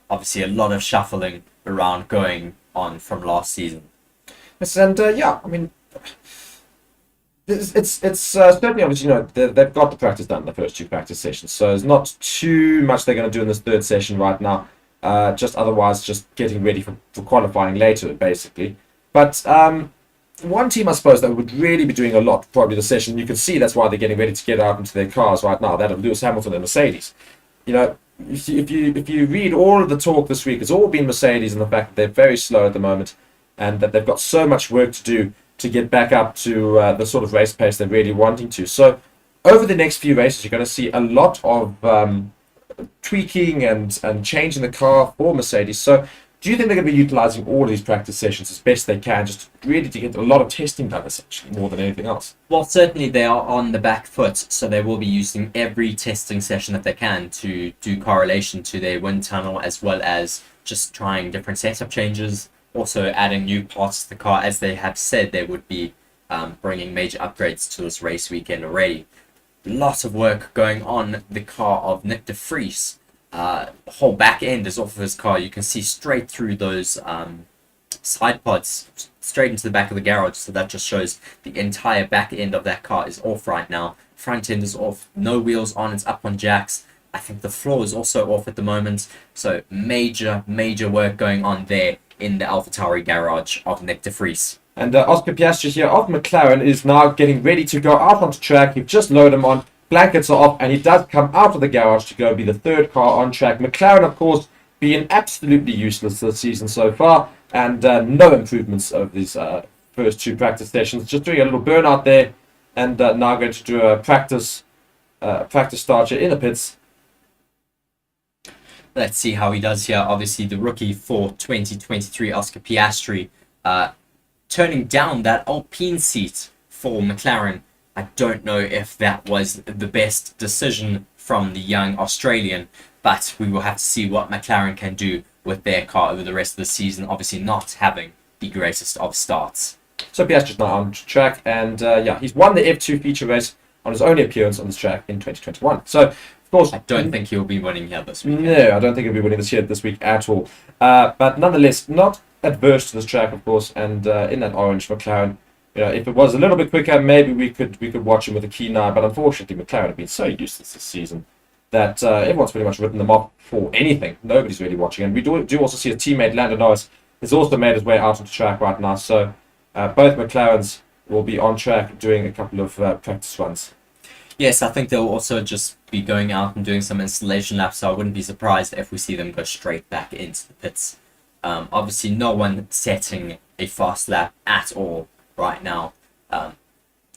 Obviously, a lot of shuffling around going on from last season. Yes, and yeah, I mean, it's certainly obviously, you know, they've got the practice done in the first two practice sessions, so there's not too much they're going to do in this third session right now. Just otherwise, just getting ready for qualifying later, basically. But one team, I suppose, that would really be doing a lot probably this session. You can see that's why they're getting ready to get out into their cars right now. That of Lewis Hamilton and Mercedes. You know, if you read all of the talk this week, it's all been Mercedes and the fact that they're very slow at the moment, and that they've got so much work to do to get back up to the sort of race pace they're really wanting to. So over the next few races, you're going to see a lot of tweaking and changing the car for Mercedes. So do you think they're going to be utilizing all of these practice sessions as best they can, just really to get a lot of testing done, essentially, more than anything else? Well, certainly they are on the back foot, so they will be using every testing session that they can to do correlation to their wind tunnel, as well as just trying different setup changes, also adding new parts to the car, as they have said they would be bringing major upgrades to this race weekend already. Lots of work going on the car of Nick de Vries. The whole back end is off of his car. You can see straight through those side pods, straight into the back of the garage. So that just shows the entire back end of that car is off right now. Front end is off, no wheels on, it's up on jacks. I think the floor is also off at the moment. So major work going on there in the AlphaTauri garage of Nick de Vries. And Oscar Piastri here of McLaren is now getting ready to go out onto track. You've just loaded him on, blankets are off, and he does come out of the garage to go be the third car on track. McLaren, of course, being absolutely useless this season so far, and no improvements over these first 2 practice sessions. Just doing a little burnout there, and now going to do a practice start here in the pits. Let's see how he does here. Obviously, the rookie for 2023, Oscar Piastri, turning down that Alpine seat for McLaren. I don't know if that was the best decision from the young Australian, but we will have to see what McLaren can do with their car over the rest of the season, obviously not having the greatest of starts. So Piastri's now on track, and he's won the F2 feature race on his only appearance on this track in 2021. So, of course, I don't think he'll be winning here this week. No, I don't think he'll be winning this week at all. But nonetheless, not adverse to this track, of course, and in that orange McLaren, if it was a little bit quicker, maybe we could watch him with a keen eye. But unfortunately, McLaren have been so useless this season that everyone's pretty much written them off for anything. Nobody's really watching, and we do also see his teammate Lando Norris has also made his way out onto track right now. So both McLarens will be on track doing a couple of practice runs. Yes, I think they'll also just be going out and doing some installation laps, so I wouldn't be surprised if we see them go straight back into the pits. Obviously, no one setting a fast lap at all right now.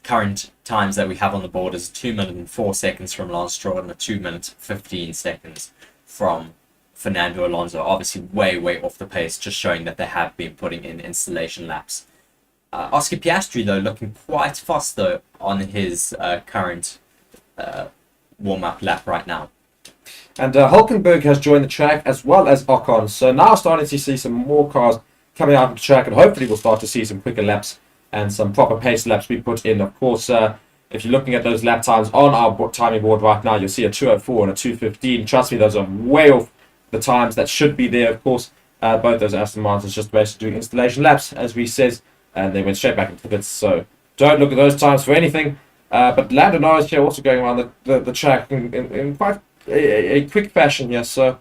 Current times that we have on the board is 2 minutes and 4 seconds from Lance Stroll and a 2 minutes 15 seconds from Fernando Alonso. Obviously, way off the pace, just showing that they have been putting in installation laps. Oscar Piastri, though, looking quite fast, though, on his current warm-up lap right now. And Hulkenberg has joined the track as well as Ocon. So now starting to see some more cars coming out of the track, and hopefully we'll start to see some quicker laps and some proper pace laps be put in. Of course, if you're looking at those lap times on our timing board right now, you'll see a 2:04 and a 2:15. Trust me, those are way off the times that should be there. Of course, both those Aston Martins just basically doing installation laps, as we said, and they went straight back into the pits. So don't look at those times for anything. But Lando Norris here also going around the track in quite a quick fashion here. So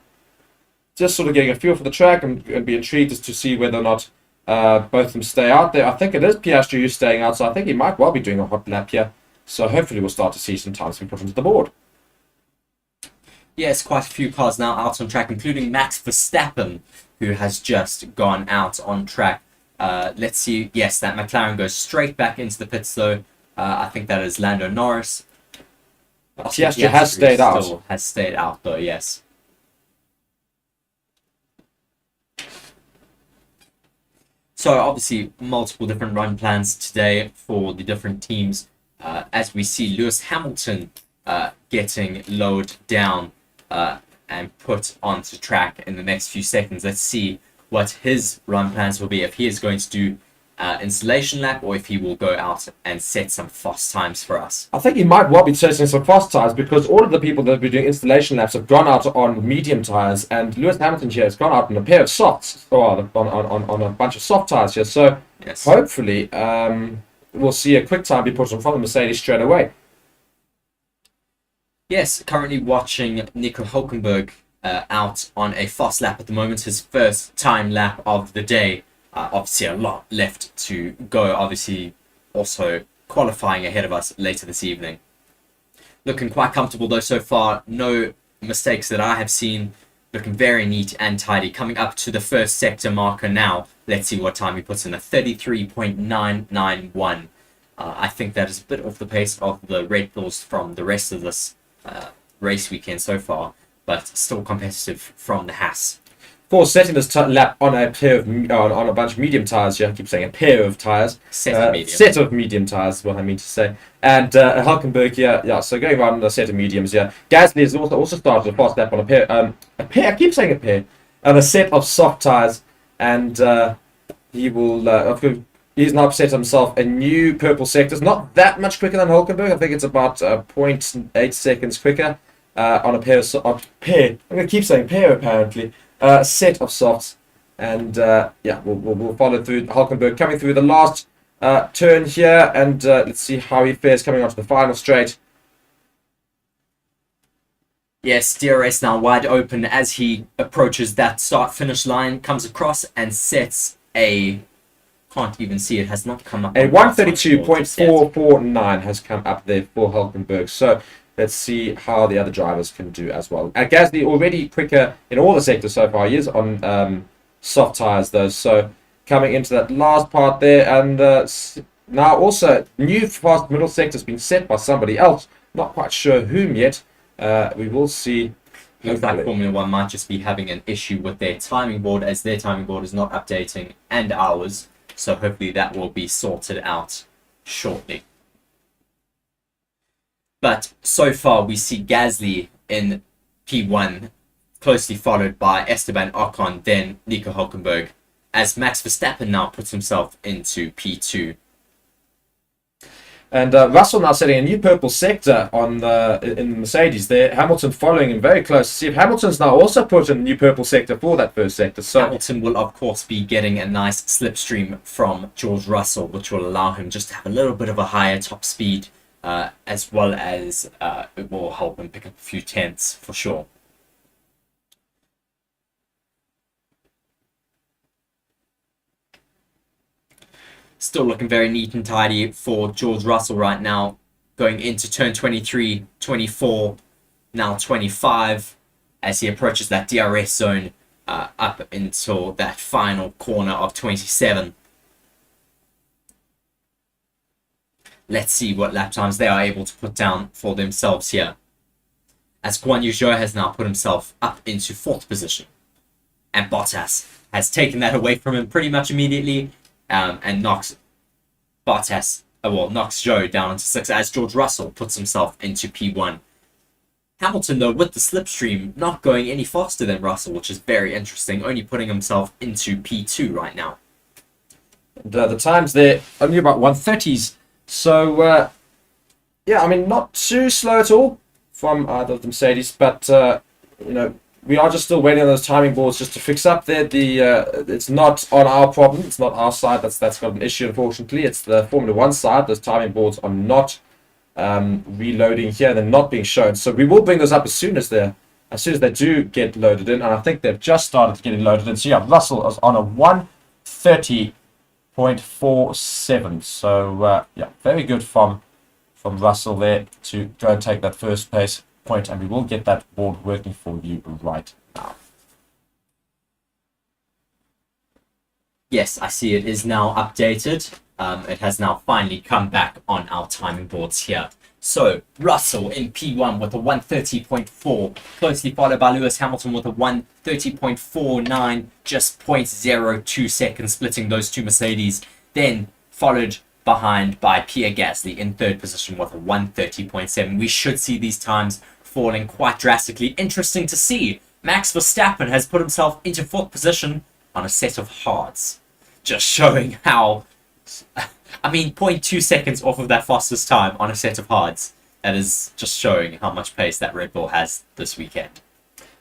just sort of getting a feel for the track and be intrigued as to see whether or not both of them stay out there. I think it is Piastri who's staying out, so I think he might well be doing a hot lap here. So hopefully we'll start to see some times be put onto the board. Yes, quite a few cars now out on track, including Max Verstappen, who has just gone out on track. Let's see. Yes, that McLaren goes straight back into the pits, though. I think that is Lando Norris. Piastri has stayed out. Has stayed out, though, yes. So, obviously, multiple different run plans today for the different teams. As we see Lewis Hamilton getting lowered down and put onto track in the next few seconds. Let's see what his run plans will be, if he is going to do installation lap or if he will go out and set some fast times for us. I think he might well be setting some fast times, because all of the people that have been doing installation laps have gone out on medium tires, and Lewis Hamilton here has gone out on a pair of softs, or on a bunch of soft tires here. So yes, hopefully we'll see a quick time be put in front of Mercedes straight away. Yes, currently watching Nico Hulkenberg out on a fast lap at the moment, his first time lap of the day. Obviously a lot left to go, obviously also qualifying ahead of us later this evening. Looking quite comfortable though so far, no mistakes that I have seen, looking very neat and tidy. Coming up to the first sector marker now, let's see what time he puts in, a 33.991. I think that is a bit off the pace of the Red Bulls from the rest of this race weekend so far, but still competitive from the Haas. For setting this lap on a pair of on a bunch of medium tires here, I keep saying a pair of tires. Set of medium tires is what I mean to say. And Hulkenberg here, so going around a set of mediums here. Gasly has also started a fast lap on a pair. I keep saying a pair. and a set of soft tires, and he will. He's now set himself a new purple sector. It's not that much quicker than Hulkenberg. I think it's about 0.8 seconds quicker on a pair. I'm going to keep saying pair apparently. Set of softs, and yeah, we'll follow through. Hulkenberg coming through the last turn here, and let's see how he fares coming onto the final straight. Yes, DRS now wide open as he approaches that start-finish line, comes across and sets a... Can't even see it, has not come up. A 132.449 has come up there for Hulkenberg. So let's see how the other drivers can do as well. Gasly already quicker in all the sectors so far. He is on soft tires though. So coming into that last part there, and now also new fast middle sector has been set by somebody else. Not quite sure whom yet. We will see. Looks like Formula 1 might just be having an issue with their timing board, as their timing board is not updating, and ours. So hopefully that will be sorted out shortly. But so far we see Gasly in P1, closely followed by Esteban Ocon, then Nico Hulkenberg, as Max Verstappen now puts himself into P2. And Russell now setting a new purple sector on in the Mercedes there. Hamilton following him very close. See if Hamilton's now also put in a new purple sector for that first sector. So Hamilton will of course be getting a nice slipstream from George Russell, which will allow him just to have a little bit of a higher top speed, as well as it will help him pick up a few tenths for sure. Still looking very neat and tidy for George Russell right now, going into turn 23, 24, now 25, as he approaches that DRS zone up until that final corner of 27. Let's see what lap times they are able to put down for themselves here, as Guan Yu Zhou has now put himself up into 4th position, and Bottas has taken that away from him pretty much immediately. And knocks Zhou down into 6th as George Russell puts himself into P1. Hamilton, though, with the slipstream, not going any faster than Russell, which is very interesting, only putting himself into P2 right now. And, the times there only about 130s. So, yeah, I mean, not too slow at all from either of the Mercedes, but, you know, we are just still waiting on those timing boards just to fix up there. It's not on our problem. It's not our side that's got an issue, unfortunately. It's the Formula 1 side. Those timing boards are not reloading here. They're not being shown. So we will bring those up as soon as they do get loaded in. And I think they've just started getting loaded in. So yeah, Russell is on a 130.47. So yeah, very good from Russell there to go and take that first place point, and we will get that board working for you right now. Yes, I see it is now updated. It has now finally come back on our timing boards here. So Russell in P1 with a 130.4, closely followed by Lewis Hamilton with a 130.49, just 0.02 seconds splitting those two Mercedes. Then followed behind by Pierre Gasly in 3rd position with a 130.7. We should see these times falling quite drastically. Interesting to see. Max Verstappen has put himself into 4th position on a set of hards. Just showing how... I mean, 0.2 seconds off of that fastest time on a set of hards. That is just showing how much pace that Red Bull has this weekend.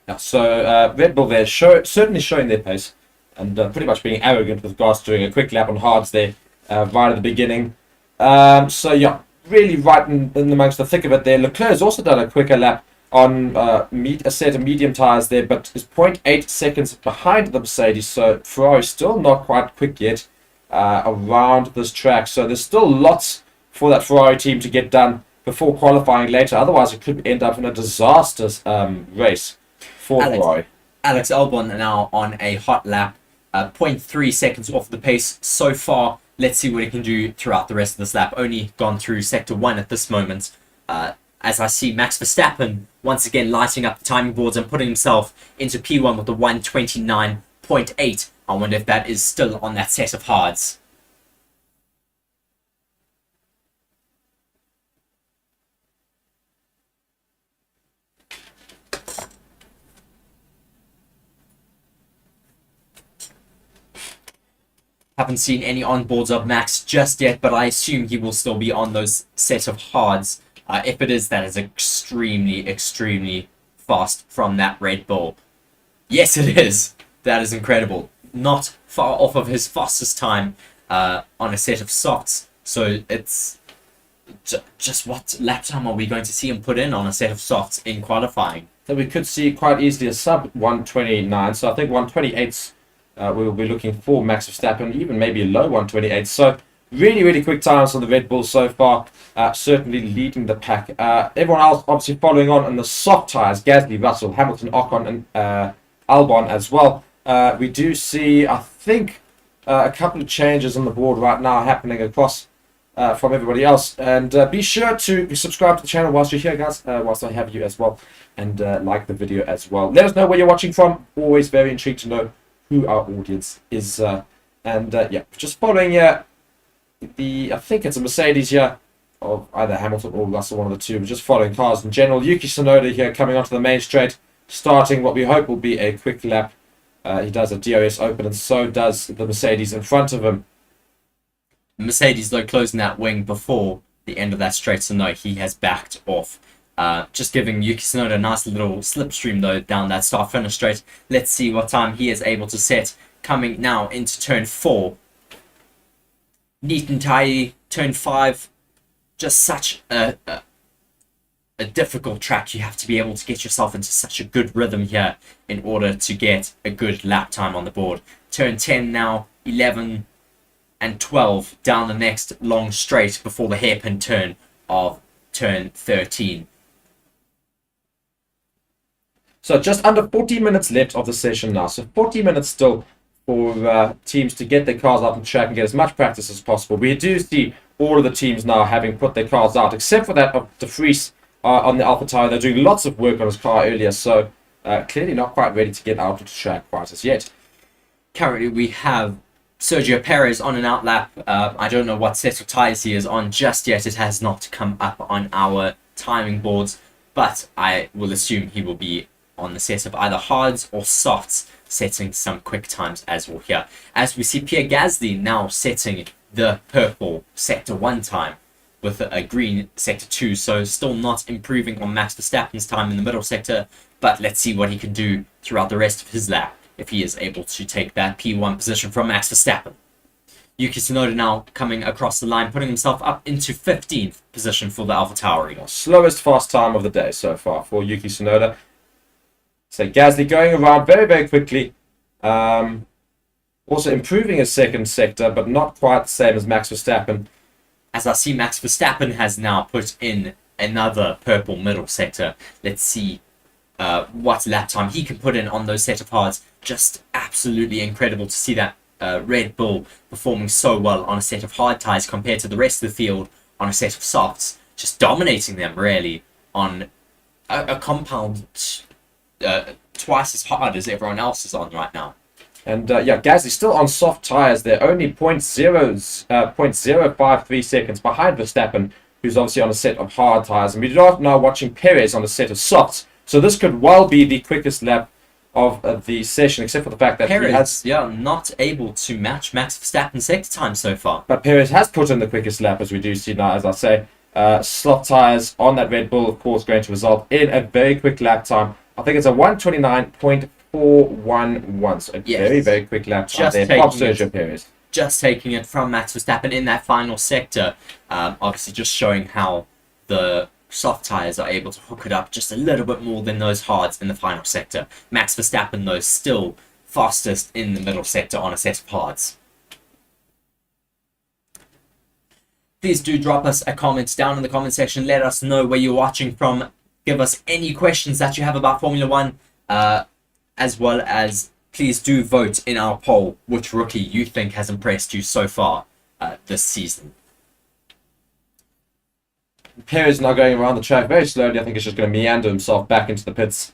Yeah, so Red Bull there certainly showing their pace, and pretty much being arrogant with regards to doing a quick lap on hards there right at the beginning. So yeah, really right in amongst the thick of it there. Leclerc has also done a quicker lap on a set of medium tyres there, but is 0.8 seconds behind the Mercedes. So Ferrari still not quite quick yet around this track. So there's still lots for that Ferrari team to get done before qualifying later. Otherwise, it could end up in a disastrous race for Ferrari. Alex Albon now on a hot lap, 0.3 seconds off the pace so far. Let's see what he can do throughout the rest of this lap. Only gone through Sector 1 at this moment. As I see Max Verstappen once again lighting up the timing boards and putting himself into P1 with a 129.8. I wonder if that is still on that set of hards. Haven't seen any onboards of Max just yet, but I assume he will still be on those set of hards. If it is, that is extremely, extremely fast from that Red Bull. Yes, it is. That is incredible. Not far off of his fastest time on a set of softs. So it's just what lap time are we going to see him put in on a set of softs in qualifying? So we could see quite easily a sub 129. So I think 128s we will be looking for Max Verstappen, even maybe a low 128. So really, really quick times on the Red Bull so far. Certainly leading the pack. Everyone else obviously following on the soft tyres. Gasly, Russell, Hamilton, Ocon and Albon as well. We do see, I think, a couple of changes on the board right now happening across from everybody else. And be sure to subscribe to the channel whilst you're here, guys, whilst I have you as well. And like the video as well. Let us know where you're watching from. Always very intrigued to know who our audience is. Yeah, just following I think it's a Mercedes here, of either Hamilton or Russell, one of the two. But just following cars in general. Yuki Tsunoda here coming onto the main straight, starting what we hope will be a quick lap. He does a DRS open, and so does the Mercedes in front of him. Mercedes, though, closing that wing before the end of that straight, so no, he has backed off. Just giving Yuki Tsunoda a nice little slipstream, though, down that start-finish straight. Let's see what time he is able to set. Coming now into turn 4. Neat and tidy. Turn 5. Just such a difficult track. You have to be able to get yourself into such a good rhythm here in order to get a good lap time on the board. Turn 10 now. 11 and 12 down the next long straight before the hairpin turn of turn 13. So just under 40 minutes left of the session now. So 40 minutes still for teams to get their cars out on the track and get as much practice as possible. We do see all of the teams now having put their cars out, except for that of De Vries on the AlphaTauri. They're doing lots of work on his car earlier, so clearly not quite ready to get out of the track quite as yet. Currently we have Sergio Perez on an outlap. I don't know what set of tyres he is on just yet. It has not come up on our timing boards, but I will assume he will be on the set of either hards or softs, setting some quick times as well here. As we see Pierre Gasly now setting the purple sector 1 time with a green sector 2, so still not improving on Max Verstappen's time in the middle sector, but let's see what he can do throughout the rest of his lap if he is able to take that P1 position from Max Verstappen. Yuki Tsunoda now coming across the line, putting himself up into 15th position for the AlphaTauri. Slowest fast time of the day so far for Yuki Tsunoda. So Gasly going around very, very quickly. Also improving his second sector, but not quite the same as Max Verstappen. As I see, Max Verstappen has now put in another purple middle sector. Let's see what lap time he can put in on those set of hards. Just absolutely incredible to see that Red Bull performing so well on a set of hard tyres compared to the rest of the field on a set of softs. Just dominating them, really, on a compound twice as hard as everyone else is on right now. And yeah, Gasly still on soft tyres. They're only 0.053 seconds behind Verstappen, who's obviously on a set of hard tyres. And we are now watching Perez on a set of softs. So this could well be the quickest lap of the session, except for the fact that Perez, he has... yeah, not able to match Max Verstappen's sector time so far. But Perez has put in the quickest lap, as we do see now, as I say. Soft tyres on that Red Bull, of course, going to result in a very quick lap time. I think it's a 129.411. So a very, very quick lap time there from Sergio Perez. Just taking it from Max Verstappen in that final sector. Obviously just showing how the soft tyres are able to hook it up just a little bit more than those hards in the final sector. Max Verstappen, though, still fastest in the middle sector on a set of hards. Please do drop us a comment down in the comment section. Let us know where you're watching from. Give us any questions that you have about Formula 1, as well as please do vote in our poll which rookie you think has impressed you so far this season. Perez now going around the track very slowly. I think it's just going to meander himself back into the pits.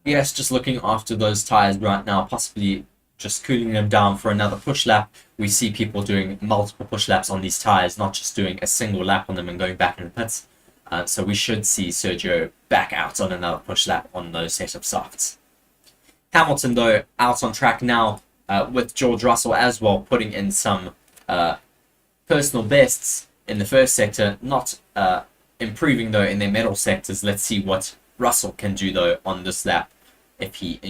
Yes, just looking after those tyres right now, possibly just cooling them down for another push lap. We see people doing multiple push laps on these tyres, not just doing a single lap on them and going back in the pits. So we should see Sergio back out on another push lap on those set of softs. Hamilton, though, out on track now. with George Russell as well, putting in some personal bests in the first sector, not improving though in their middle sectors. Let's see what Russell can do though on this lap. If he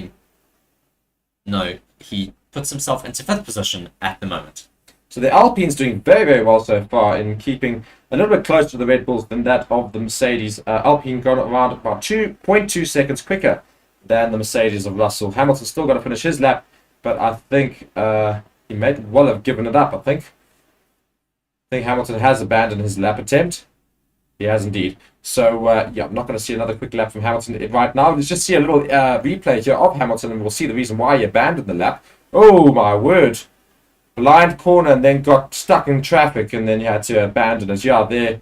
puts himself into 5th position at the moment. So the Alpine's doing very, very well so far in keeping a little bit closer to the Red Bulls than that of the Mercedes. Alpine got around about 2.2 seconds quicker than the Mercedes of Russell. Hamilton's still got to finish his lap, but I think he may well have given it up, I think Hamilton has abandoned his lap attempt. He has indeed. So, yeah, I'm not going to see another quick lap from Hamilton right now. Let's just see a little replay here of Hamilton, and we'll see the reason why he abandoned the lap. Oh, my word. Blind corner and then got stuck in traffic, and then he had to abandon it. Yeah, there.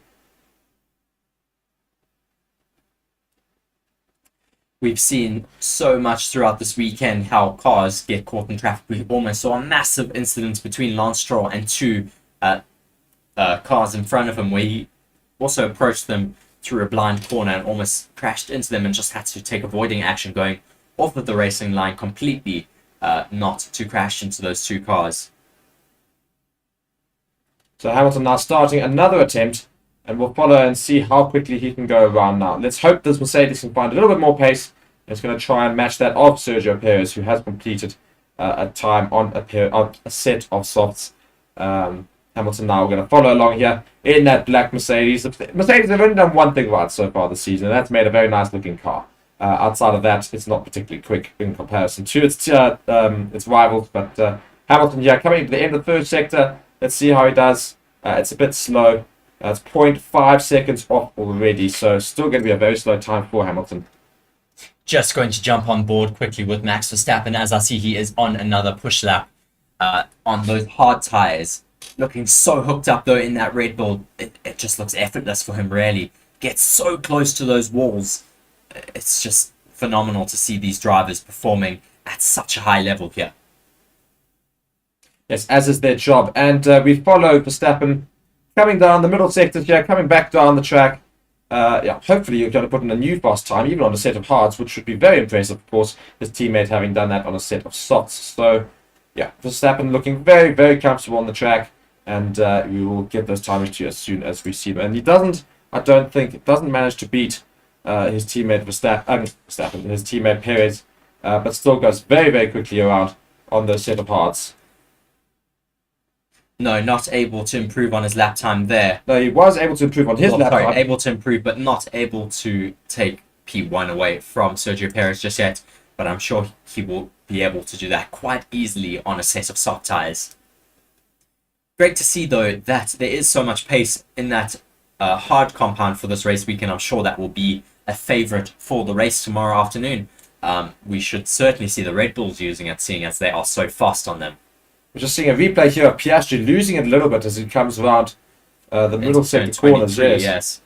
We've seen so much throughout this weekend how cars get caught in traffic. We almost saw a massive incident between Lance Stroll and 2 cars in front of him, where he also approached them through a blind corner and almost crashed into them and just had to take avoiding action, going off of the racing line completely, not to crash into those 2 cars. So Hamilton now starting another attempt, and we'll follow and see how quickly he can go around now. Let's hope this Mercedes can find a little bit more pace. It's going to try and match that of Sergio Perez, who has completed a time on a set of softs. Hamilton now we're going to follow along here in that black Mercedes. Mercedes have only done one thing right so far this season, and that's made a very nice looking car. Outside of that, it's not particularly quick in comparison to its rivals. But Hamilton, yeah, coming to the end of the 3rd sector. Let's see how he does. It's a bit slow. It's 0.5 seconds off already, so still going to be a very slow time for Hamilton. Just going to jump on board quickly with Max Verstappen, as I see he is on another push lap on those hard tyres. Looking so hooked up though in that Red Bull, it just looks effortless for him really. Gets so close to those walls. It's just phenomenal to see these drivers performing at such a high level here. Yes, as is their job. And we follow Verstappen coming down the middle sector here, coming back down the track. Yeah, hopefully you're going to put in a new fast time, even on a set of hards, which should be very impressive, of course, his teammate having done that on a set of softs. So, yeah, Verstappen looking very, very comfortable on the track, and we will get those timings to you as soon as we see them. And he doesn't manage to beat his teammate his teammate Perez, but still goes very, very quickly around on those set of hards. No, not able to improve on his lap time there. No, he was able to improve on his lap time. Able to improve, but not able to take P1 away from Sergio Perez just yet. But I'm sure he will be able to do that quite easily on a set of soft tyres. Great to see, though, that there is so much pace in that hard compound for this race weekend. I'm sure that will be a favourite for the race tomorrow afternoon. We should certainly see the Red Bulls using it, seeing as they are so fast on them. We're just seeing a replay here of Piastri losing it a little bit as he comes around the middle sector corners. Yes.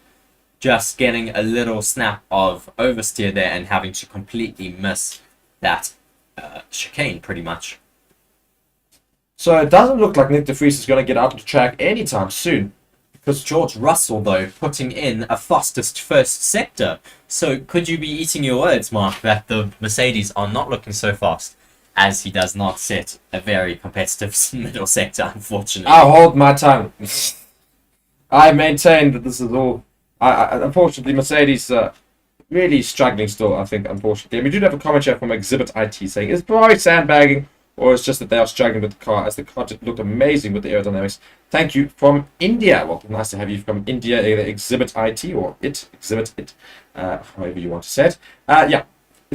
Just getting a little snap of oversteer there and having to completely miss that chicane pretty much. So it doesn't look like Nick de Vries is going to get out of the track anytime soon. Because George Russell, though, putting in a fastest first sector. So could you be eating your words, Mark, that the Mercedes are not looking so fast? As he does not set a very competitive middle sector, unfortunately. I'll hold my tongue. I maintain that this is all... unfortunately, Mercedes really struggling still, I think, unfortunately. And we do have a comment here from Exhibit IT saying, is Ferrari sandbagging, or it's just that they are struggling with the car, as the car looked amazing with the aerodynamics. Thank you from India. Well, nice to have you from India, Exhibit IT, or Exhibit it, however you want to say it. Yeah.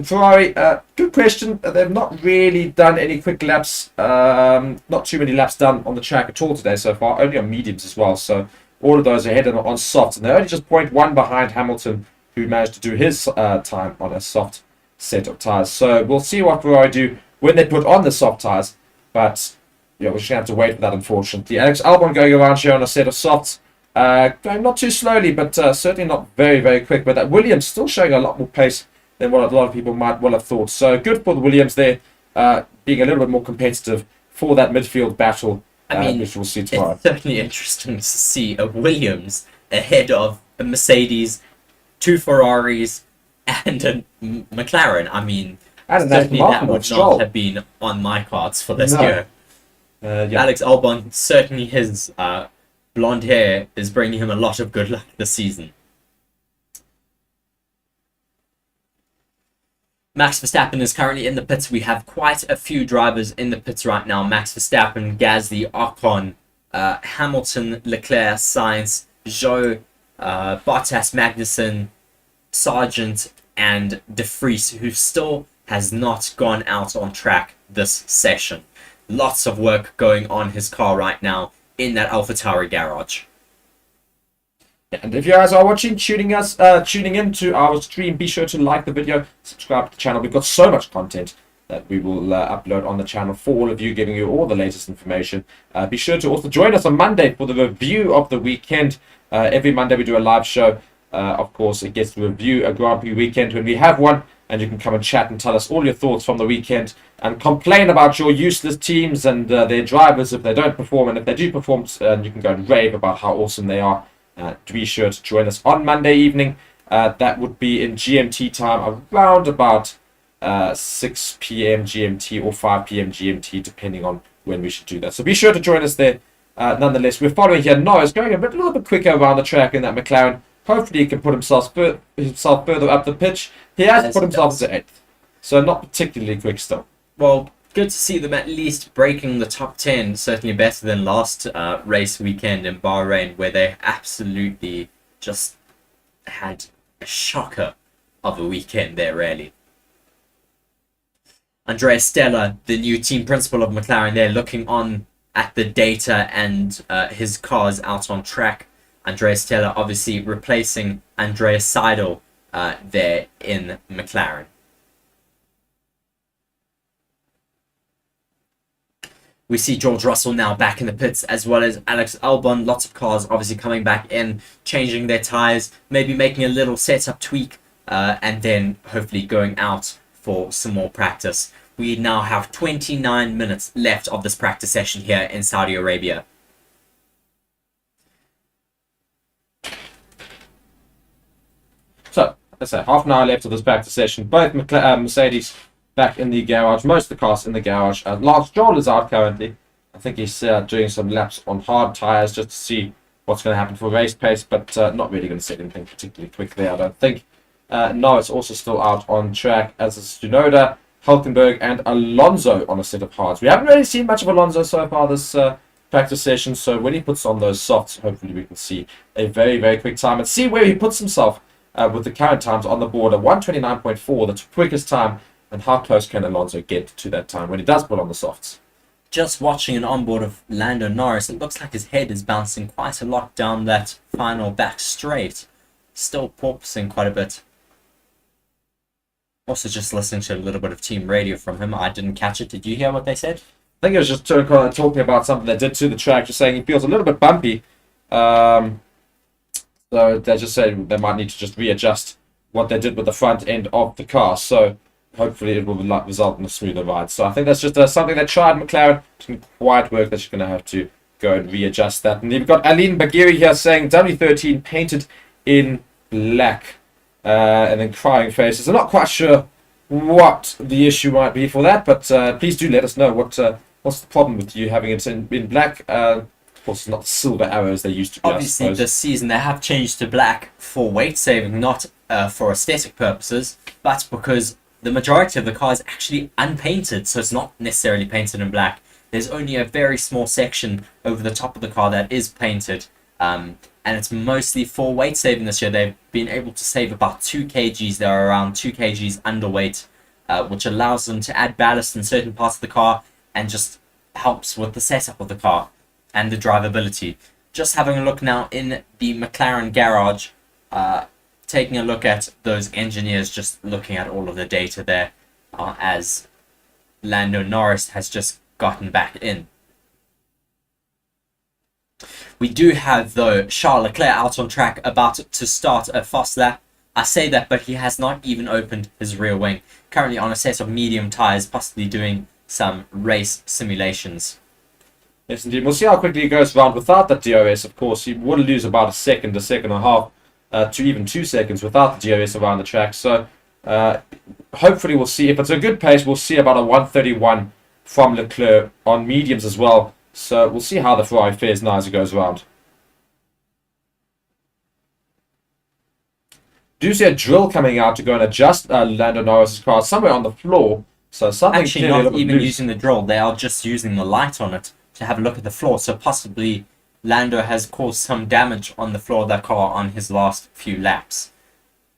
Ferrari, good question. They've not really done any quick laps. Not too many laps done on the track at all today so far. Only on mediums as well. So all of those are ahead on softs. And they're only just 0.1 behind Hamilton, who managed to do his time on a soft set of tyres. So we'll see what Ferrari do when they put on the soft tyres. But yeah, we're just going to have to wait for that, unfortunately. Alex Albon going around here on a set of softs. Going not too slowly, but certainly not very, very quick. But that Williams still showing a lot more pace than what a lot of people might well have thought. So good for the Williams there, being a little bit more competitive for that midfield battle, which we'll see tomorrow. It's certainly interesting to see a Williams ahead of a Mercedes, 2 Ferraris, and a McLaren. I mean, And an Aston Certainly that Martin would with Stroll. not have been on my cards for this No. year. Yeah. Alex Albon, certainly his blonde hair is bringing him a lot of good luck this season. Max Verstappen is currently in the pits. We have quite a few drivers in the pits right now. Max Verstappen, Gasly, Ocon, Hamilton, Leclerc, Sainz, Zhou, Bottas, Magnussen, Sargent, and De Vries, who still has not gone out on track this session. Lots of work going on his car right now in that AlphaTauri garage. And if you guys are watching, tuning into our stream, be sure to like the video, subscribe to the channel. We've got so much content that we will upload on the channel for all of you, giving you all the latest information. Be sure to also join us on Monday for the review of the weekend. Every Monday we do a live show. Of course, it gets to review a Grand Prix weekend when we have one, and you can come and chat and tell us all your thoughts from the weekend and complain about your useless teams and their drivers if they don't perform, and if they do perform, you can go and rave about how awesome they are. Be sure to join us on Monday evening. That would be in GMT time, around about 6 p.m. GMT or 5 p.m. GMT, depending on when we should do that. So be sure to join us there. Nonetheless, we're following here. Norris going a little bit quicker around the track in that McLaren. Hopefully he can put himself further up the pitch. He has put himself to 8th, so not particularly quick still. Well, good to see them at least breaking the top 10. Certainly better than last race weekend in Bahrain, where they absolutely just had a shocker of a weekend there, really. Andrea Stella, the new team principal of McLaren, there looking on at the data and his cars out on track. Andrea Stella obviously replacing Andreas Seidel there in McLaren. We see George Russell now back in the pits, as well as Alex Albon. Lots of cars obviously coming back in, changing their tyres, maybe making a little setup tweak, and then hopefully going out for some more practice. We now have 29 minutes left of this practice session here in Saudi Arabia. So, let's say half an hour left of this practice session. Both Mercedes back in the garage, most of the cars in the garage. Lance Stroll is out currently. I think he's doing some laps on hard tyres just to see what's going to happen for race pace, but not really going to set anything particularly quick there, I don't think. Norris also still out on track, as is Tsunoda, Hulkenberg, and Alonso on a set of hards. We haven't really seen much of Alonso so far this practice session, so when he puts on those softs, hopefully we can see a very, very quick time and see where he puts himself with the current times on the board at 1:29.4, the quickest time, and how close can Alonso get to that time when he does put on the softs. Just watching an onboard of Lando Norris, it looks like his head is bouncing quite a lot down that final back straight. Still porpoising quite a bit. Also just listening to a little bit of team radio from him. I didn't catch it. Did you hear what they said? I think it was just talking about something they did to the track, just saying he feels a little bit bumpy. So they just said they might need to just readjust what they did with the front end of the car. So hopefully it will result in a smoother ride. So I think that's just something they tried McLaren. Didn't quite work. They're just going to have to go and readjust that. And you've got Aline Bagheri here saying W13 painted in black. And then crying faces. I'm not quite sure what the issue might be for that, but please do let us know what's the problem with you having it in black. Of course, it's not silver arrows they used to be. Obviously, this season they have changed to black for weight saving, not for aesthetic purposes, but because the majority of the car is actually unpainted, so it's not necessarily painted in black. There's only a very small section over the top of the car that is painted, and it's mostly for weight saving this year. They've been able to save about 2 kgs. They're around 2 kgs underweight, which allows them to add ballast in certain parts of the car and just helps with the setup of the car and the drivability. Just having a look now in the McLaren garage, taking a look at those engineers, just looking at all of the data there as Lando Norris has just gotten back in. We do have, though, Charles Leclerc out on track, about to start a fast lap. I say that, but he has not even opened his rear wing. Currently on a set of medium tyres, possibly doing some race simulations. Yes, indeed. We'll see how quickly he goes around without that DRS. Of course, he would lose about a second and a half to even 2 seconds without the DRS around the track. So Hopefully we'll see, if it's a good pace, we'll see about a 131 from Leclerc on mediums as well. So we'll see how the Ferrari fares now as it goes around. Do see a drill coming out to go and adjust Lando Norris's car somewhere on the floor. So something Actually, clearly a not little bit even loose. using the drill. They are just using the light on it to have a look at the floor. So possibly Lando has caused some damage on the floor of that car on his last few laps.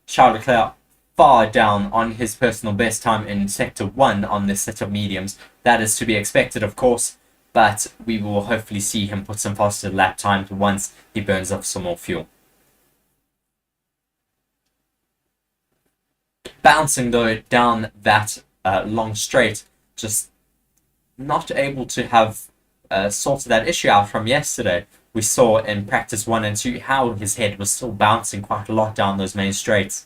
Charles Leclerc far down on his personal best time in Sector 1 on this set of mediums. That is to be expected, of course, but we will hopefully see him put some faster lap times once he burns off some more fuel. Bouncing, though, down that long straight, just not able to have sorted that issue out from yesterday. We saw in practice 1 and 2 how his head was still bouncing quite a lot down those main straights.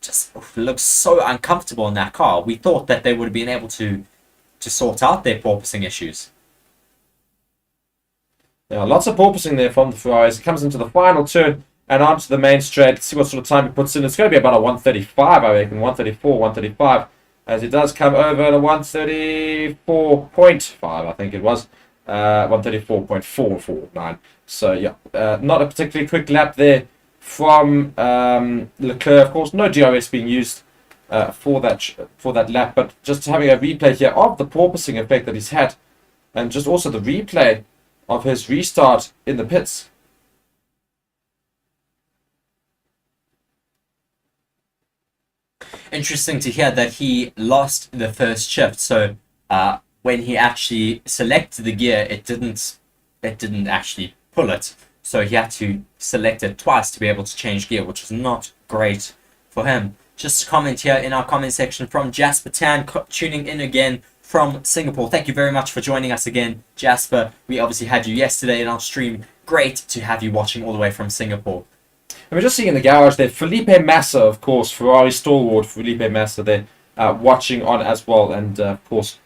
Just looks so uncomfortable in that car. We thought that they would have been able to sort out their porpoising issues. Yeah, lots of porpoising there from the Ferraris. It comes into the final turn and onto the main straight. Let's see what sort of time he puts in. It's going to be about a 135, I reckon. 134, 135. As it does come over at a 134.5, I think it was. 134.449. So, yeah, not a particularly quick lap there from Leclerc. Of course, no DRS being used for that lap, but just having a replay here of the porpoising effect that he's had, and just also the replay of his restart in the pits. Interesting to hear that he lost the first shift. So when he actually selected the gear, it didn't actually pull it. So he had to select it twice to be able to change gear, which was not great for him. Just a comment here in our comment section from Jasper Tan, tuning in again from Singapore. Thank you very much for joining us again, Jasper. We obviously had you yesterday in our stream. Great to have you watching all the way from Singapore. And we're just seeing in the garage there, Felipe Massa, of course, Ferrari stalwart Felipe Massa there, watching on as well. And, of course,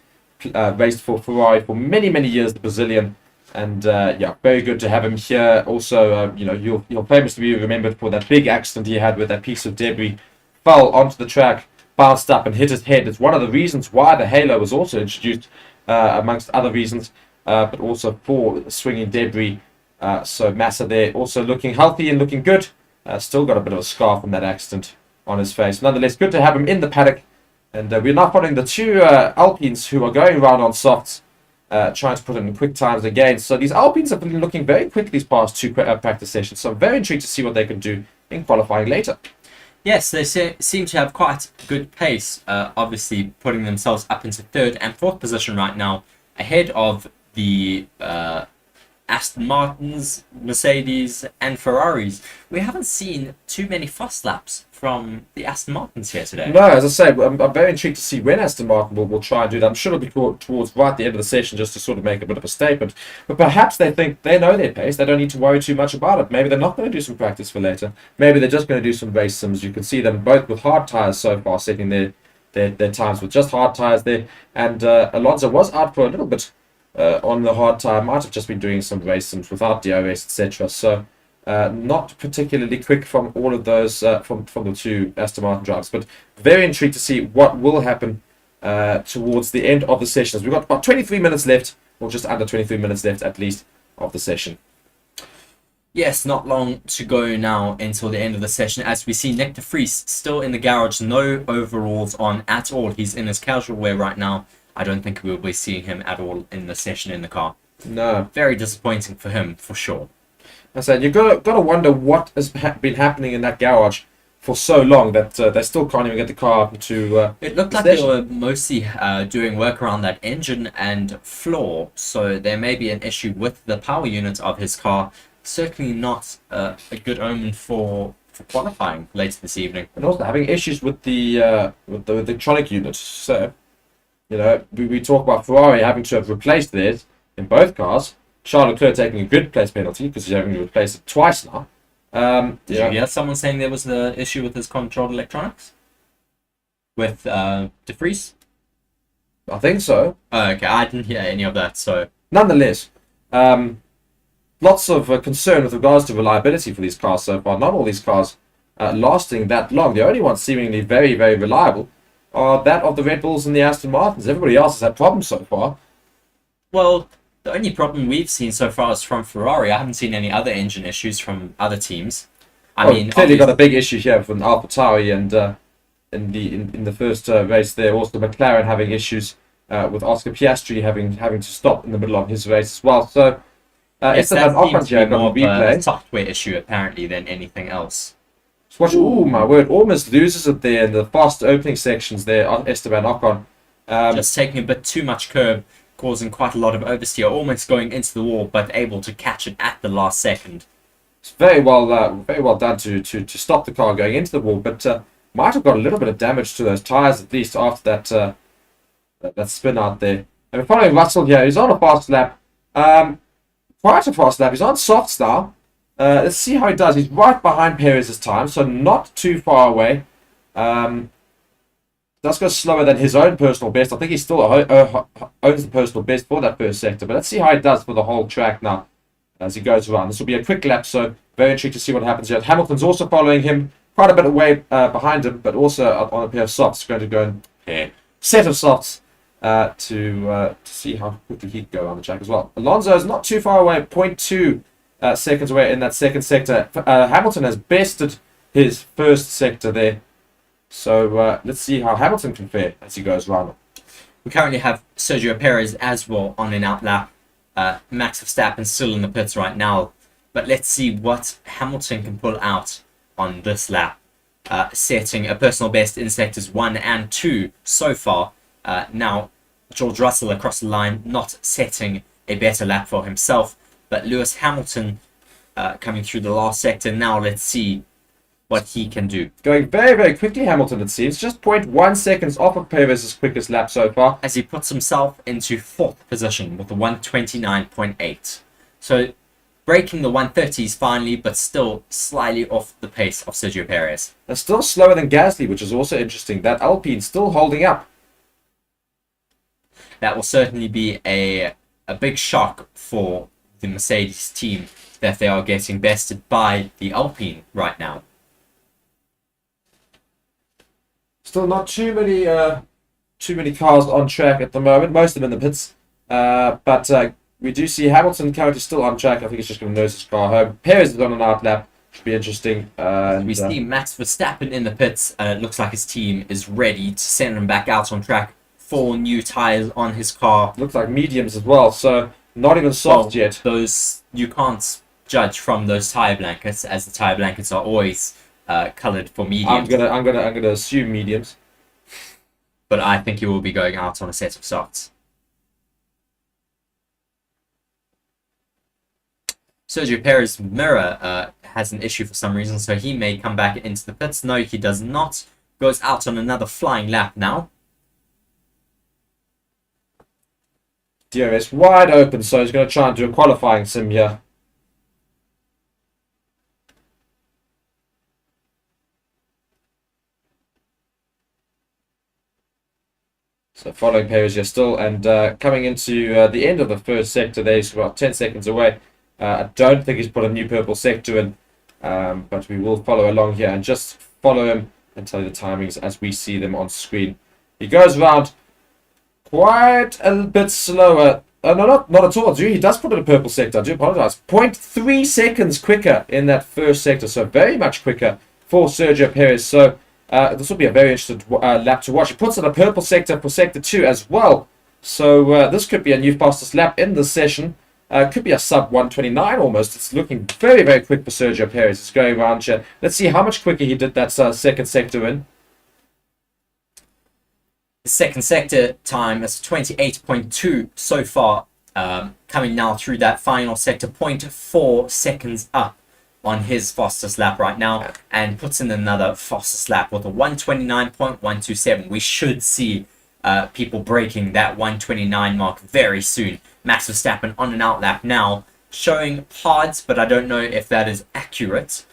raced for Ferrari for many, many years, the Brazilian. And, yeah, very good to have him here. Also, you know, you'll famously be remembered for that big accident he had with that piece of debris. Fell onto the track, bounced up and hit his head. It's one of the reasons why the halo was also introduced, amongst other reasons, but also for swinging debris. So Massa there also looking healthy and looking good. Still got a bit of a scar from that accident on his face. Nonetheless, good to have him in the paddock. And we're now following the two Alpines who are going around on softs, trying to put in quick times again. So these Alpines have been looking very quick these past two practice sessions. So I'm very intrigued to see what they can do in qualifying later. Yes, they seem to have quite good pace, obviously putting themselves up into 3rd and 4th position right now, ahead of the Aston Martins, Mercedes and Ferraris. We haven't seen too many fast laps from the Aston Martins here today. No, as I say, I'm very intrigued to see when Aston Martin will try and do that. I'm sure it'll be towards right the end of the session just to sort of make a bit of a statement. But perhaps they think they know their pace. They don't need to worry too much about it. Maybe they're not going to do some practice for later. Maybe they're just going to do some race sims. You can see them both with hard tyres so far, setting their times with just hard tyres there. And Alonso was out for a little bit on the hard tyre. Might have just been doing some race sims without DRS, etc. So not particularly quick from all of those, from the two Aston Martin drivers, but very intrigued to see what will happen towards the end of the session. We've got about 23 minutes left, or just under 23 minutes left at least, of the session. Yes, not long to go now until the end of the session, as we see Nick de Vries still in the garage, no overalls on at all. He's in his casual wear right now. I don't think we'll be seeing him at all in the session in the car. No. Very disappointing for him, for sure. I said, you've got to wonder what has been happening in that garage for so long that they still can't even get the car up to it looked like they were mostly doing work around that engine and floor, so there may be an issue with the power unit of his car. Certainly not a good omen for qualifying later this evening. And also having issues with the electronic unit. So, you know, we talk about Ferrari having to have replaced theirs in both cars. Charles Leclerc taking a good place penalty because he's having to replace it twice now. Did you hear someone saying there was the issue with his controlled electronics? With De Vries? I think so. Oh, okay, I didn't hear any of that, so... Nonetheless, lots of concern with regards to reliability for these cars so far. Not all these cars lasting that long. The only ones seemingly very, very reliable are that of the Red Bulls and the Aston Martins. Everybody else has had problems so far. Well, the only problem we've seen so far is from Ferrari. I haven't seen any other engine issues from other teams. I mean, clearly got a big issue here with AlphaTauri, and in the first race there, also McLaren having issues with Oscar Piastri having to stop in the middle of his race as well. So Esteban Ocon here got a replay. A software issue apparently than anything else. Watch, oh my word, almost loses it there in the fast opening sections there, Esteban Ocon. Just taking a bit too much curb, causing quite a lot of oversteer, almost going into the wall, but able to catch it at the last second. It's very well done to stop the car going into the wall, but might have got a little bit of damage to those tyres at least after that spin out there. And we're following Russell here. He's on a fast lap. Quite a fast lap. He's on softs now. Let's see how he does. He's right behind Perez this time, so not too far away. Does go slower than his own personal best. I think he still owns the personal best for that first sector, but let's see how he does for the whole track now as he goes around. This will be a quick lap, so very intrigued to see what happens here. Hamilton's also following him, quite a bit away behind him, but also on a pair of softs. Going to go and set of softs to see how quickly he can go on the track as well. Alonso is not too far away, 0.2 seconds away in that second sector. Hamilton has bested his first sector there. So let's see how Hamilton can fare as he goes around. We currently have Sergio Perez as well on an out lap. Max Verstappen still in the pits right now. But let's see what Hamilton can pull out on this lap. Setting a personal best in sectors 1 and 2 so far. Now, George Russell across the line, not setting a better lap for himself. But Lewis Hamilton coming through the last sector. Now let's see what he can do. Going very, very quickly, Hamilton, it seems. Just 0.1 seconds off of Perez's quickest lap so far. As he puts himself into 4th position with a 129.8. So breaking the 130s finally, but still slightly off the pace of Sergio Perez. And still slower than Gasly, which is also interesting. That Alpine still holding up. That will certainly be a big shock for the Mercedes team that they are getting bested by the Alpine right now. Still not too many cars on track at the moment. Most of them in the pits. But we do see Hamilton currently still on track. I think he's just going to nose his car home. Perez is on an out lap. Should be interesting. We see Max Verstappen in the pits. Looks like his team is ready to send him back out on track. 4 new tyres on his car. Looks like mediums as well. So not even soft yet. Those you can't judge from those tyre blankets, as the tyre blankets are always coloured for mediums. I'm gonna assume mediums, but I think he will be going out on a set of softs. Sergio Perez's mirror has an issue for some reason, so he may come back into the pits. No, he does not. Goes out on another flying lap now. DRS wide open, so he's going to try and do a qualifying sim here. So following Perez here still, and coming into the end of the first sector there, he's about 10 seconds away. I don't think he's put a new purple sector in, but we will follow along here and just follow him and tell you the timings as we see them on screen. He goes around quite a bit slower. No, not at all. He does put in a purple sector. I do apologize. 0.3 seconds quicker in that first sector, so very much quicker for Sergio Perez. So this will be a very interesting lap to watch. He puts in a purple sector for sector 2 as well. So this could be a new fastest lap in the session. Could be a sub 129 almost. It's looking very, very quick for Sergio Perez. It's going around here. Let's see how much quicker he did that second sector in. The second sector time is 28.2 so far. Coming now through that final sector, 0.4 seconds up on his fastest lap right now, and puts in another fastest lap with a 129.127. We should see people breaking that 129 mark very soon. Max Verstappen on an out lap now, showing hards, but I don't know if that is accurate.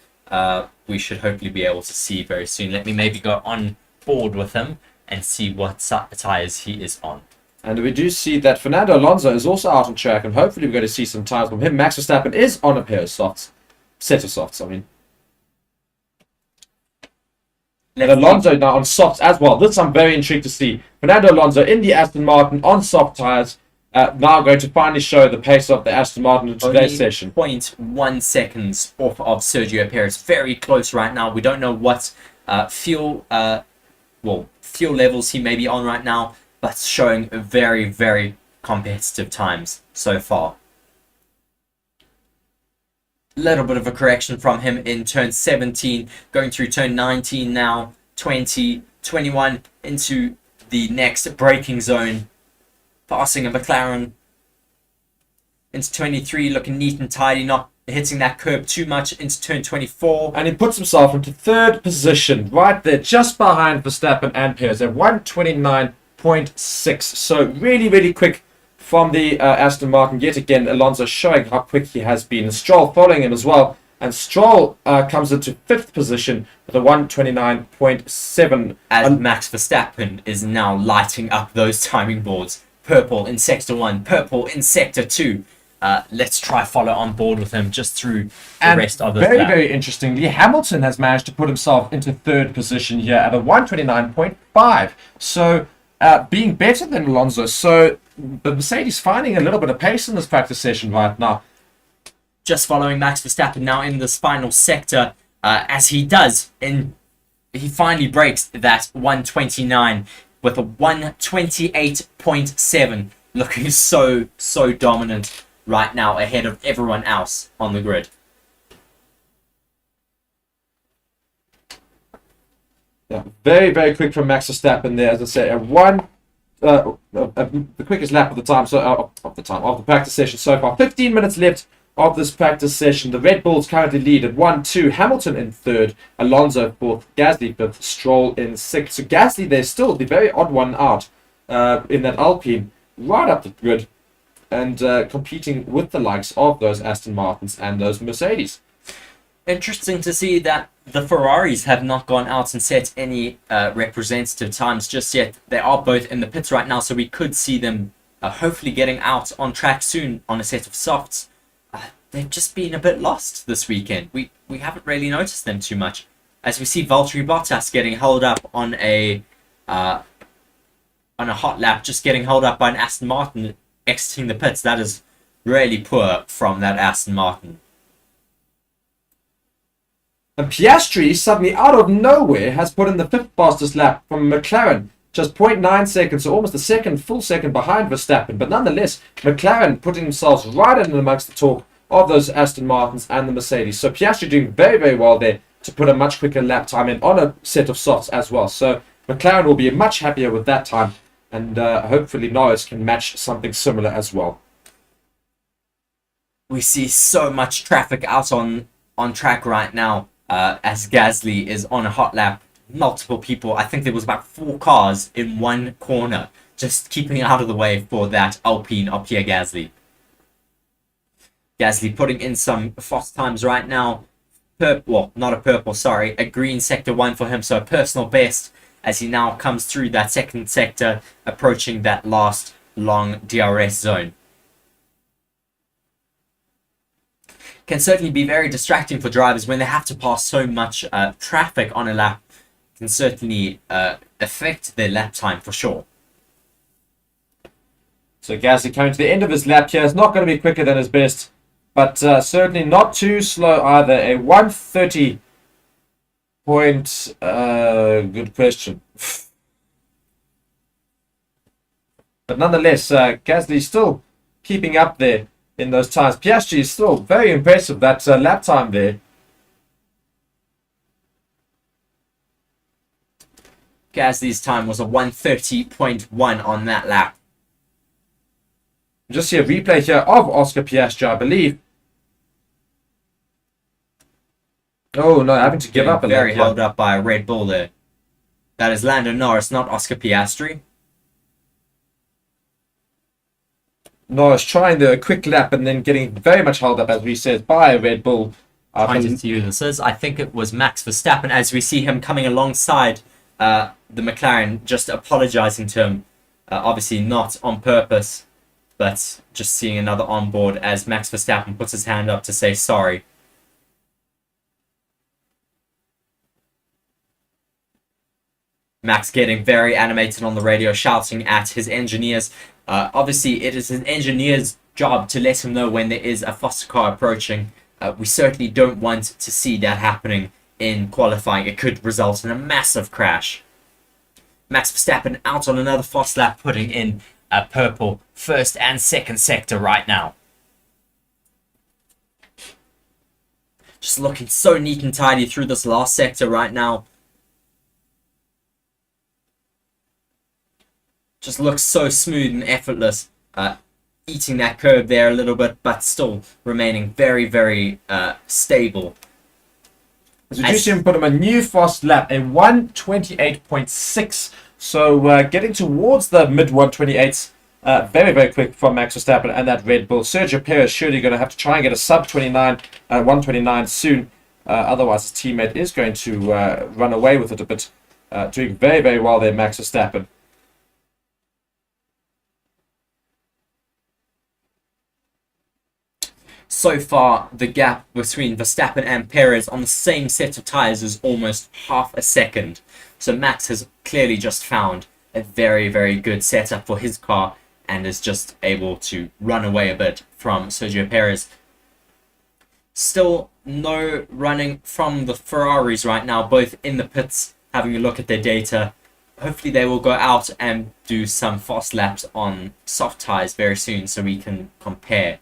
We should hopefully be able to see very soon. Let me maybe go on board with him and see what tyres he is on. And we do see that Fernando Alonso is also out on track, and hopefully we're going to see some times from him. Max Verstappen is on a pair of softs. Set of softs, I mean. And Alonso now on softs as well. This I'm very intrigued to see. Fernando Alonso in the Aston Martin on soft tyres. Now going to finally show the pace of the Aston Martin in today's session. 0.1 seconds off of Sergio Perez. Very close right now. We don't know what fuel levels he may be on right now, but showing very, very competitive times so far. Little bit of a correction from him in turn 17, going through turn 19 now, 20, 21 into the next braking zone, passing a McLaren into 23, looking neat and tidy, not hitting that curb too much into turn 24. And he puts himself into third position, right there, just behind Verstappen and Perez at 129.6. So really, really quick from the Aston Martin. Yet again, Alonso showing how quick he has been. And Stroll following him as well. And Stroll comes into fifth position with a 129.7. As Max Verstappen is now lighting up those timing boards. Purple in sector 1, purple in sector 2. Let's try follow on board with him just through the rest of the very, very interestingly, Hamilton has managed to put himself into third position here at a 129.5. So being better than Alonso. So the Mercedes finding a little bit of pace in this practice session right now. Just following Max Verstappen now in this final sector, as he does, he finally breaks that 129 with a 128.7, looking so dominant right now ahead of everyone else on the grid. Yeah, very, very quick from Max Verstappen there, as I say, the quickest lap of the time, of the practice session so far. 15 minutes left of this practice session. The Red Bulls currently lead at 1-2. Hamilton in third, Alonso fourth, Gasly fifth, Stroll in sixth. So Gasly, they're still the very odd one out in that Alpine, right up the grid, and competing with the likes of those Aston Martins and those Mercedes. Interesting to see that the Ferraris have not gone out and set any representative times just yet. They are both in the pits right now, so we could see them hopefully getting out on track soon on a set of softs. They've just been a bit lost this weekend. We haven't really noticed them too much. As we see Valtteri Bottas getting held up on a hot lap, just getting held up by an Aston Martin exiting the pits. That is really poor from that Aston Martin. And Piastri, suddenly out of nowhere, has put in the fifth fastest lap from McLaren. Just 0.9 seconds, so almost a full second behind Verstappen. But nonetheless, McLaren putting themselves right in amongst the talk of those Aston Martins and the Mercedes. So Piastri doing very, very well there to put a much quicker lap time in on a set of softs as well. So McLaren will be much happier with that time. And hopefully Norris can match something similar as well. We see so much traffic out on track right now. As Gasly is on a hot lap, multiple people. I think there was about 4 cars in one corner, just keeping out of the way for that Alpine of Pierre Gasly. Gasly putting in some fast times right now. A green sector 1 for him, so a personal best as he now comes through that second sector, approaching that last long DRS zone. Can certainly be very distracting for drivers when they have to pass so much traffic on a lap. Can certainly affect their lap time for sure. So Gasly coming to the end of his lap here. It's not going to be quicker than his best, but certainly not too slow either. A 130 point. Good question. But nonetheless, Gasly still keeping up there in those times. Piastri is still very impressive, that lap time there. Gasly's time was a 130.1 on that lap. Just see a replay here of Oscar Piastri, I believe. Oh no, having to give up a lap. Very held up by a Red Bull there. That is Lando Norris, not Oscar Piastri. Norris trying the quick lap and then getting very much held up, as we said, by a Red Bull. Trying to see who this is. I think it was Max Verstappen, as we see him coming alongside the McLaren, just apologizing to him. Obviously not on purpose, but just seeing another onboard as Max Verstappen puts his hand up to say sorry. Max getting very animated on the radio, shouting at his engineers. Obviously, it is his engineer's job to let him know when there is a faster car approaching. We certainly don't want to see that happening in qualifying. It could result in a massive crash. Max Verstappen out on another fast lap, putting in a purple first and second sector right now. Just looking so neat and tidy through this last sector right now. Just looks so smooth and effortless. Eating that curve there a little bit, but still remaining very, very stable. As we do see him put him a new fast lap, a 1:28.6. So getting towards the mid 1:28s. Very, very quick from Max Verstappen and that Red Bull. Sergio Perez surely going to have to try and get a sub 29, 1:29 soon. Otherwise, his teammate is going to run away with it a bit. Doing very, very well there, Max Verstappen. So far, the gap between Verstappen and Perez on the same set of tyres is almost half a second. So Max has clearly just found a very, very good setup for his car and is just able to run away a bit from Sergio Perez. Still no running from the Ferraris right now, both in the pits, having a look at their data. Hopefully they will go out and do some fast laps on soft tyres very soon so we can compare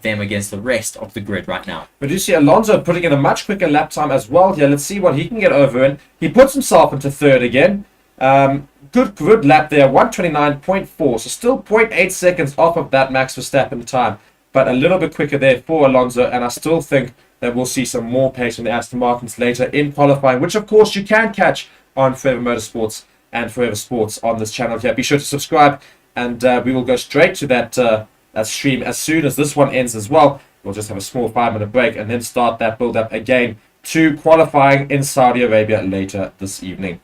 them against the rest of the grid right now. But you see Alonso putting in a much quicker lap time as well here. Let's see what he can get over in. He puts himself into third again. Good lap there, 1:29.4. So still 0.8 seconds off of that Max Verstappen time. But a little bit quicker there for Alonso. And I still think that we'll see some more pace in the Aston Martins later in qualifying, which of course you can catch on Forever Motorsports and Forever Sports on this channel here. Be sure to subscribe, and we will go straight to that stream as soon as this one ends as well. We'll just have a small 5-minute break and then start that build up again to qualifying in Saudi Arabia later this evening.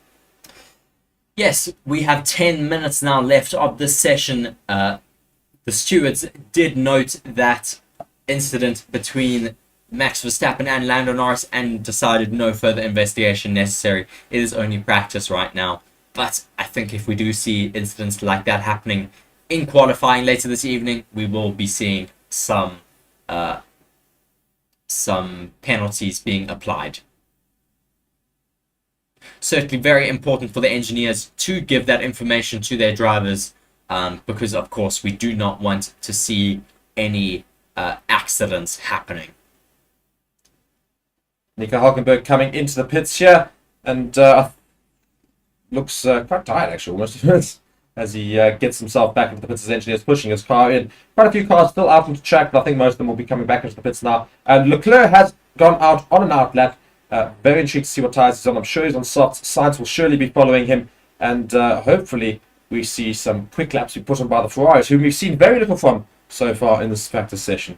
Yes, we have 10 minutes now left of this session. The stewards did note that incident between Max Verstappen and Lando Norris and decided no further investigation necessary. It is only practice right now. But I think if we do see incidents like that happening in qualifying later this evening, we will be seeing some penalties being applied. Certainly very important for the engineers to give that information to their drivers, because of course we do not want to see any accidents happening. Nico Hulkenberg coming into the pits here, and looks quite tired actually, almost. As he gets himself back into the pits, his engineers pushing his car in. Quite a few cars still out on the track, but I think most of them will be coming back into the pits now. And Leclerc has gone out on an out lap. Very intrigued to see what tyres he's on. I'm sure he's on softs. Sainz will surely be following him. And hopefully we see some quick laps be put on by the Ferraris, whom we've seen very little from so far in this practice session.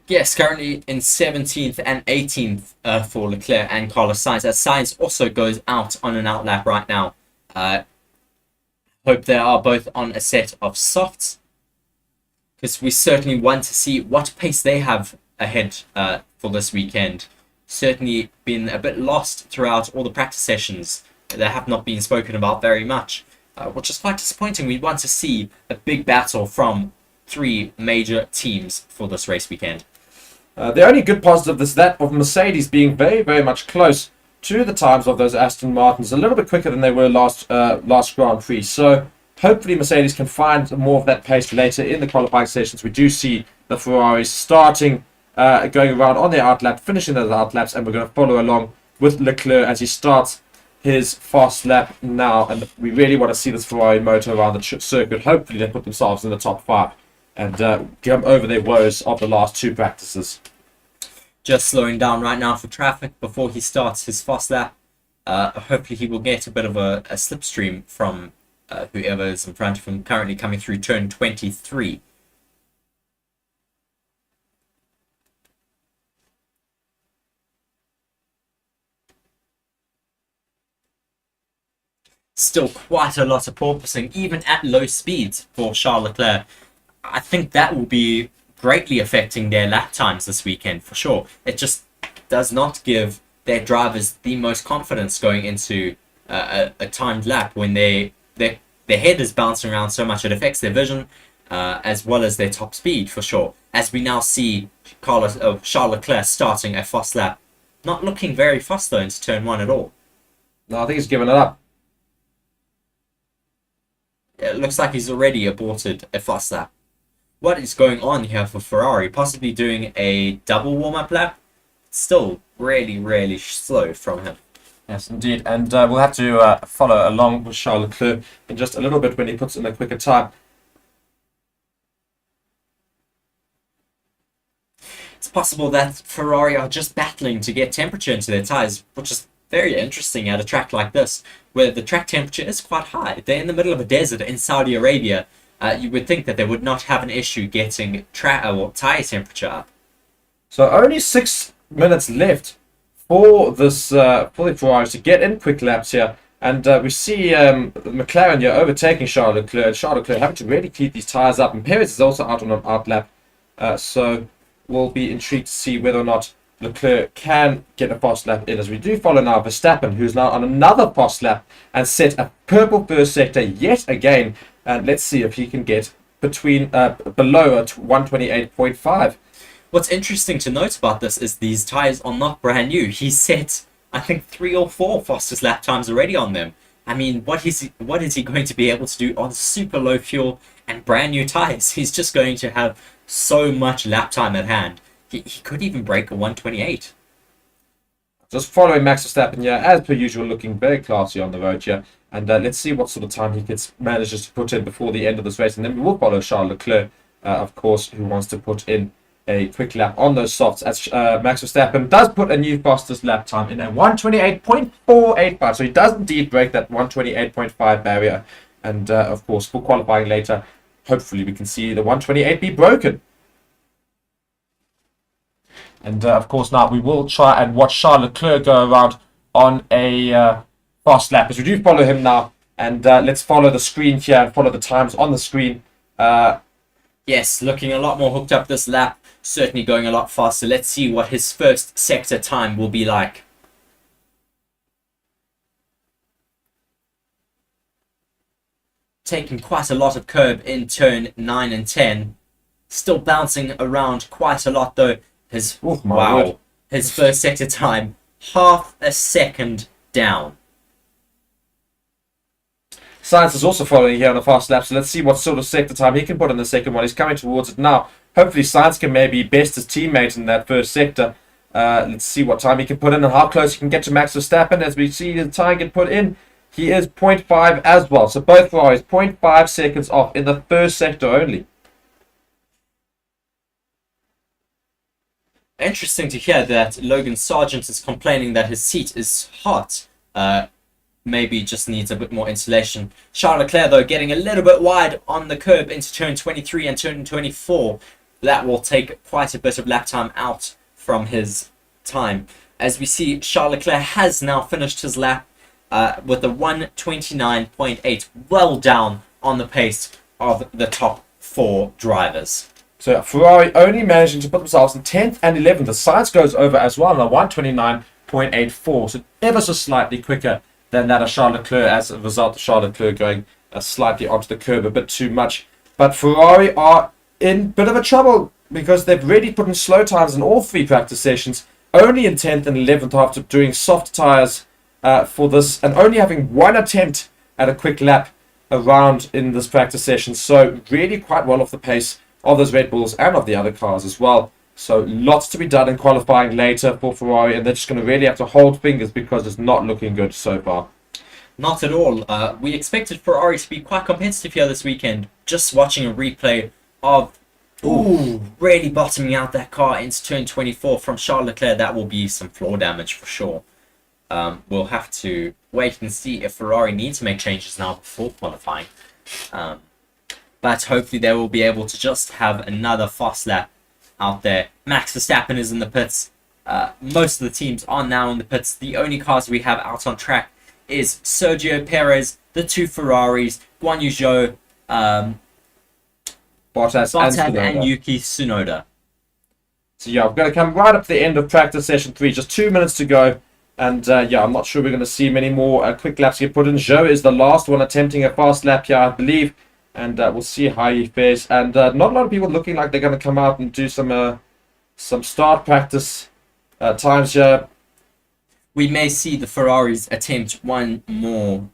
Yes, currently in 17th and 18th for Leclerc and Carlos Sainz, as Sainz also goes out on an out lap right now. Hope they are both on a set of softs, because we certainly want to see what pace they have ahead for this weekend. Certainly been a bit lost throughout all the practice sessions. They have not been spoken about very much, which is quite disappointing. We want to see a big battle from 3 major teams for this race weekend. The only good positive is that of Mercedes being very, very much close to the times of those Aston Martins, a little bit quicker than they were last Grand Prix. So hopefully Mercedes can find more of that pace later in the qualifying sessions. We do see the Ferraris starting, going around on their outlap, finishing those outlaps, and we're going to follow along with Leclerc as he starts his fast lap now. And we really want to see this Ferrari motor around the circuit. Hopefully they put themselves in the top 5 and come over their woes of the last 2 practices. Just slowing down right now for traffic before he starts his fast lap. Hopefully he will get a bit of a slipstream from whoever is in front of him, currently coming through turn 23. Still quite a lot of porpoising, even at low speeds for Charles Leclerc. I think that will be greatly affecting their lap times this weekend for sure. It just does not give their drivers the most confidence going into a timed lap when their head is bouncing around so much it affects their vision, as well as their top speed for sure. As we now see Charles Leclerc starting a fast lap, not looking very fast though into turn 1 at all. No, I think he's given it up. It looks like he's already aborted a fast lap. What is going on here for Ferrari? Possibly doing a double warm-up lap? Still really, really slow from him. Yes, indeed. And we'll have to follow along with Charles Leclerc in just a little bit when he puts in a quicker time. It's possible that Ferrari are just battling to get temperature into their tyres, which is very interesting at a track like this, where the track temperature is quite high. They're in the middle of a desert in Saudi Arabia. You would think that they would not have an issue getting tyre temperature up. So only 6 minutes left for this for the Ferraris to get in quick laps here. And we see McLaren here overtaking Charles Leclerc. Charles Leclerc having to really keep these tyres up. And Perez is also out on an out lap. So we'll be intrigued to see whether or not Leclerc can get a fast lap in, as we do follow now Verstappen, who's now on another fast lap and set a purple first sector yet again. And let's see if he can get between below at 128.5. What's interesting to note about this is these tyres are not brand new. He's set, I think, 3 or 4 fastest lap times already on them. I mean, what is he going to be able to do on super low fuel and brand new tyres? He's just going to have so much lap time at hand. He could even break a 128. Just following Max Verstappen here, as per usual, looking very classy on the road here. And let's see what sort of time he manages to put in before the end of this race. And then we will follow Charles Leclerc, of course, who wants to put in a quick lap on those softs, as Max Verstappen does put a new fastest lap time in a 128.485. So he does indeed break that 128.5 barrier. And of course, for qualifying later, hopefully we can see the 128 be broken. And of course, now we will try and watch Charles Leclerc go around on a fast lap, as we do follow him now. And let's follow the screen here and follow the times on the screen. Yes, looking a lot more hooked up this lap. Certainly going a lot faster. Let's see what his first sector time will be like. Taking quite a lot of curb in turn 9 and 10. Still bouncing around quite a lot though. His first sector time, half a second down. Sainz is also following here on a fast lap, so let's see what sort of sector time he can put in the second one. He's coming towards it now. Hopefully Sainz can maybe best his teammate in that first sector. Let's see what time he can put in and how close he can get to Max Verstappen. As we see the time get put in, he is 0.5 as well. So both Ferraris 0.5 seconds off in the first sector only. Interesting to hear that Logan Sargent is complaining that his seat is hot. Maybe just needs a bit more insulation. Charles Leclerc, though, getting a little bit wide on the curb into turn 23 and turn 24. That will take quite a bit of lap time out from his time. As we see, Charles Leclerc has now finished his lap with a 129.8, well down on the pace of the top 4 drivers. So Ferrari only managing to put themselves in 10th and 11th. The Sainz goes over as well on a 129.84, so ever so slightly quicker than that of Charles Leclerc, as a result of Charles Leclerc going slightly onto the curb a bit too much. But Ferrari are in a bit of a trouble because they've really put in slow times in all 3 practice sessions, only in 10th and 11th after doing soft tyres for this, and only having 1 attempt at a quick lap around in this practice session. So really quite well off the pace of those Red Bulls and of the other cars as well. So lots to be done in qualifying later for Ferrari, and they're just going to really have to hold fingers because it's not looking good so far. Not at all. We expected Ferrari to be quite competitive here this weekend. Just watching a replay of really bottoming out that car into turn 24 from Charles Leclerc, that will be some floor damage for sure. We'll have to wait and see if Ferrari need to make changes now before qualifying. But hopefully they will be able to just have another fast lap out there. Max Verstappen is in the pits. Most of the teams are now in the pits. The only cars we have out on track is Sergio Perez, the 2 Ferraris, Guan Yu Zhou, Bottas and Yuki Tsunoda. So yeah, we're going to come right up to the end of practice session 3. Just 2 minutes to go. And yeah, I'm not sure we're going to see many more quick laps get put in. Joe is the last one attempting a fast lap here, I believe. And we'll see how he fares. And not a lot of people looking like they're going to come out and do some start practice times here. We may see the Ferraris attempt one more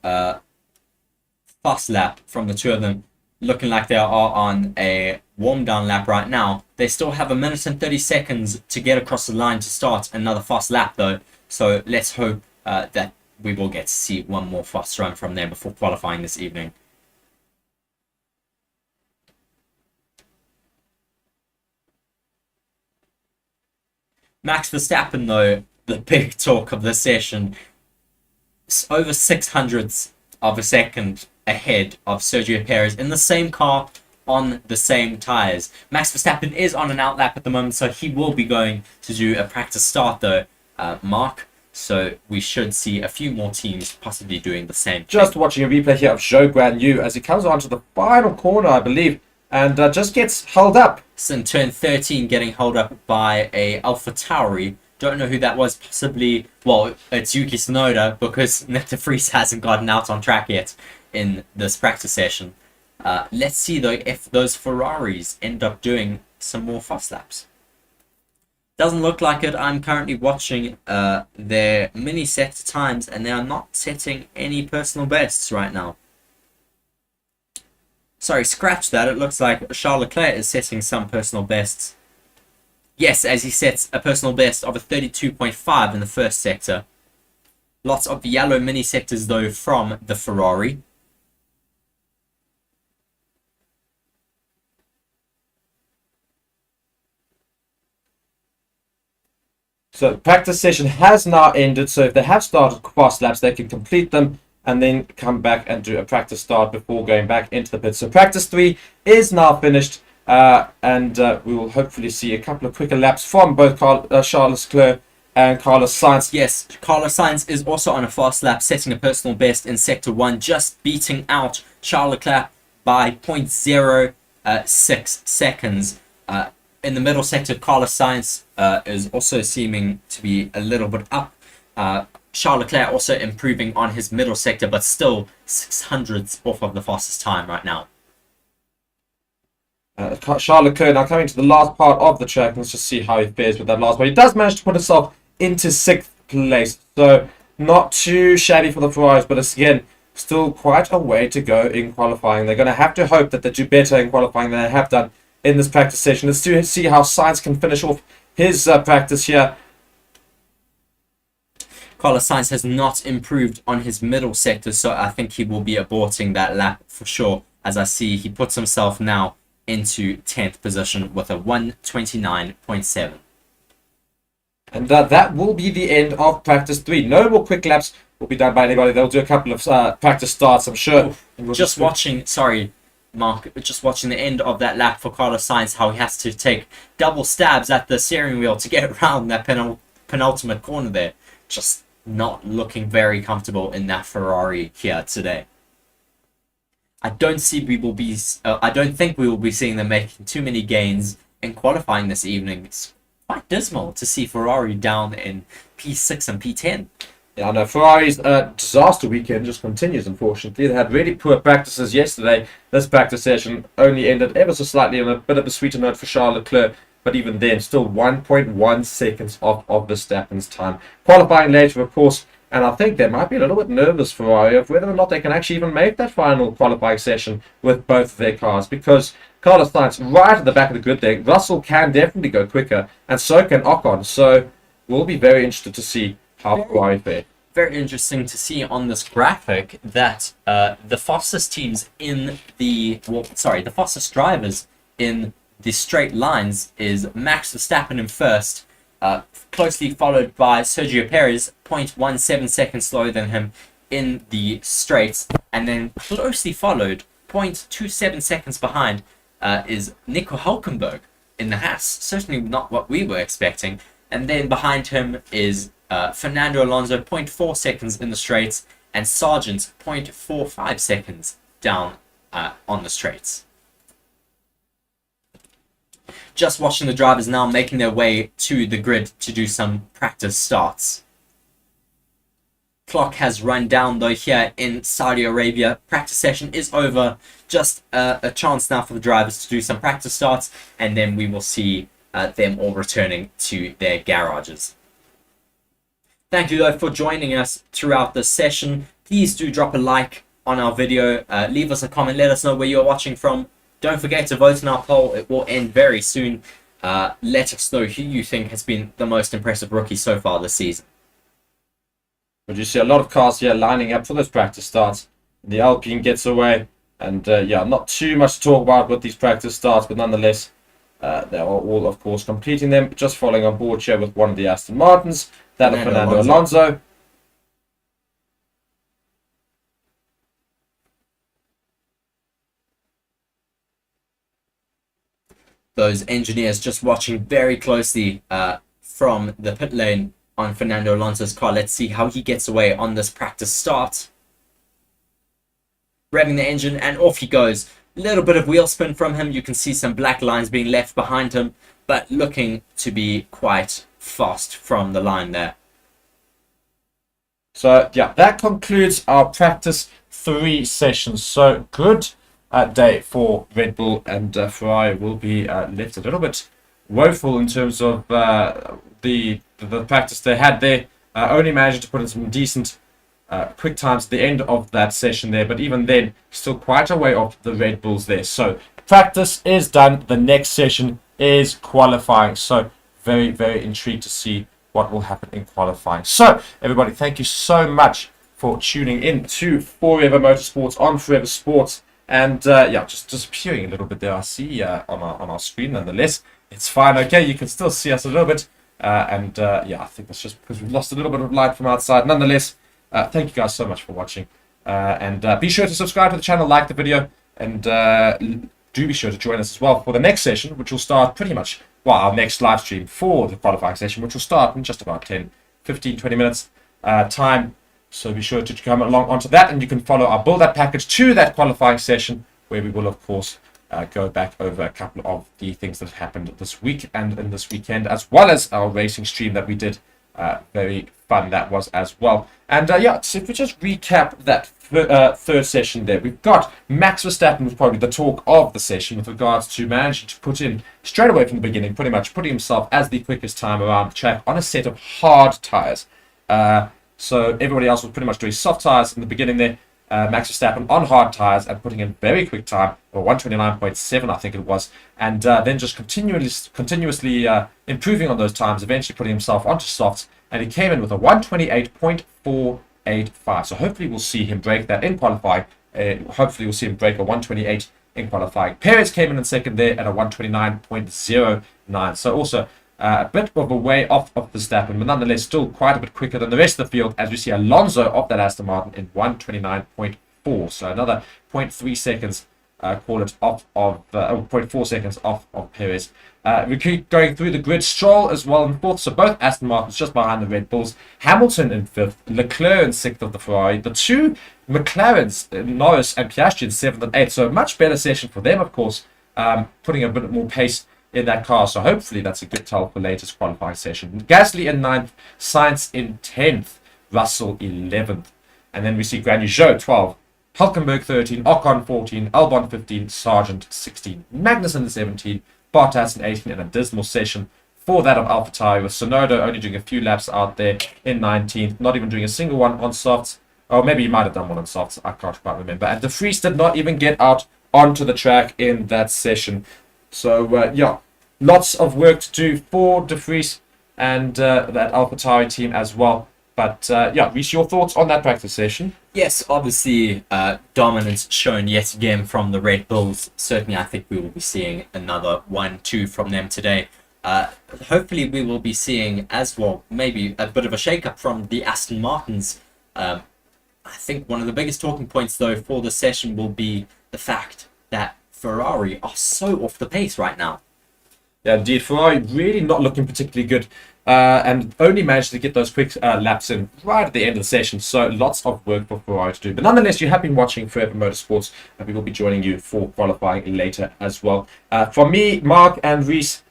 fast lap from the two of them, looking like they are on a warm down lap right now. They still have 1 minute and 30 seconds to get across the line to start another fast lap though. So let's hope that we will get to see one more fast run from them before qualifying this evening. Max Verstappen though, the big talk of the session, over 600ths of a second ahead of Sergio Perez in the same car on the same tyres. Max Verstappen is on an outlap at the moment, so he will be going to do a practice start though, Mark. So we should see a few more teams possibly doing the same. Just watching a replay here of Joe Grand New as he comes onto the final corner, I believe, and just gets held up. It's in turn 13, getting held up by a Alpha Tauri. Don't know who that was. Possibly, well, it's Yuki Tsunoda, because Nick de Vries hasn't gotten out on track yet in this practice session. Let's see though if those Ferraris end up doing some more fast laps. Doesn't look like it. I'm currently watching their mini set times, and they are not setting any personal bests right now. Sorry, scratch that. It looks like Charles Leclerc is setting some personal bests. Yes, as he sets a personal best of a 32.5 in the first sector. Lots of yellow mini sectors though from the Ferrari. So practice session has now ended, so if they have started fast laps, they can complete them and then come back and do a practice start before going back into the pit. So practice 3 is now finished, and we will hopefully see a couple of quicker laps from both Charles Leclerc and Carlos Sainz. Yes, Carlos Sainz is also on a fast lap, setting a personal best in Sector 1, just beating out Charles Leclerc by 0.06 seconds. In the middle sector, Carlos Sainz is also seeming to be a little bit up. Charles Leclerc also improving on his middle sector, but still 600ths off of the fastest time right now. Charles Leclerc now coming to the last part of the track. Let's just see how he fares with that last one. He does manage to put himself into 6th place, so not too shabby for the Ferraris, but it's, again, still quite a way to go in qualifying. They're going to have to hope that they do better in qualifying than they have done in this practice session. Let's see how Sainz can finish off his practice here. Carlos Sainz has not improved on his middle sector, so I think he will be aborting that lap for sure. As I see, he puts himself now into 10th position with a 129.7. And that will be the end of practice 3. No more quick laps will be done by anybody. They'll do a couple of practice starts, I'm sure. Just watching, sorry, Mark, just watching the end of that lap for Carlos Sainz, how he has to take double stabs at the steering wheel to get around that penultimate corner there. Just not looking very comfortable in that Ferrari here today. I don't think we will be seeing them making too many gains in qualifying this evening. It's quite dismal to see Ferrari down in P6 and P10. Yeah, I know. Ferrari's disaster weekend just continues, unfortunately. They had really poor practices yesterday. This practice session only ended ever so slightly on a bit of a sweeter note for Charles Leclerc, but even then, still 1.1 seconds off of Verstappen's time. Qualifying later, of course, and I think they might be a little bit nervous, Ferrari, of whether or not they can actually even make that final qualifying session with both of their cars, because Carlos Sainz right at the back of the grid there. Russell can definitely go quicker, and so can Ocon. So we'll be very interested to see how Ferrari fare. Very interesting to see on this graphic that the fastest teams in the fastest drivers in the straight lines is Max Verstappen in first, closely followed by Sergio Perez, 0.17 seconds slower than him in the straights, and then closely followed, 0.27 seconds behind, is Nico Hülkenberg in the Haas. Certainly not what we were expecting. And then behind him is Fernando Alonso, 0.4 seconds in the straights, and Sargent, 0.45 seconds down on the straights. Just watching the drivers now making their way to the grid to do some practice starts. clock has run down though here in Saudi Arabia. Practice session is over. Just a chance now for the drivers to do some practice starts, and then we will see them all returning to their garages. Thank you though for joining us throughout this session. Please do drop a like on our video. Leave us a comment. Let us know where you're watching from. Don't forget to vote in our poll. It will end very soon. Let us know who you think has been the most impressive rookie so far this season. But you see a lot of cars here lining up for those practice starts. The Alpine gets away. And yeah, not too much to talk about with these practice starts, but nonetheless, they are all, of course, completing them. Just following on board here with one of the Aston Martins, that of Fernando Alonso. Those engineers just watching very closely from the pit lane on Fernando Alonso's car. Let's see how he gets away on this practice start. Revving the engine and off he goes. A little bit of wheel spin from him. You can see some black lines being left behind him, but looking to be quite fast from the line there. So yeah, that concludes our practice 3 sessions. So good day for Red Bull, and Ferrari will be left a little bit woeful in terms of the practice they had there. Only managed to put in some decent quick times at the end of that session there, but even then, still quite a way off the Red Bulls there. So practice is done. The next session is qualifying. So very, very intrigued to see what will happen in qualifying. So everybody, thank you so much for tuning in to Forever Motorsports on Forever Sports. And yeah, just disappearing a little bit there, I see on our screen. Nonetheless, it's fine. Okay, you can still see us a little bit. Yeah, I think that's just because we've lost a little bit of light from outside. Nonetheless, thank you guys so much for watching. And be sure to subscribe to the channel, like the video, and do be sure to join us as well for the next session, which will start pretty much, well, our next live stream for the qualifying session, which will start in just about 10, 15, 20 minutes time. So be sure to come along onto that, and you can follow our build-up package to that qualifying session, where we will, of course, go back over a couple of the things that happened this week and in this weekend, as well as our racing stream that we did. Very fun that was as well. And yeah, so if we just recap that third session there, we've got Max Verstappen was probably the talk of the session with regards to managing to put in straight away from the beginning, pretty much putting himself as the quickest time around the track on a set of hard tyres. So everybody else was pretty much doing soft tyres in the beginning there. Max Verstappen on hard tyres and putting in very quick time, or 129.7 I think it was, and then just continuously improving on those times, eventually putting himself onto softs, and he came in with a 128.485. So hopefully we'll see him break that in qualifying. Hopefully we'll see him break a 128 in qualifying. Perez came in second there at a 129.09. So also a bit of a way off of Verstappen, but nonetheless still quite a bit quicker than the rest of the field, as we see Alonso of that Aston Martin in 129.4. So another 0.3 seconds, call it off of 0.4 seconds off of Perez. We keep going through the grid. Stroll as well in fourth, so both Aston Martins just behind the Red Bulls. Hamilton in fifth, Leclerc in sixth of the Ferrari. The two McLarens, Norris and Piastri, in seventh and eighth. So a much better session for them, of course, putting a bit more pace in that car. So hopefully that's a good tell for latest qualifying session. Gasly in 9th, Sainz in 10th, Russell 11th. And then we see Guanyu Zhou 12, Hulkenberg 13, Ocon 14, Albon 15, Sargent 16, Magnussen 17, Bottas in 18, and a dismal session for that of AlphaTauri, with Tsunoda only doing a few laps out there in 19th, not even doing a single one on softs. Or maybe he might have done one on softs, I can't quite remember. And De Vries did not even get out onto the track in that session. So yeah, lots of work to do for De Vries and that AlphaTauri team as well. But yeah, Reece, your thoughts on that practice session? Yes, obviously dominance shown yet again from the Red Bulls. Certainly I think we will be seeing another 1-2 from them today. Hopefully we will be seeing as well maybe a bit of a shake-up from the Aston Martins. I think one of the biggest talking points though for the session will be the fact that Ferrari are so off the pace right now. Yeah, indeed. Ferrari really not looking particularly good, and only managed to get those quick laps in right at the end of the session. So lots of work for Ferrari to do. But nonetheless, you have been watching Forever Motorsports, and we will be joining you for qualifying later as well. From me, Mark and Reece,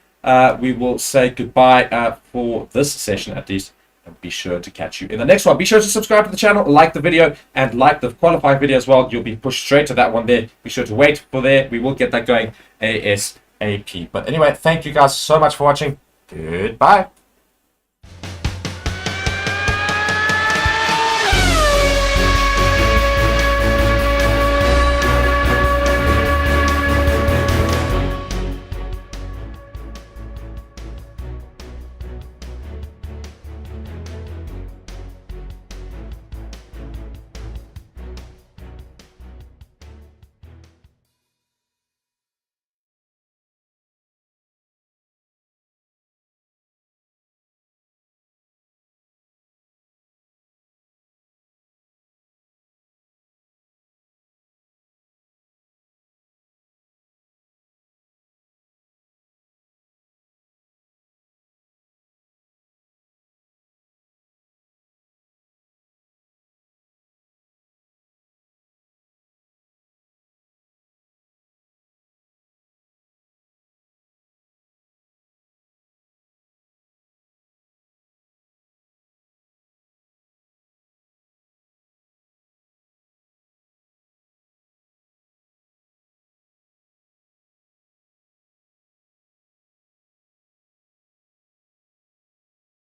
we will say goodbye for this session at least. and be sure to catch you in the next one. Be sure to subscribe to the channel, like the video, and like the qualifying video as well. You'll be pushed straight to that one there. Be sure to wait for there. We will get that going ASAP. But anyway, thank you guys so much for watching. Goodbye.